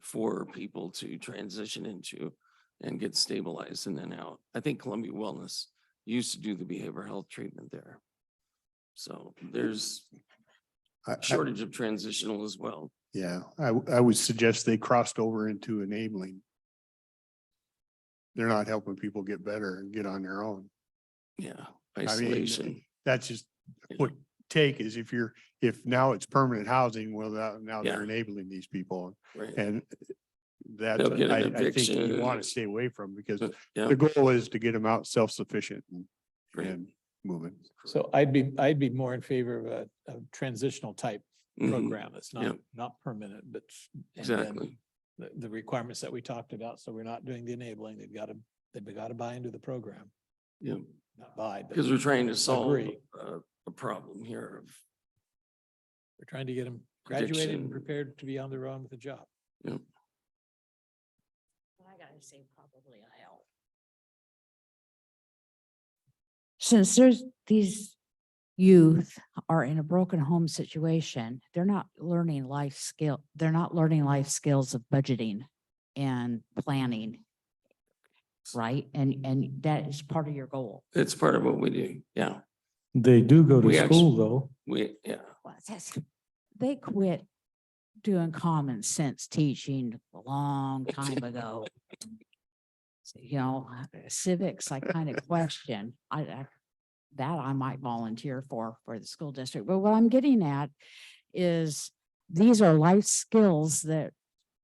for people to transition into and get stabilized and then out. I think Columbia Wellness used to do the behavioral health treatment there. So there's shortage of transitional as well. Yeah, I would suggest they crossed over into enabling. They're not helping people get better and get on their own. Yeah, I mean, isolation. that's just what take is if now it's permanent housing, well, now Yeah. they're enabling these people. Right. And that's, They'll get an I think you eviction. want to stay away from because Yeah, the goal is to get them out self-sufficient Right. and moving. So I'd be more in favor of a transitional type Mhm. program. It's Yeah. not permanent, but and then Exactly. the requirements that we talked about. So we're not doing the enabling. They've got to buy into the program, Yeah, not buy. but because we're trying to solve agree. a problem here of, We're trying to get them graduated and Addiction. prepared to be on their own with a job. you I gotta say probably IL. Since these youth are in a broken home situation, they're not learning life skills of budgeting and planning. Right? And that is part of your goal. it's part of what we do. Yeah, They do go to We school though. Well, they quit doing common sense teaching a long time ago. So, you know, civics, I kind of question, that I might volunteer for the school district. But what I'm getting at is these are life skills that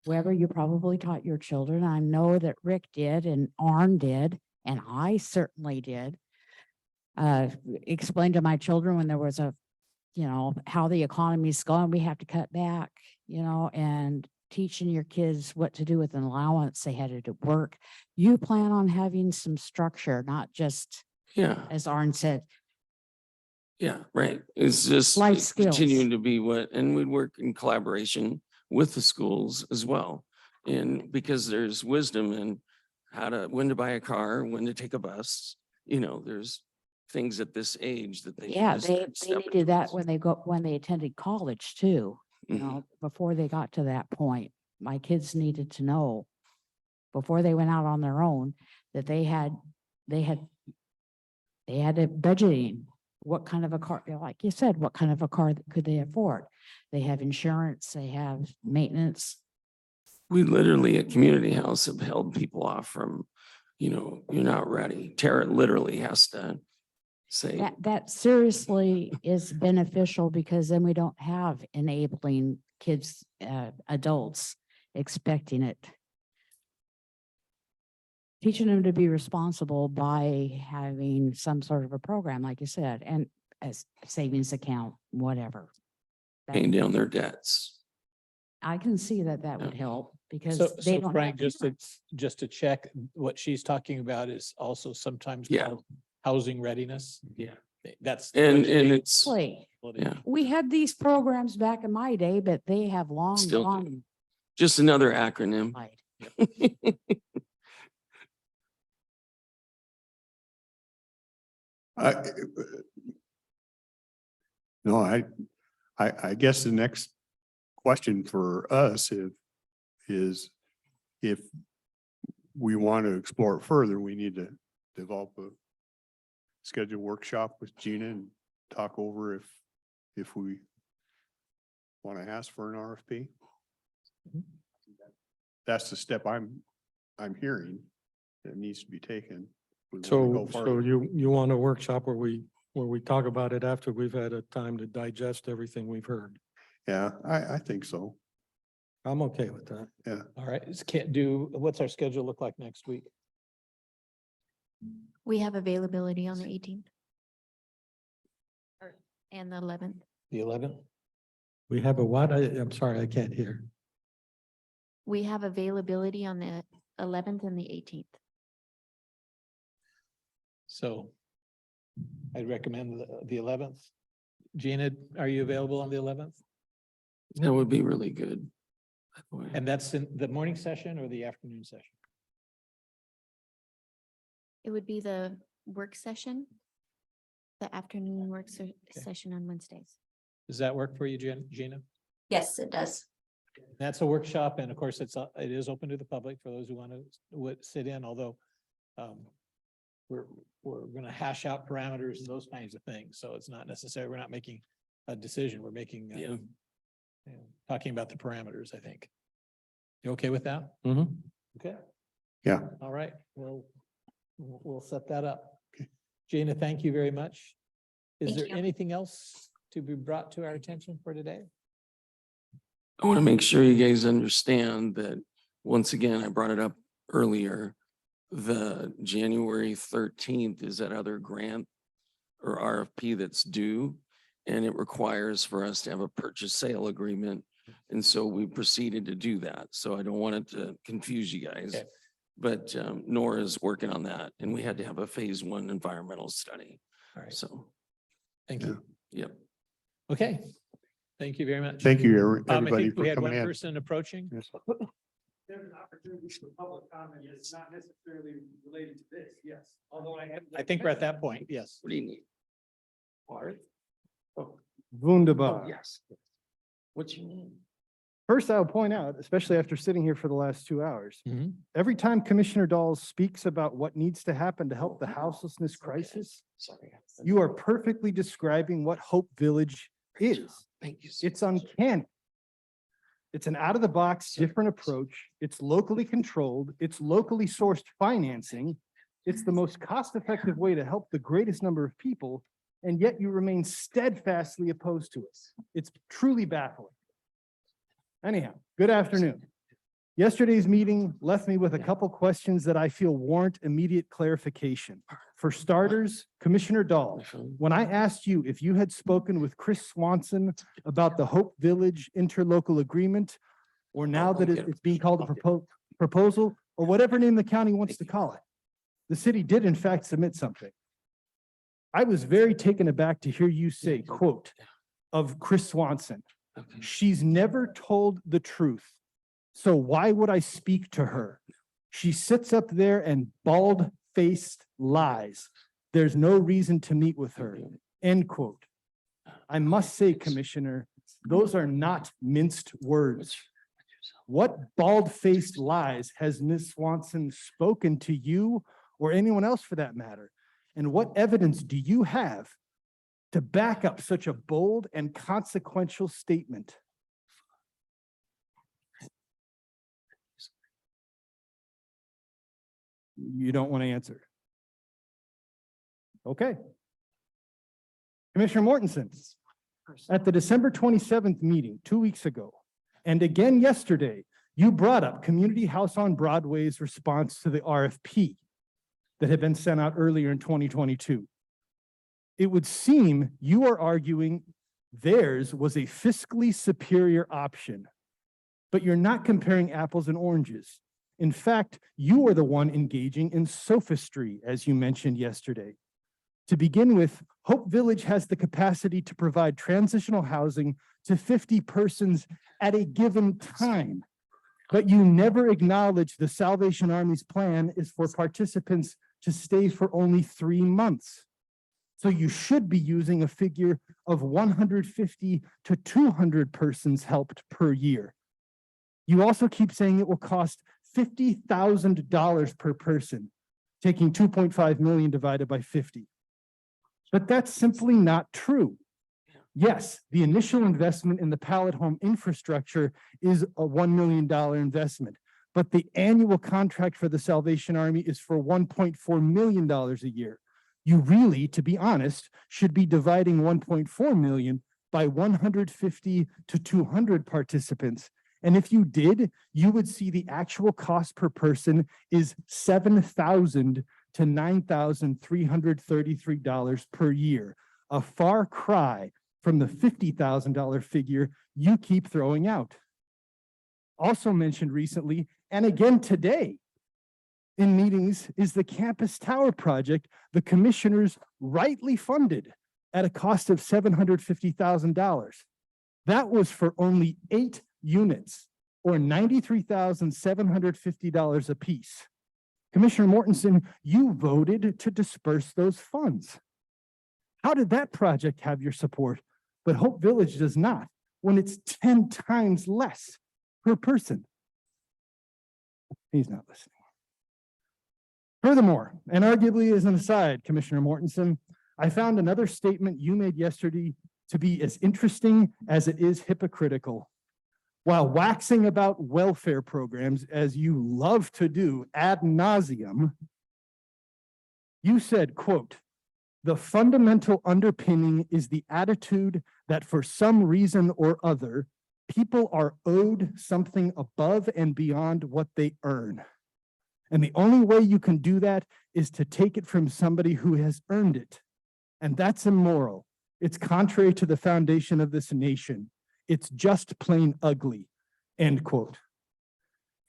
whoever you probably taught your children. I know that Rick did and Arn did, and I certainly did. Explain to my children when there was how the economy's going, we have to cut back, and teaching your kids what to do with an allowance they had to work. You plan on having some structure, not just, as Arn said, yeah, right. It's just life skills. continuing to be and we work in collaboration with the schools as well. And because there's wisdom in when to buy a car, when to take a bus, there's things at this age that they. Yeah, just they start stepping needed that towards. when they attended college too, Mhm. before they got to that point. My kids needed to know before they went out on their own that they had a budgeting. What kind of a car, like you said, what kind of a car could they afford? They have insurance, they have maintenance. We literally at Community House have held people off from, you're not ready. Tara literally has to say, That seriously is beneficial because then we don't have enabling kids, adults expecting it. Teaching them to be responsible by having some sort of a program, like you said, and a savings account, whatever. paying down their debts. I can see that would help because So, they so don't Frank, have just to check, what she's talking about is also sometimes Yeah. called housing readiness. Yeah. That's. And budgeting. it's, Play. yeah, We had these programs back in my day, but they have long Still do. gone. just another acronym. by. No, I guess the next question for us is if we want to explore it further, we need to develop a schedule workshop with Gina and talk over if we want to ask for an RFP. That's the step I'm hearing that needs to be taken. We wanna go So farther. you want a workshop where we talk about it after we've had a time to digest everything we've heard. Yeah, I think so. I'm okay with that. All right, can't do, what's our schedule look like next week? We have availability on the 18th. And the 11th. The 11th? We have a what? I'm sorry, I can't hear. We have availability on the 11th and the 18th. So I'd recommend the 11th. Gina, are you available on the 11th? That would be really good. by the way. And that's in the morning session or the afternoon session? It would be the work session. The afternoon session on Wednesdays. Does that work for you, Gina? Yes, it does. That's a workshop, and of course, it is open to the public for those who want to sit in, although we're going to hash out parameters and those kinds of things. So it's not necessary. We're not making a decision. We're making, talking about the parameters, I think. You okay with that? Mm-hmm. Okay. Yeah. All right. We'll set that up. Gina, thank you very much. Is Thank there you. anything else to be brought to our attention for today? I want to make sure you guys understand that, once again, I brought it up earlier, the January 13th is that other grant or RFP that's due, and it requires for us to have a purchase sale agreement. And so we proceeded to do that. So I don't want it to confuse you guys. Okay. But Nora's working on that, and we had to have a phase 1 environmental study. All right. So, Thank you. yep. Okay. Thank you very much. Thank you, I everybody, think we for had one coming in. person approaching. Yes. There's an opportunity for public comment. It's not necessarily related to this, yes. Although I think we're at that point. Yes. What do you need? Water? Wunderbar. Yes. What's your name? First, I'll point out, especially after sitting here for the last 2 hours, Mhm. every time Commissioner Dawes speaks about what needs to happen to help the houselessness crisis, Sorry. you are perfectly describing what Hope Village is. Thank you. so It's much. uncanny. It's an out-of-the-box, different approach. It's locally controlled. It's locally sourced financing. It's the most cost-effective way to help the greatest number of people, and yet you remain steadfastly opposed to it. It's truly baffling. Anyhow, good afternoon. Yesterday's meeting left me with a couple questions that I feel warrant immediate clarification. For starters, Commissioner Dahl, when I asked you if you had spoken with Chris Swanson about the Hope Village interlocal agreement, or now that it's being called a proposal, or whatever name the county wants to call it, the city did in fact submit something. I was very taken aback to hear you say, quote, of Chris Swanson, "She's never told the truth. So why would I speak to her? She sits up there and bald-faced lies. There's no reason to meet with her." End quote. I must say, Commissioner, those are not minced words. What bald-faced lies has Ms. Swanson spoken to you or anyone else for that matter? And what evidence do you have to back up such a bold and consequential statement? You don't want to answer. Okay. Commissioner Mortensen, at the December 27th meeting 2 weeks ago, and again yesterday, you brought up Community House on Broadway's response to the RFP that had been sent out earlier in 2022. It would seem you are arguing theirs was a fiscally superior option, but you're not comparing apples and oranges. In fact, you are the one engaging in sophistry, as you mentioned yesterday. To begin with, Hope Village has the capacity to provide transitional housing to 50 persons at a given time. But you never acknowledge the Salvation Army's plan is for participants to stay for only 3 months. So you should be using a figure of 150 to 200 persons helped per year. You also keep saying it will cost $50,000 per person, taking 2.5 million divided by 50. But that's simply not true. Yes, the initial investment in the pallet home infrastructure is a $1 million investment, but the annual contract for the Salvation Army is for $1.4 million a year. You really, to be honest, should be dividing 1.4 million by 150 to 200 participants And if you did, you would see the actual cost per person is $7,000 to $9,333 per year, a far cry from the $50,000 figure you keep throwing out. Also mentioned recently, and again today in meetings, is the Campus Tower project the commissioners rightly funded at a cost of $750,000. That was for only 8 units or $93,750 apiece. Commissioner Mortensen, you voted to disperse those funds. How did that project have your support, but Hope Village does not, when it's 10 times less per person? He's not listening. Furthermore, and arguably as an aside, Commissioner Mortensen, I found another statement you made yesterday to be as interesting as it is hypocritical. While waxing about welfare programs, as you love to do ad nauseum, you said, quote, "The fundamental underpinning is the attitude that for some reason or other, people are owed something above and beyond what they earn. And the only way you can do that is to take it from somebody who has earned it. And that's immoral. It's contrary to the foundation of this nation. It's just plain ugly," end quote.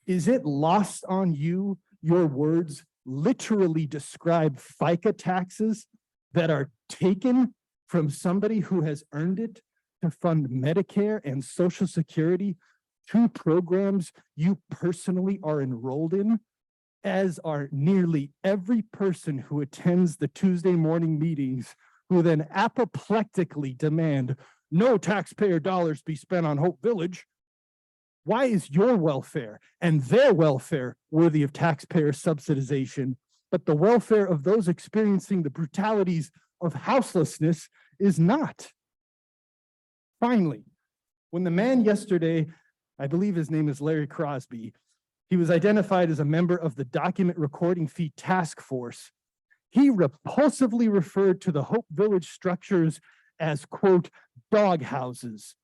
Is it lost on you, your words literally describe FICA taxes that are taken from somebody who has earned it to fund Medicare and Social Security, 2 programs you personally are enrolled in, as are nearly every person who attends the Tuesday morning meetings, who then apoplectically demand no taxpayer dollars be spent on Hope Village? Why is your welfare and their welfare worthy of taxpayer subsidization, but the welfare of those experiencing the brutalities of houselessness is not? Finally, when the man yesterday, I believe his name is Larry Crosby, he was identified as a member of the document recording fee task force, he repulsively referred to the Hope Village structures as, quote, dog houses.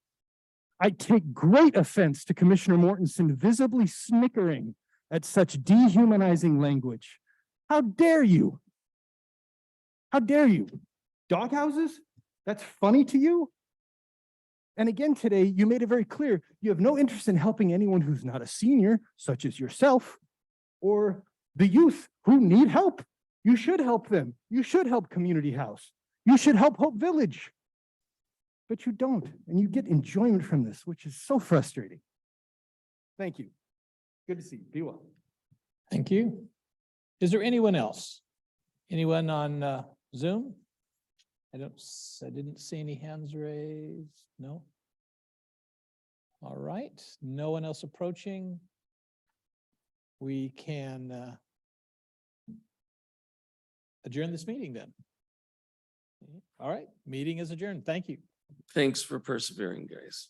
I take great offense to Commissioner Mortensen visibly snickering at such dehumanizing language. How dare you? How dare you? Dog houses? That's funny to you? And again today, you made it very clear you have no interest in helping anyone who's not a senior, such as yourself, or the youth who need help. You should help them. You should help Community House. You should help Hope Village. But you don't, and you get enjoyment from this, which is so frustrating. Thank you. Good to see you. Be well. Thank you. Is there anyone else? Anyone on Zoom? I didn't see any hands raised. No. All right. No one else approaching. We can adjourn this meeting then. All right. Meeting is adjourned. Thank you. Thanks for persevering, guys.